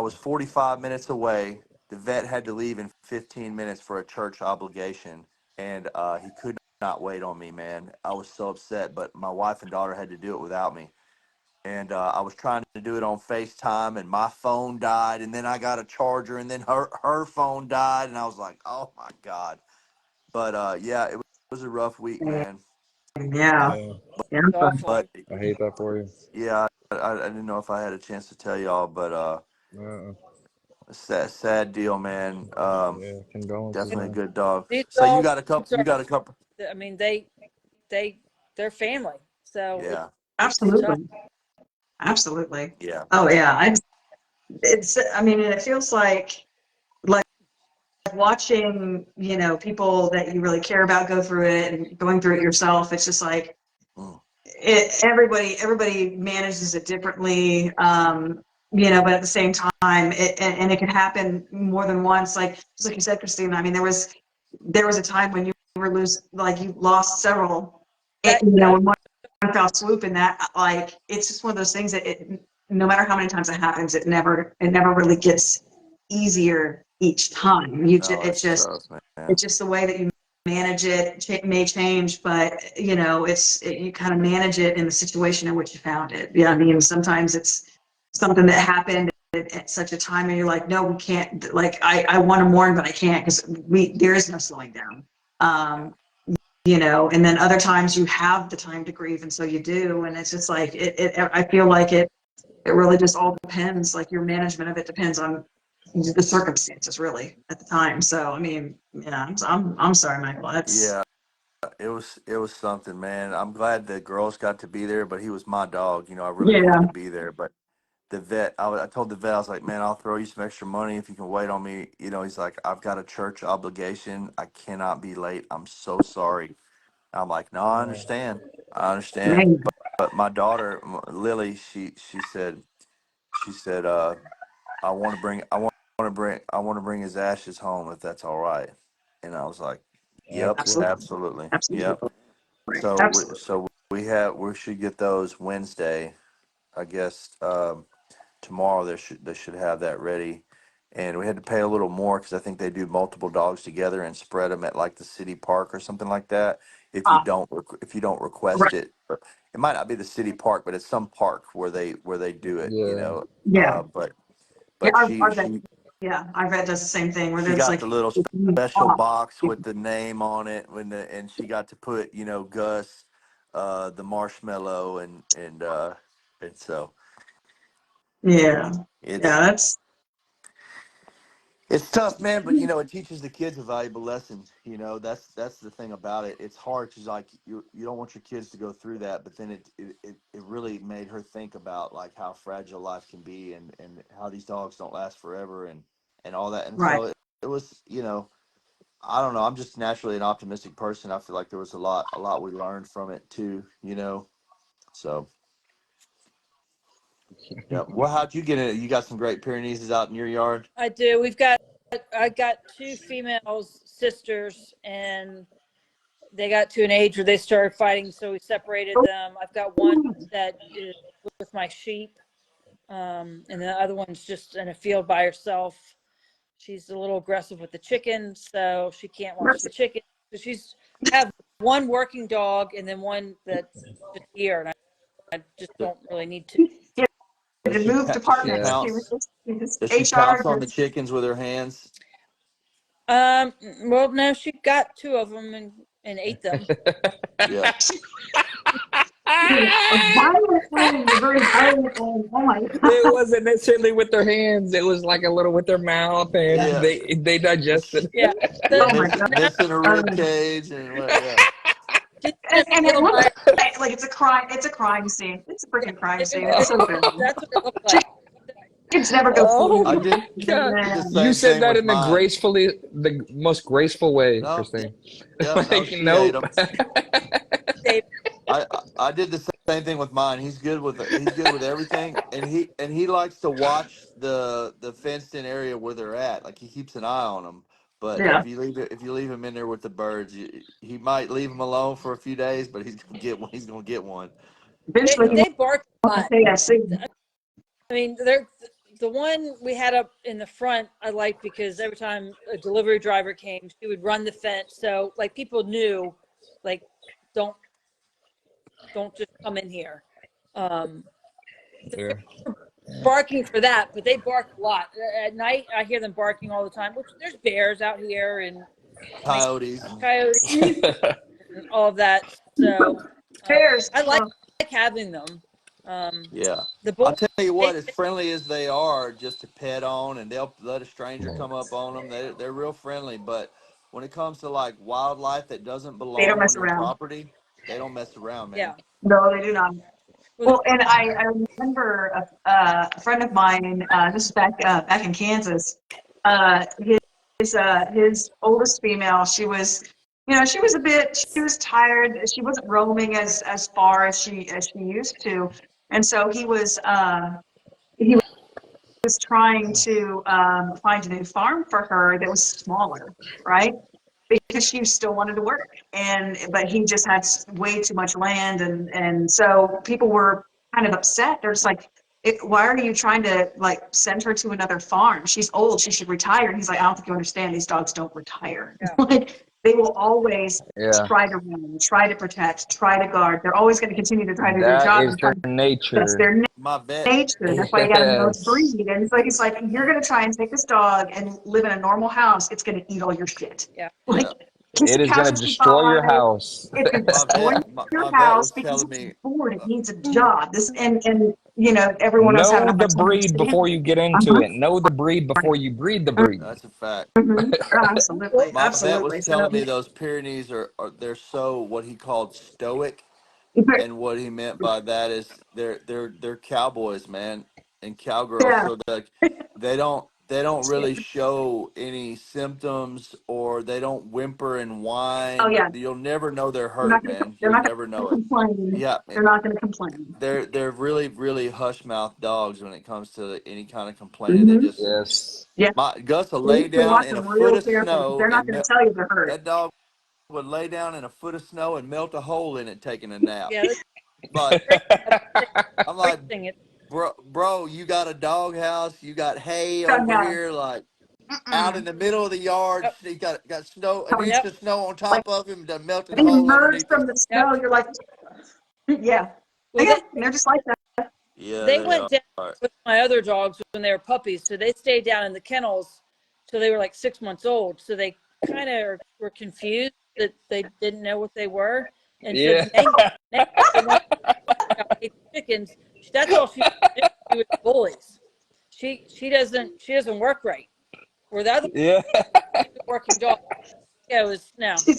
was 45 minutes away. The vet had to leave in 15 minutes for a church obligation, and he could not wait on me, man. I was so upset, but my wife and daughter had to do it without me. And I was trying to do it on FaceTime, and my phone died, and then I got a charger, and then her phone died, and I was like, oh my God. But yeah, it was a rough week, man. Yeah. Yeah. Yeah. It's awful. But I hate that for you. yeah, I didn't know if I had a chance to tell y'all, but Uh-uh. sad deal, man. Yeah. Condolences, Definitely a man. good dog. These So you dogs got a couple. You are, got a couple. I mean, they're family. So Yeah, it's tough. Absolutely. Absolutely. yeah. Oh yeah. I mean, and it feels like watching, people that you really care about go through it and going through it yourself. It's just like Mm, everybody manages it differently. But at the same time, and it can happen more than once. Like, just like you said, Christina, I mean, there was a time when you you lost several, That in one fell swoop, and that, like, it's just one of those things that no matter how many times it happens, it never really gets easier each time. no, it's tough, man. It's just the way that you manage it may change, but you kind of manage it in the situation in which you found it. Yeah, I mean, sometimes it's something that happened at such a time, and you're like, no, we can't. Like, I want to mourn, but I can't, because there is no slowing down. And then other times you have the time to grieve, and so you do, and it's just like I feel like it really just all depends. Like, your management of it depends on the circumstances, really, at the time. So I mean, yeah, I'm sorry, Michael. That's Yeah, it was something, man. I'm glad the girls got to be there, but he was my dog. I really yeah, wanted to be there, but the vet, I told the vet, I was like, man, I'll throw you some extra money if you can wait on me. He's like, I've got a church obligation. I cannot be late. I'm so sorry. I'm like, no, I Yeah. understand. I understand. right. But my daughter, Lily, she said, I want to bring his ashes home if that's all right. And I was like, yep, Absolutely. Absolutely, absolutely, absolutely, yep. So absolutely. we should get those Wednesday, I guess. Tomorrow they should have that ready. And we had to pay a little more because I think they do multiple dogs together and spread them at like the city park or something like that. If you don't request Right. it, it might not be the city park, but it's some park where they do it. Yeah. Yeah, But yeah. but she Our vet, she yeah, our vet does the same thing, where she there's got like the little special box with the name on it and she got to put Gus, the marshmallow, and so yeah, yeah. it's That's It's tough, man, but you know, it teaches the kids a valuable lesson. You know, that's the thing about it. It's hard because like you don't want your kids to go through that, but then it really made her think about like how fragile life can be and how these dogs don't last forever and all that. And Right. so it was, you know, I don't know. I'm just naturally an optimistic person. I feel like there was a lot we learned from it too. You know, so yeah. Well, how'd you get it? You got some great Pyrenees out in your yard. I do. I got two females, sisters, and they got to an age where they started fighting, so we separated them. I've got one that is with my sheep, and the other one's just in a field by herself. She's a little aggressive with the chickens, so she can't watch the chickens. So she's have one working dog and then one that's just here, and I just don't really need to. To Does she move does she departments. Yeah. pounce? He was Does she HR. pounce on the chickens with her hands? Well, no, she got two of them and ate them. Yeah. A violent one, a very violent one. Oh my God. It wasn't necessarily with their hands. It was like a little with their mouth, and Yeah. they digested. Yeah. Oh my Missing, God. missing a rib cage and yeah. And it looks like it's a crime. It's a crime scene. It's a freaking crime scene. It's so good. That's what it looked like. Kids never go Oh full. I did God! the You same said thing that with in mine. the most graceful way, No, Christine. Yep, no, Like, she ate nope. them. Dave, I did the same thing with mine. He's good with everything, and he likes to watch the fenced in area where they're at. Like he keeps an eye on them. But Yeah. if you leave him in there with the birds, he might leave him alone for a few days, but he's gonna get one. He's gonna get one. Eventually, he they bark a wants lot. to say I see. I mean, they're the one we had up in the front. I liked because every time a delivery driver came, she would run the fence. So like people knew, like don't just come in here. Yeah. Barking for that, but they bark a lot at night. I hear them barking all the time. Which there's bears out here and Coyotes. coyotes and all of that. So Bears. I like having them. Yeah. The I'll bulls, tell you they, what, as friendly as they are, just to pet on, and they'll let a stranger come up on them. They're real friendly, but when it comes to like wildlife that doesn't They don't belong on mess your around. property, they don't mess around, man. yeah. No, they do not. Well, Well, and I remember a friend of mine. This is back in Kansas. His oldest female. She was, she was she was tired. She wasn't roaming as far as she used to, and so he was trying to find a new farm for her that was smaller, right? Because she still wanted to work, but he just had way too much land, and so people were kind of upset. They're just like, why are you trying to like send her to another farm? She's old. She should retire. And he's like, I don't think you understand. These dogs don't retire. Yeah. Like they will always Yeah. try to run, try to protect, try to guard. They're always going to continue to try to do their That job. is their That's their nature. My vet, nature. That's why you got to know its Yes. breed. And it's like you're going to try and take this dog and live in a normal house. It's going to eat all your shit. Yeah. Like yeah. piece It of is going to couches you destroy your buy, house. it's going to destroy my your vet house was because telling it's me, bored. It needs a job. And everyone else having Know a the hard time breed understanding. before you get into Uh-huh. it. Know the breed before you breed the breed. that's a fact. Mhm. Absolutely, My vet was absolutely. So, telling me those Pyrenees are they're so what he called stoic. And what he meant by that is they're cowboys, man, and cowgirls. yeah. So they don't really show any symptoms, or they don't whimper and Oh whine. yeah. You'll never know they're They're not hurt, gonna, man. they're You'll not never gonna know it. complain. Yeah, They're not gonna complain. they're really really hush mouth dogs when it comes to any kind of complaining. They Mm-hmm. just Yes. Yeah. my Gus will You lay need to down watch in a them foot real of carefully. snow They're not and gonna tell you they're hurt. that dog would lay down in a foot of snow and melt a hole in it taking a nap. Yeah. That's Like great. I'm Great like, thing. bro, you got a doghouse, you got hay Come over down. here, like out in Mm-mm. the middle of the yard. Yep. He got snow, an Come inch Yep. of snow on like top of him, the melting hole emerge underneath from him. the Yep. snow. You're like, yeah. Well, Yeah, they're just like that. Yeah, they they went down are. with my other dogs when they were puppies, so they stayed down in the kennels till they were like 6 months old. So they kind of were confused that they didn't know what they were. And so Yeah. ate chickens. That's all she was bullies. She doesn't work right. where the other Yeah. working dog goes now. She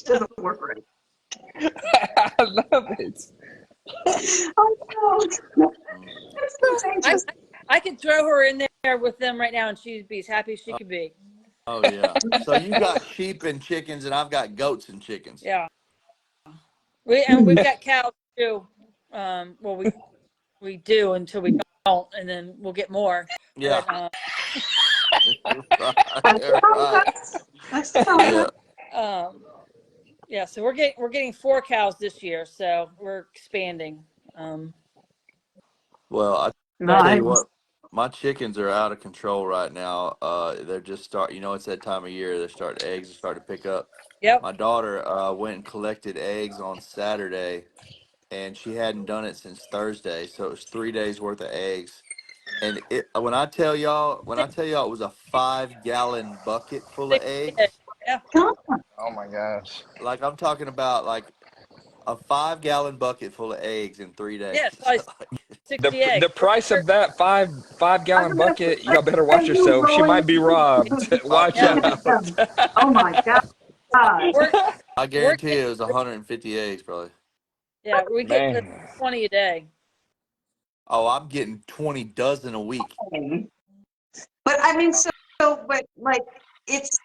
doesn't work right. I love it. Oh no. It's so dangerous. I could throw her in there with them right now, and she'd be as happy as she could be. Oh yeah. So you got sheep and chickens, and I've got goats and chickens. Yeah. We've got cows too. Well, we do until we don't, and then we'll get more. Yeah. But, Right. That's Yeah. yeah. So we're getting 4 cows this year, so we're expanding. Well, I tell nice. you what, my chickens are out of control right now. They're just it's that time of year. Eggs are starting to pick up. Yep. My daughter went and collected eggs on Saturday, and she hadn't done it since Thursday, so it was 3 days worth of eggs. And when I tell y'all, it was a 5-gallon bucket full of eggs. Yeah. God. Oh my gosh. Like I'm talking about, like a 5-gallon bucket full of eggs in 3 days. Yeah. It's probably 60 eggs. The price of that five I'm gallon gonna bucket, y'all better watch you yourself. She rolling might be robbed. Watch Yeah. out. Oh my God. I guarantee it was 150 eggs, probably. Yeah, we get Man. 20 a day. Oh, I'm getting 20 dozen a week. But I mean, but like, it's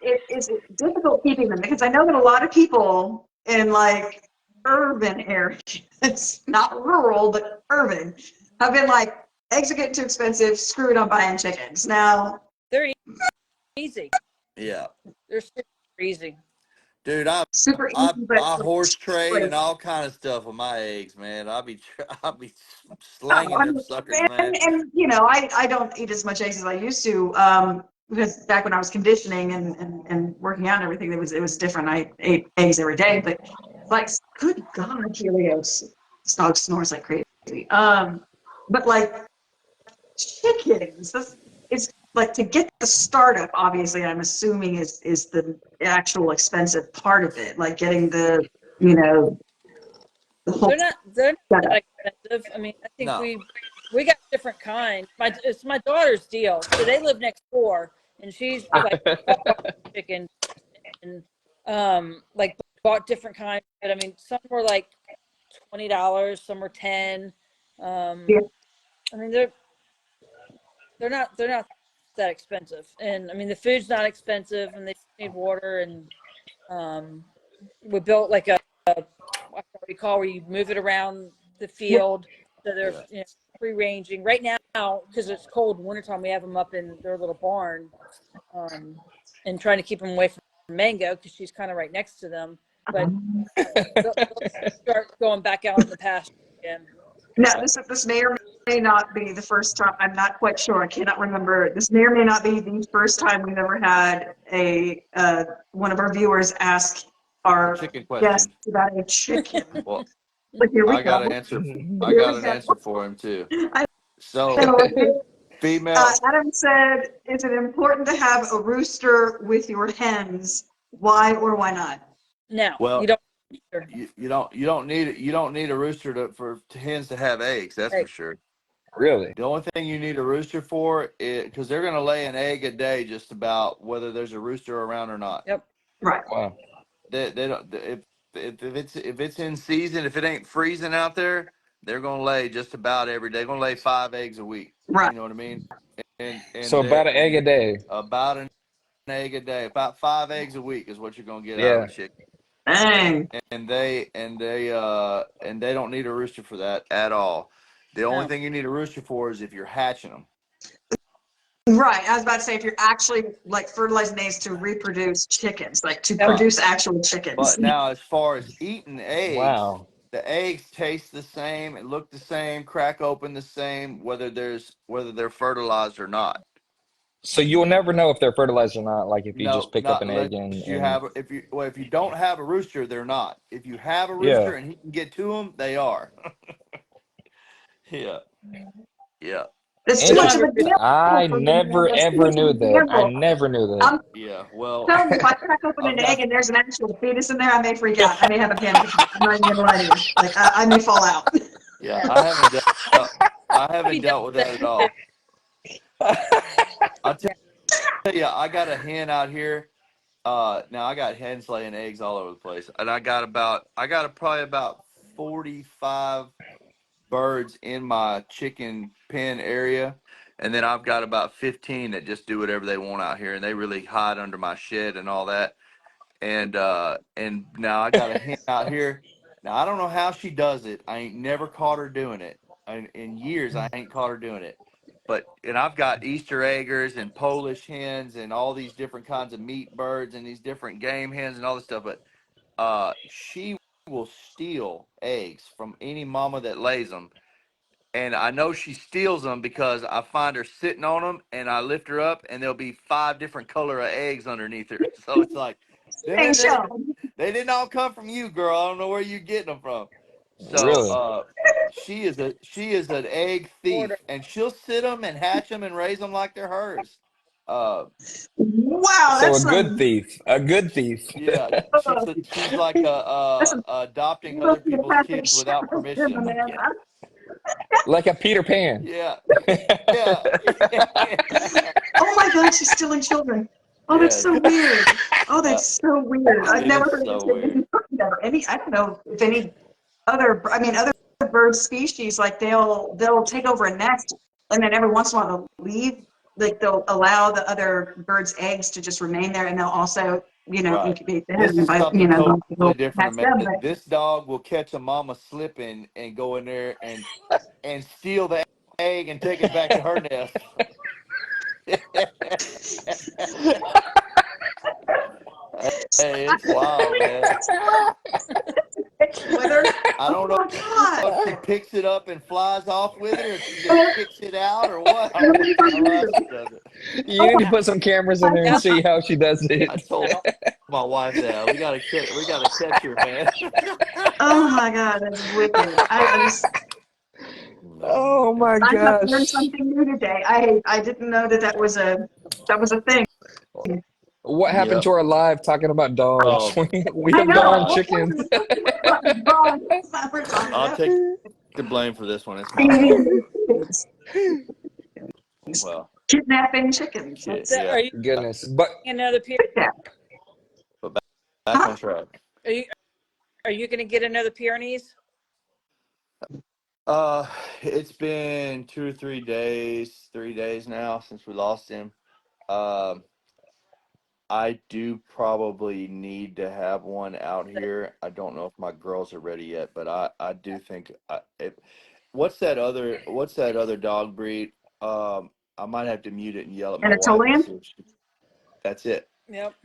difficult keeping them because I know that a lot of people in like urban areas, not rural, but urban, have been like, eggs are getting too expensive, screw it, I'm buying chickens. Now, They're easy. Yeah. They're super easy. Dude, I super easy, but horse trade and all kind of stuff with my eggs, man. I'll be slanging them suckers, man. and you know, I don't eat as much eggs as I used to, because back when I was conditioning and working out and everything, it was different. I ate eggs every day, but like, good God, Helios, this dog snores like crazy. But like chickens, it's like to get the startup. Obviously, I'm assuming is the actual expensive part of it, like getting the the whole. They're not that expensive. I mean, I think No. we got different kinds. It's my daughter's deal. So they live next door, and she's like chicken and like bought different kinds. But I mean, some were like $20, some were 10. I mean, they're not that expensive, and I mean the food's not expensive, and they need water, and we built like a what we call where you move it around the field, so they're free ranging. Right now, because it's cold in wintertime, we have them up in their little barn, and trying to keep them away from Mango because she's kind of right next to them. But they'll start going back out in the pasture again. Now, this may or may not be the first time. I'm not quite sure. I cannot remember. This may or may not be the first time we've ever had one of our viewers ask our Chicken guest question. about a chicken. Well, But here we I got go. an answer. I got an answer for him too. So, So, female. Adam said, "Is it important to have a rooster with your hens? Why or why not?" No, Well, you don't. you don't need a rooster for hens to have eggs. That's for sure. Really? The only thing you need a rooster for is because they're going to lay an egg a day, just about whether there's a rooster around or not. Yep. Right. Wow. They don't if it's in season, if it ain't freezing out there, they're going to lay just about every day. They're going to lay 5 eggs a week. Right. You know what I mean? And So about an egg a day. About an egg a day, about 5 eggs a week is what you're going to get out Yeah. of a chicken. Dang. And they don't need a rooster for that at all. The only thing you need a rooster for is if you're hatching them. Right. I was about to say, if you're actually like fertilizing eggs to reproduce chickens, like to produce actual chickens. But now, as far as eating eggs, Wow. the eggs taste the same, and look the same, crack open the same, whether they're fertilized or not. So you'll never know if they're fertilized or not, like if you No, just pick up an egg if you don't have a rooster, they're not. If you have a rooster and he can get to them, they are. Yeah. It's too much of a gamble. I never ever knew that. I never knew that. Yeah. Well, Tell me, if I crack open an egg and there's an actual fetus in there, I may freak out. I may have a panic attack. I'm not even gonna lie to you. Like I may fall out. Yeah, I haven't dealt with that at all. I'll tell tell you, I got a hen out here. Now I got hens laying eggs all over the place, and I got probably about 45 birds in my chicken pen area, and then I've got about 15 that just do whatever they want out here, and they really hide under my shed and all that. And now I got a hen out here. Now I don't know how she does it. I ain't never caught her doing it. In years I ain't caught her doing it. And I've got Easter eggers and Polish hens and all these different kinds of meat birds and these different game hens and all this stuff. But she will steal eggs from any mama that lays them. And I know she steals them because I find her sitting on them, and I lift her up, and there'll be 5 different color of eggs underneath her. So it's like, Hey, they Sean. didn't all come from you, girl. I don't know where you're getting them from. So Really? she is an egg thief, Order. and she'll sit them and hatch them and raise them like they're hers. Wow, So that's a good some. thief. A good thief. Yeah, she's like That's some. adopting You other must be the people's Catholic kids without shepherd, permission. man. Like a Peter Pan. Yeah, yeah. Oh my God, she's stealing children. Oh, that's Yes. so weird. Oh, that's so weird. I've It never is heard so of weird. I don't know if any other bird species, like they'll take over a nest, and then every once in a while they'll leave. Like they'll allow the other birds' eggs to just remain there, and they'll also, Right. incubate This them is by, something totally they'll different, hatch them. Amanda. This dog will catch a mama slipping and go in there and steal the egg and take it back to her nest. Hey, it's wild, man. Whether, I don't oh know my God. if she picks it up and flies off with it, or if she just kicks it out, or what. I don't know how she does it. You need to put some cameras in there and see how she does I it. told my wife that we gotta catch her, man. Oh my God, that's wicked. Oh my I have learned gosh. something new today. I didn't know that was a thing. What happened Yep. to our live talking about dogs? Oh, We I have know. gone uh, What chickens. was it? Wrong. That's not what we're talking I'll about. take the blame for this one. It's my fault. Well, Kidnapping chickens. shit, So That's yeah. are you Goodness. But getting another peer? that. But back Huh? on track. Are you going to get another Pyrenees? Uh, it's been 2 or 3 days now since we lost him. Um, I do probably need to have one out here. I don't know if my girls are ready yet, but I do think what's that other dog breed? I might have to mute it and yell at my wife and Anatolian? see if she. That's it. Yep.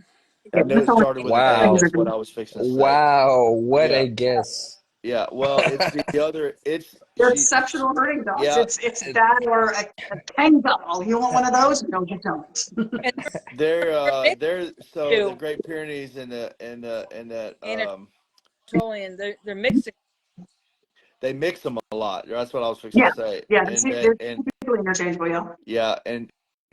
I Yeah, knew it Anatolian started with an A. wow. things are That's what good. I was fixing to say. Wow. What Yeah, a guess. yeah. Well, it's the other. It's They're she. exceptional herding dogs. Yeah, It's that or a Ken doll. You want one of those? No, you don't. And they're they're so the too Great Pyrenees and that Anatolian. They're mixing. they mix them a lot. That's what I was fixing Yeah, to say. yeah. And They're and typically interchangeable, yeah. yeah, and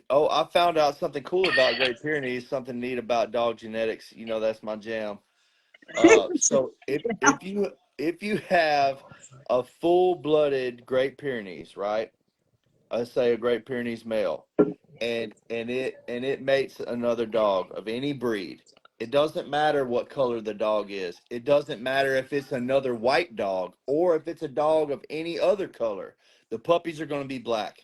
oh, I found out something cool about Great Pyrenees. Something neat about dog genetics. You know, that's my jam. So if you have a full-blooded Great Pyrenees, right? Let's say a Great Pyrenees male, and it mates another dog of any breed. It doesn't matter what color the dog is. It doesn't matter if it's another white dog or if it's a dog of any other color. The puppies are going to be black.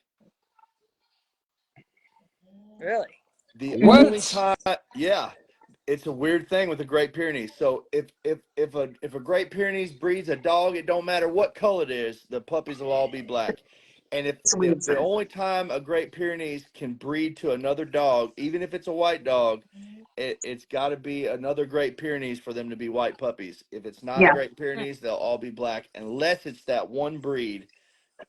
Really? The only What? time, yeah, it's a weird thing with the Great Pyrenees. So if a Great Pyrenees breeds a dog, it don't matter what color it is, the puppies will all be black. And if It's a the, weird the thing. only time a Great Pyrenees can breed to another dog, even if it's a white dog, it's got to be another Great Pyrenees for them to be white puppies. If it's not a Yeah, Great Pyrenees, they'll all be black, unless it's that one breed,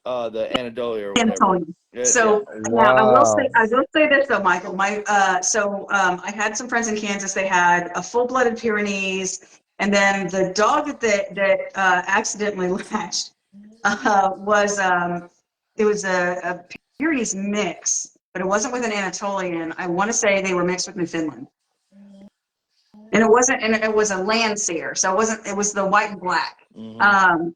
the Anatolia or whatever. Anatolian. Yeah. So now Wow. I will say this though, Michael. I had some friends in Kansas. They had a full-blooded Pyrenees, and then the dog that accidentally latched was it was a Pyrenees mix, but it wasn't with an Anatolian. I want to say they were mixed with Newfoundland, and it was a Landseer, so it wasn't. It was the white and black. Hmm. Um,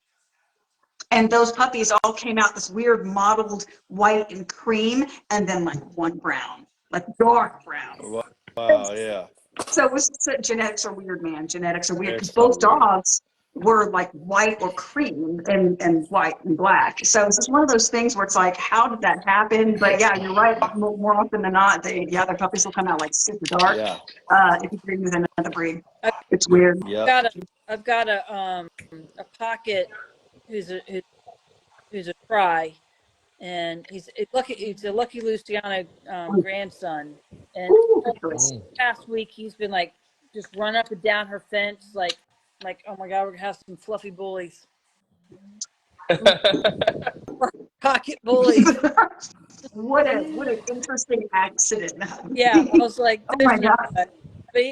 and those puppies all came out this weird mottled white and cream, and then like one brown. like dark brown. Wow, yeah. So it was genetics are weird, man. Genetics are weird because Genetics both are weird. dogs were like white or cream and white and black. So it's just one of those things where it's like, how did that happen? But yeah, you're right. More often than not, their puppies will come out like super dark. Yeah. If you breed with another breed, I've it's weird. Yep. I've got a pocket who's a try, and he's a Lucky Luciano grandson, and Ooh, good choice. past week he's been like just run up and down her fence like oh my god, we're gonna have some fluffy bullies, pocket bullies. What an interesting accident. Yeah, I was like, Oh my there's no God. way. But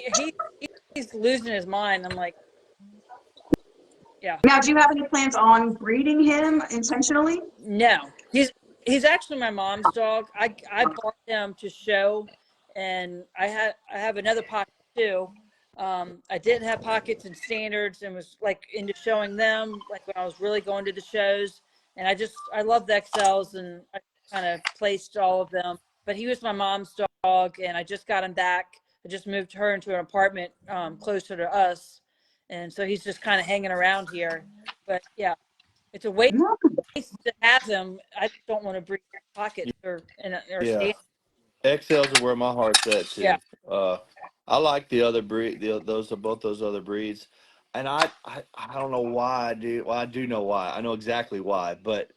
he's losing his mind. I'm like, yeah. Now, do you have any plans on breeding him intentionally? No, he's actually my mom's dog. I bought him to show, and I have another pocket too. I didn't have pockets and standards, and was like into showing them like when I was really going to the shows. And I love the XLs, and I kind of placed all of them. But he was my mom's dog, and I just got him back. I just moved her into an apartment closer to us, and so he's just kind of hanging around here. But yeah, it's a waste No. to have them. I don't want to breed pockets or Yeah. stand. XLs are where my heart's at too. Yeah. I like the other breed. Both those other breeds, and I don't know why I do. Well, I do know why. I know exactly why. But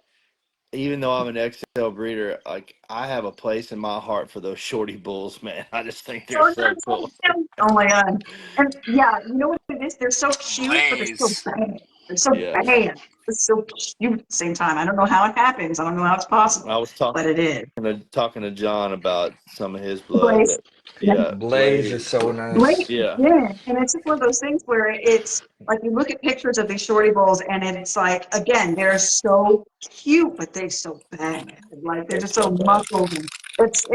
even though I'm an XL breeder, like I have a place in my heart for those shorty bulls, man. I just think they're so cool. Oh my God. And yeah, you know what it is? They're so cute, but they're so Blaze. bad. They're so Yes. bad. They're so cute at the same time. I don't know how it happens. I don't know how it's possible, I was but it is. talking to John about some of his blood. Blaze. Yeah, Blaze is so Blake, nice. Yeah. yeah, and it's just one of those things where it's like you look at pictures of these shorty bulls, and it's like again they're so cute, but they're so bad. Like they're just so So bad. muscled, and it's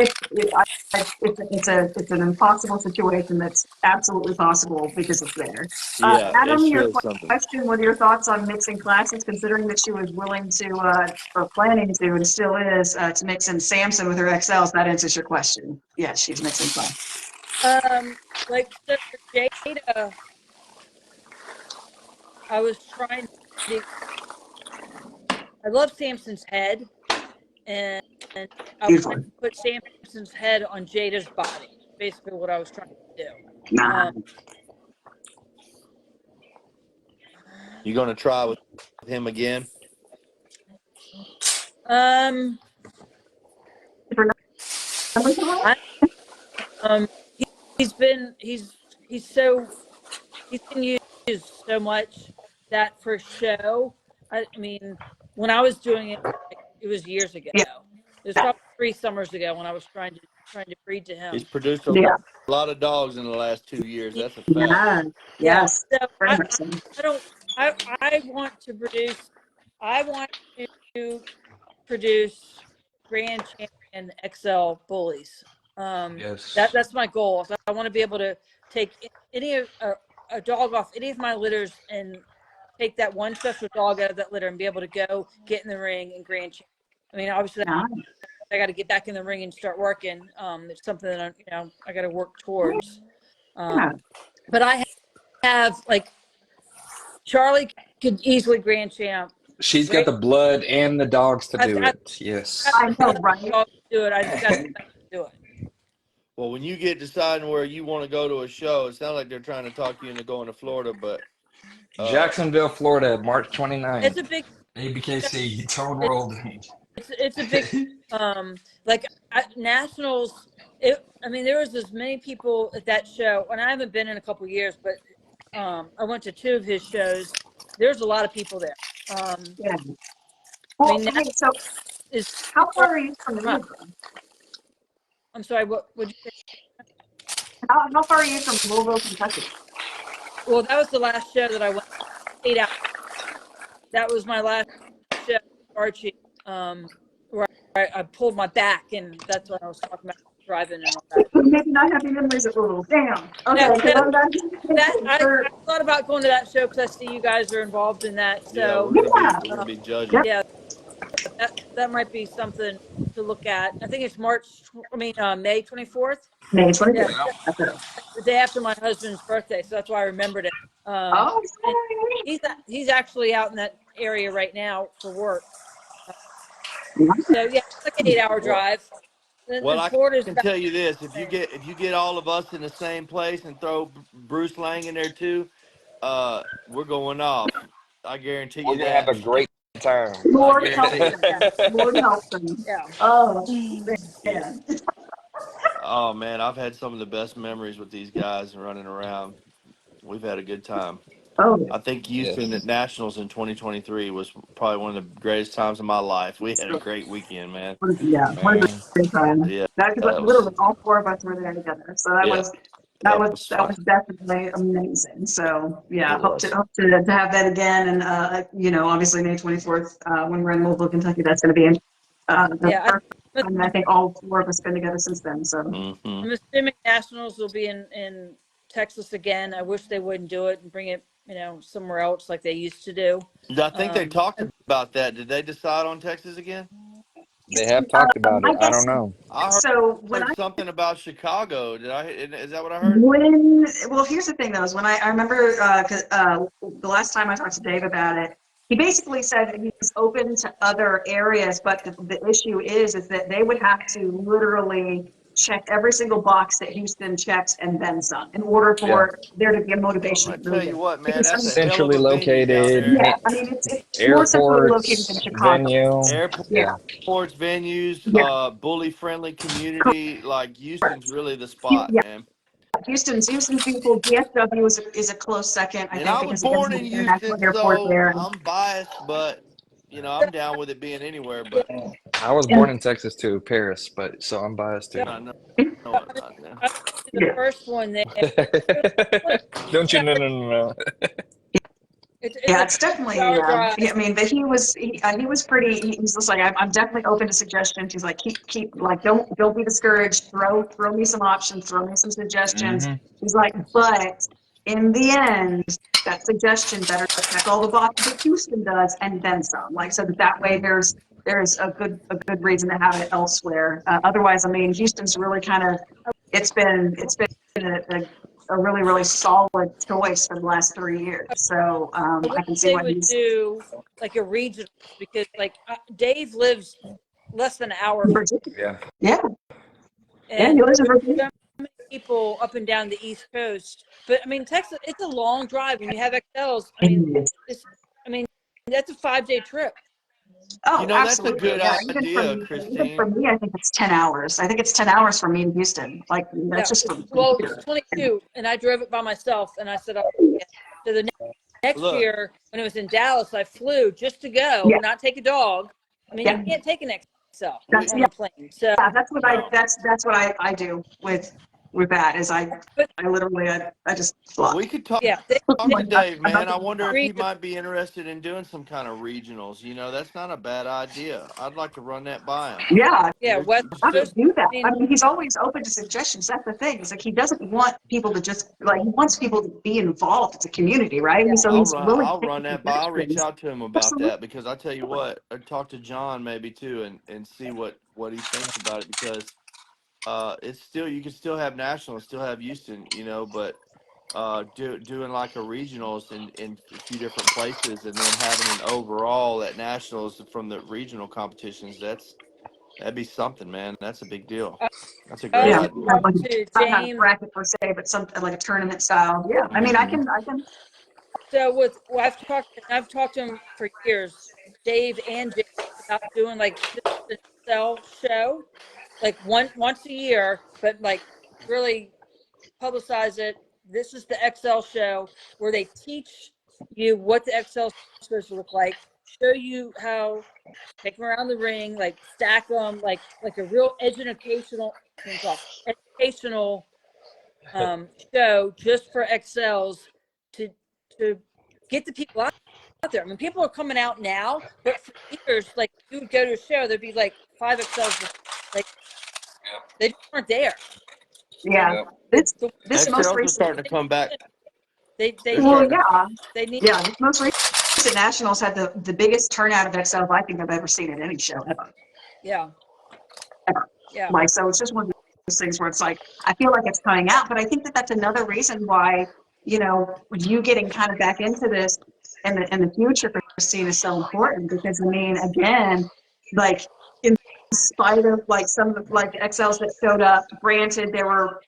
an impossible situation that's absolutely possible because it's there. Yeah, Adam, it's your really something. question: what are your thoughts on mixing classes? Considering that she was willing to or planning to, and still is, to mix in Samson with her XLs, that answers your question. Yes, she's mixing classes. Like so for Jada, I was trying to. I love Samson's head, and I Beautiful. wanted to put Samson's head on Jada's body. Basically, what I was trying to do. Nah. You gonna try with him again? I, he's been used so much that for show. I mean, when I was doing it, like, it was years ago. Yeah. It was probably 3 summers ago when I was trying to breed to him. He's produced Yeah. a lot of dogs in the last 2 years. That's a fact. Yeah. Yes. So Very much so. I want to produce. I want to produce Grand Champion XL bullies. Yes. That's my goal. So I want to be able to take a dog off any of my litters and take that one special dog out of that litter and be able to go get in the ring and Grand Champion. I mean, obviously, I got to get back in the ring and start working. It's something that I got to work towards. But I have like Charlie could easily Grand Champ. She's got the blood and the dogs to do it. Yes. I know, right? Do it. I just got to do it. Well, when you get deciding where you want to go to a show, it sounds like they're trying to talk you into going to Florida, but Jacksonville, Florida, March 29th. It's a big ABKC, Toad World. It's a big nationals. I mean, there was as many people at that show, and I haven't been in a couple of years, but I went to 2 of his shows. There's a lot of people there. Yeah. Well, I mean, hey, so how far are you from Louisville? I'm sorry. What would you say? How far are you from Louisville, Kentucky? Well, that was the last show that I went 8 hours. That was my last show, Archie, where I pulled my back, and that's what I was talking about, driving and all that. Maybe not happy memories at Louisville. Damn. Okay. I thought about going to that show because I see you guys are involved in that. So we're gonna be judging. yeah. That might be something to look at. I think it's May 24th. May Yeah, 24th. the day after my husband's birthday, so that's why I remembered it. Oh, And sorry. he's actually out in that area right now for work. Yeah. So yeah, it's like an 8-hour Well, drive. Then well, I Florida's can about tell you this: the same. if you get all of us in the same place and throw Bruce Lang in there too, we're going off. I guarantee We're you gonna have a that. great time. I Lord help guarantee it. them. Lord help them. Yeah. Oh, Yeah. man. Oh man, I've had some of the best memories with these guys running around. We've had a good time. Oh, I think Houston at Yes. Nationals in 2023 was probably one of the greatest times of my life. We had a great weekend, man. yeah. What a Man. great time. Yeah, That, cause it was. literally all four of us were there together. So that Yeah, was, it was that fun. was definitely amazing. So yeah, It was. hope to have that again. And, obviously May 24th, when we're in Louisville, Kentucky, that's going to be, the Yeah. first time I think all four of us been together since then. So. Hmm. I'm assuming Nationals will be in Texas again. I wish they wouldn't do it and bring it, somewhere else like they used to do. I think they talked And about that. Did they decide on Texas again? They have talked about I it. I guess don't know. I so. heard something about Chicago. Did I? Is that what I heard? Well, here's the thing though, is when I remember, the last time I talked to Dave about it, he basically said that he was open to other areas, but the issue is that they would have to literally check every single box that Houston checks and then some in order Yeah. for there to be a I'm motivation gonna to move tell you there. what, man. Because, I That's mean, a hell of Centrally a venue down located, there. yeah, I mean, it's more centrally located than airports, Chicago. venue. Yeah, Yeah. Airports, venues, yeah, bully friendly community. Like Houston's correct. really the spot, Yeah, man. Houston's beautiful. DFW is a close second, I And think, I was because again, born we have in the international Houston, airport so there. I'm biased, but I'm down with it being anywhere. But I was And born in Texas too, Paris, but so I'm biased too. I know, I I'm not there. was the yeah. first one there. Don't you? Yeah, No, no, no, no. it's Yeah, a it's definitely, 2-hour yeah, drive. I mean, but he was pretty, he was just like, I'm definitely open to suggestions. He's like, keep, like, don't be discouraged. Throw me some options, throw me some suggestions. Hmm. He's like, but in the end, that suggestion better check all the boxes that Houston does and then some. Like, so that way there's a good reason to have it elsewhere. Otherwise, I mean, Houston's really kind of, it's been a really, really solid choice for the last 3 years. So I I wish can see they why would he's, do like a regional because Dave lives less than an hour from, Yeah. yeah, yeah, he and lives in there's Virginia. so many people up and down the East Coast. But I mean, Texas, it's a long drive when you have XLs. I mean, it's, I mean, that's a 5-day trip. Oh, That's a absolutely. good Yeah, idea, even for Christine. me, I think it's 10 hours. I think it's 10 hours for me in Houston. Like, that's Yeah. just from Well, it's here. 22, and I drove it by myself, and I said, oh, yeah. So the next Look, year when it was in Dallas, I flew just to go, Yeah, not take a dog. I mean, you yeah, can't take an XL we on a plane. So, that's what no. that's what I do with that is but I literally, I just fly. We could talk yeah, they, to they Dave, I'm not man. I gonna wonder stop. if he regional. might be interested in doing some kind of regionals. That's not a bad idea. I'd like to run that by him. Yeah, Yeah, West You're I still, Coast. would do that. I I mean, mean, he's always open to suggestions. That's the thing. It's like he doesn't want people to just like he wants people to be involved. It's a community, right? yeah, And so he's willing to I'll take run that by. I'll reach suggestions. out to him about Absolutely. that because I tell you what, I'd talk to John maybe too and see what he thinks about it because it's still you can still have national, still have Houston, but doing like a regionals in a few different places and then having an overall at nationals from the regional competitions. That'd be something, man. That's a big deal. I That's a great Yeah, also idea. have talked like to not have a James. bracket per se, but something like a tournament style. Yeah, I mean, Hmm. I can. So I've talked to him for years, Dave and James, about doing like just an Excel show, like once a year, but like really publicize it. This is the Excel show where they teach you what the Excel is supposed to look like, show you how take them around the ring, like stack them, like a real educational show just for Excels to to get the people out there. I mean, people are coming out now, but for years, like you would go to a show, there'd be like 5 Excels, like they just weren't there. Yeah, And Yeah. the this most XLs are recent. starting to come back. they They're need Well, starting to. yeah, they need yeah. This most recent at Nationals had the biggest turnout of XLs I think I've ever seen at any show ever. Yeah. Ever. Yeah. Like, so it's just one of those things where it's like, I feel like it's coming out, but I think that that's another reason why, you know, you getting kind of back into this in the future, Christine, is so important because, I mean, again, like, in spite of like some of like the XLs that showed up, granted, there were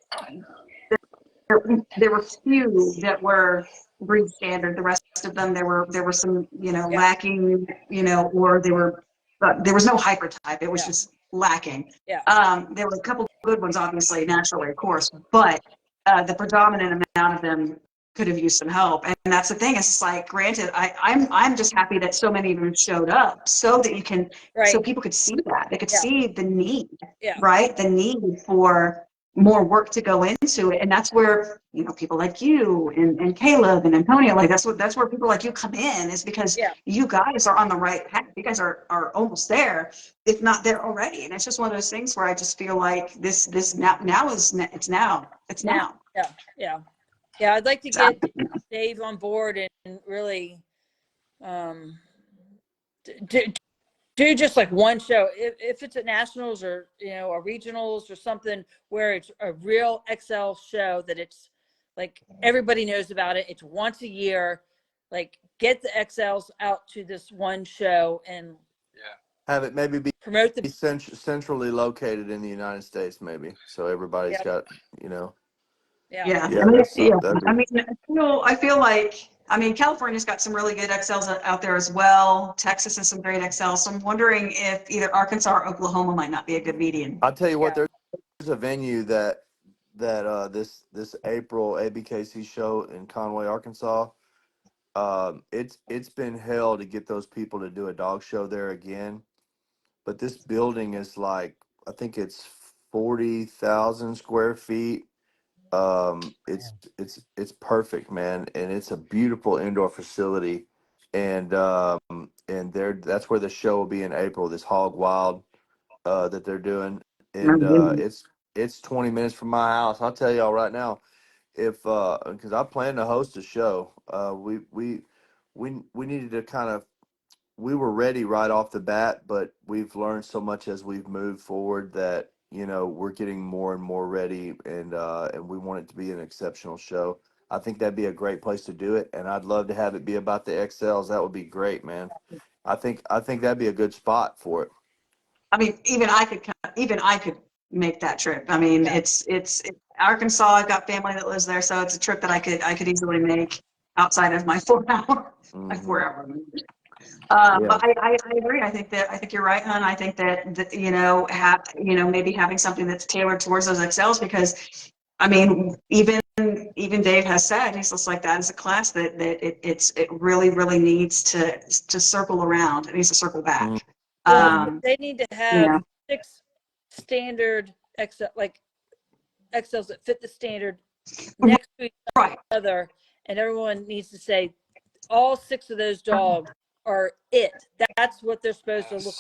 few that were breed standard. The rest of them, there were some, you know, Yeah. lacking, you know, or there was no hypertype. It was Yeah. just lacking. Yeah. There were a couple good ones, obviously, naturally, of course, but the predominant amount of them could have used some help. And that's the thing. It's like, granted, I'm just happy that so many of them showed up so that you can, Right. so people could see that. They could Yeah. see the need, Yeah. right? The need for more work to go into it. And that's where, you know, people like you and Caleb and Antonio, like that's where people like you come in, is because Yeah. you guys are on the right path. You guys are almost there, if not there already. And it's just one of those things where I just feel like it's now. Yeah. Yeah. Yeah. I'd like to get Dave on board and really do just like one show. If it's at Nationals or, you know, or regionals or something where it's a real XL show that it's like everybody knows about it. It's once a year. Like, get the XLs out to this one show and Have it maybe be promote the. centrally located in the United States, maybe, so everybody's Yeah. got, you know. Yeah. Yeah. Yeah, I mean, that's yeah. that'd be, I mean, I feel like, I mean, California's got some really good XLs out there as well. Texas has some great XLs. So I'm wondering if either Arkansas or Oklahoma might not be a good median. I'll tell you what, Yeah. there's a venue that this April ABKC show in Conway, Arkansas. It's been hell to get those people to do a dog show there again. But this building is like, I think it's 40,000 square feet. It's perfect, man, and it's a beautiful indoor facility. And that's where the show will be in April. This Hog Wild that they're doing, and it's 20 minutes from my house. I'll tell y'all right now, if because I plan to host a show. We needed to kind of, we were ready right off the bat, but we've learned so much as we've moved forward that, you know, we're getting more and more ready, and we want it to be an exceptional show. I think that'd be a great place to do it, and I'd love to have it be about the XLs. That would be great, man. I think that'd be a good spot for it. I mean, even I could make that trip. I mean, Yeah. it's Arkansas. I've got family that lives there, so it's a trip that I could easily make outside of my 4 hour, my 4 hour. Yeah. But I agree. I think you're right, hon. I think that you know, maybe having something that's tailored towards those XLs, because I mean, even Dave has said, he's just like, that is a class that it really needs to circle around. It needs to circle back. Well, they need to have Yeah. 6 standard XL, like XLs that fit the standard next to each Right. other, and everyone needs to say all 6 of those dogs are it. That's what they're supposed to look.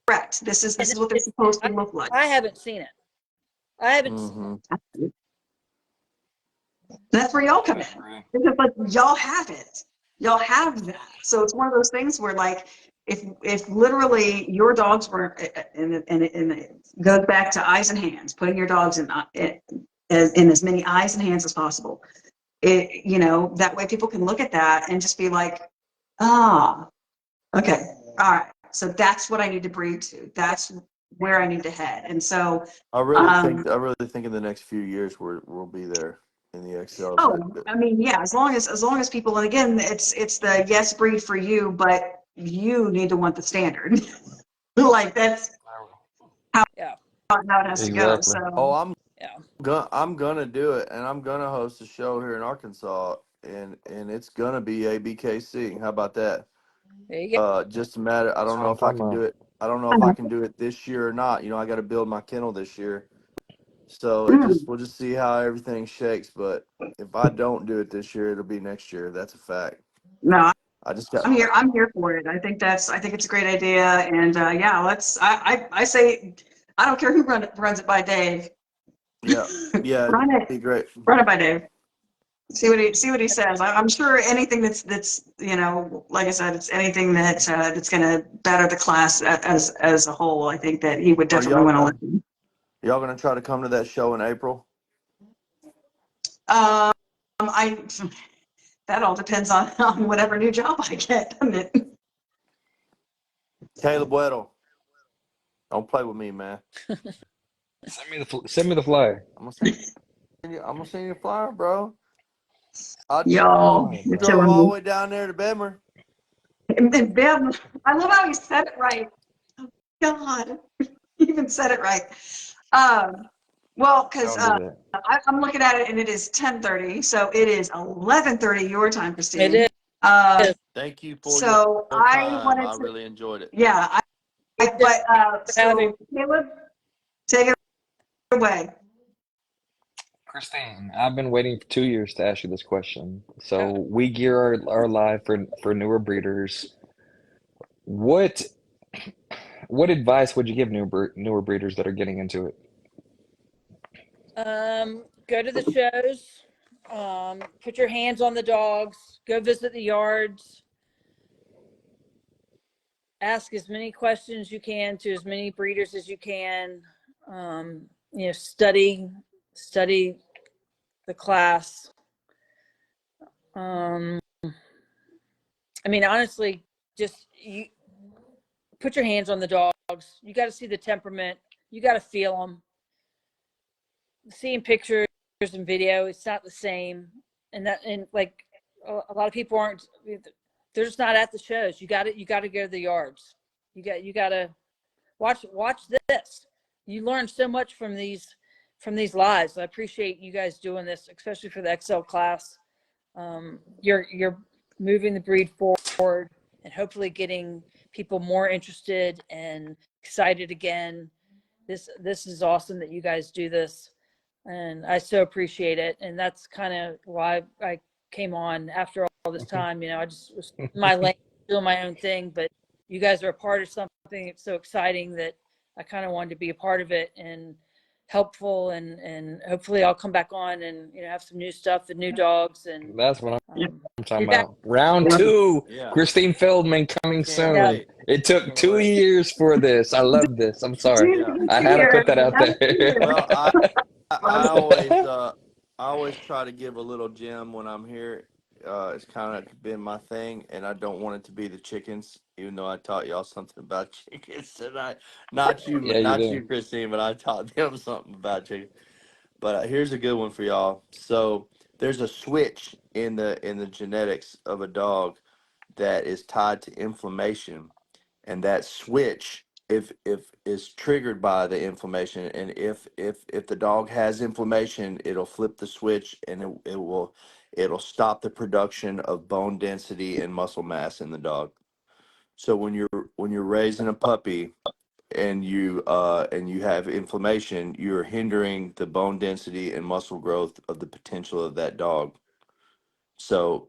Correct. This is what they're supposed to look like. I haven't seen it. I haven't. That's where y'all come in. Because like y'all have it. Y'all have that. So it's one of those things where, like, if literally your dogs were, and it goes back to eyes and hands, putting your dogs in as many eyes and hands as possible. You know, that way people can look at that and just be like, ah, okay, all right. So that's what I need to breed to. That's where I need to head. And so I really think in the next few years we'll be there in the XLs. oh, I mean, yeah, as long as people, and again, it's the yes breed for you, but you need to want the standard. Like that's how it has to go. Exactly. So I'm gonna do it, and I'm gonna host a show here in Arkansas, and it's gonna be ABKC. How about that? There you go. Just a matter. I don't know if I can do it. I don't know if I can do it this year or not. You know, I got to build my kennel this year, so we'll just see how everything shakes. But if I don't do it this year, it'll be next year. That's a fact. no, I just got. I'm here for it. I think it's a great idea. And yeah, I say, I don't care who runs it by Dave. Yeah, Run it'd it. be great. Run it by Dave. See what he says. I'm sure anything that's like I said, it's anything that's going to better the class as a whole. I think that he would Are definitely want to listen. y'all gonna try to come to that show in April? I that all depends on whatever new job I get, doesn't it? Caleb Weddle, don't play with me, man. Send me the flyer. I'm gonna send you a flyer, bro. I Y'all, Oh, you're drove killing all the me. way down there to Bedmer. And Bev, I love how he said it right. Oh, God, he even said it right. Well, because I'll do that. I'm looking at it and it is 10:30, so it is 11:30 your time, It Christine. is. Thank you for So your I time. wanted I to, really enjoyed it. yeah, so Caleb, take it away. Christine, I've been waiting for 2 years to ask you this question. So we gear our live for newer breeders. What advice would you give newer breeders that are getting into it? Go to the shows. Put your hands on the dogs. Go visit the yards. Ask as many questions you can to as many breeders as you can. Study the class. Honestly, just you put your hands on the dogs. You got to see the temperament. You got to feel them. Seeing pictures and video, it's not the same. And like a lot of people aren't. They're just not at the shows. You got to go to the yards. You got to watch this. You learn so much from these lives. I appreciate you guys doing this, especially for the XL class. You're moving the breed forward and hopefully getting people more interested and excited again. This is awesome that you guys do this, and I so appreciate it. And that's kind of why I came on after all this time. I just was in my lane doing my own thing, but you guys are a part of something that's so exciting that I kind of wanted to be a part of it and helpful, and hopefully I'll come back on and have some new stuff and new dogs. And That's what I'm talking guys, about. Round 2, Yeah. Christine Feldman coming Can't soon. wait. It took 2 years for this. I love this. I'm sorry. Yeah. I had to put that out there. Well, I always try to give a little gem when I'm here. It's kind of been my thing, and I don't want it to be the chickens, even though I taught y'all something about chickens tonight. Not you, Yeah, you did. Christine, but I taught them something about chickens. But here's a good one for y'all. So there's a switch in the genetics of a dog that is tied to inflammation, and that switch, if is triggered by the inflammation, and if the dog has inflammation, it'll flip the switch, and it'll stop the production of bone density and muscle mass in the dog. So when you're raising a puppy and you have inflammation, you're hindering the bone density and muscle growth of the potential of that dog. So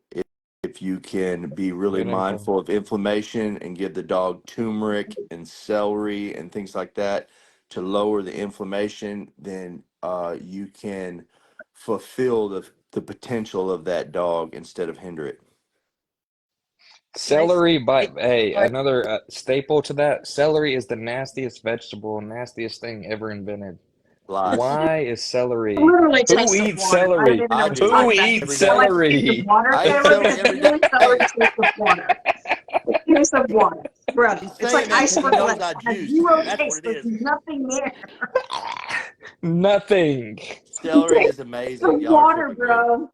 if you can be really Good info. mindful of inflammation and give the dog turmeric and celery and things like that to lower the inflammation, then you can fulfill the potential of that dog instead of hinder it. Celery, hey, Nice. another staple to that. Celery is the nastiest vegetable, nastiest thing ever invented. Lies. Why is celery? Literally Who tastes of eats water. I don't celery? even know I what you're do Who talking about. eats every You know, day. like it tastes of celery? water, I eat Caleb. celery every Even day. celery tastes of water. It tastes of water. Brother, He's it's saying like that because he iceberg knows lettuce. I It has juice. zero That's taste. what it There's is. nothing there. Nothing. It Celery is tastes amazing. of Y'all are water, tripping me. bro.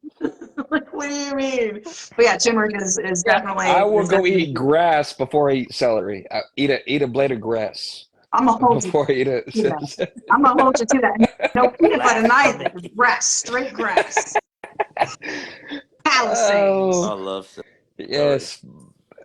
Like, what do you mean? But yeah, turmeric is Yeah. I will go definitely eat grass before I eat celery. I eat a blade of grass I'm gonna hold you before I eat to that. it. I'm gonna hold you to that. No peanut butter neither. Blasphemy. Grass, straight grass. Palisades. I Oh, love celery. yes.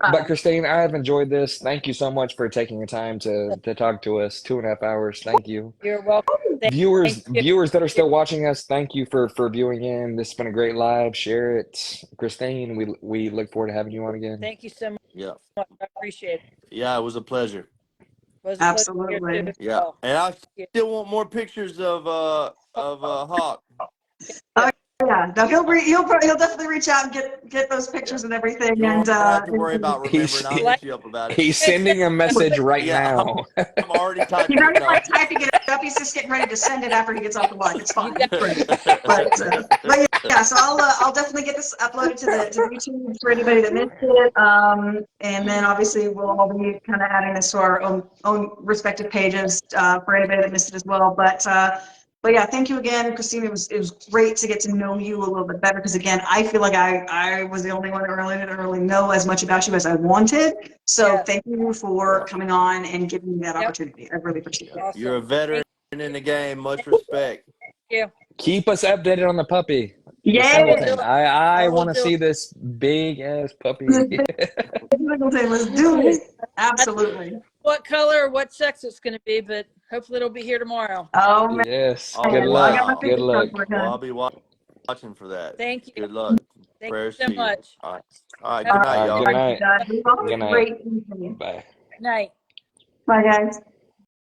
But Christine, I have enjoyed this. Thank you so much for taking your time to talk to us. 2.5 hours. Thank you. You're welcome. Viewers Thank you. viewers that are still watching us, thank you for viewing in. This has been a great live. Share it. Christine, we look forward to having you on again. Thank you so Yeah. much. I appreciate it. Yeah, it was a pleasure. It was a pleasure here too Absolutely. as Yeah. well. And I Thank you. still want more pictures of Hawk. Yeah. yeah. No, he'll definitely reach out and get those pictures and everything. You And won't have to worry about He's remembering. I'll hit you up about it. he's sending a message right Yeah, now. I'm already he's typing it. already No. like typing it up. He's just getting ready to send it after he gets off the line. It's fine. You got It's great. But yeah, so I'll definitely get this uploaded to the YouTube for anybody that missed it. And then obviously we'll all be kind of adding this to our own respective pages for anybody that missed it as well. But yeah, thank you again, Christine. It was great to get to know you a little bit better because again, I feel like I was the only one that really didn't really know as much about you as I wanted. So Yeah. thank you for coming on and giving me that opportunity. I really appreciate it. awesome. You're a veteran in the game. Much respect. Yeah. Keep us updated on the puppy. The Yeah. singleton. I I will want to do see this big ass puppy. Let's do it. Absolutely. What color or what sex it's going to be, but hopefully it'll be here tomorrow. Oh man. Yes. Oh, Good Well, I got luck. my wow. Good fingers luck. crossed for Well, him. I'll be watching for that. Thank you. Good luck. Thank Prayers you so to you. much. All right. Have Good a night, y'all. Good night. Guys, we all have a Good night. great evening. Bye. night. Bye, guys.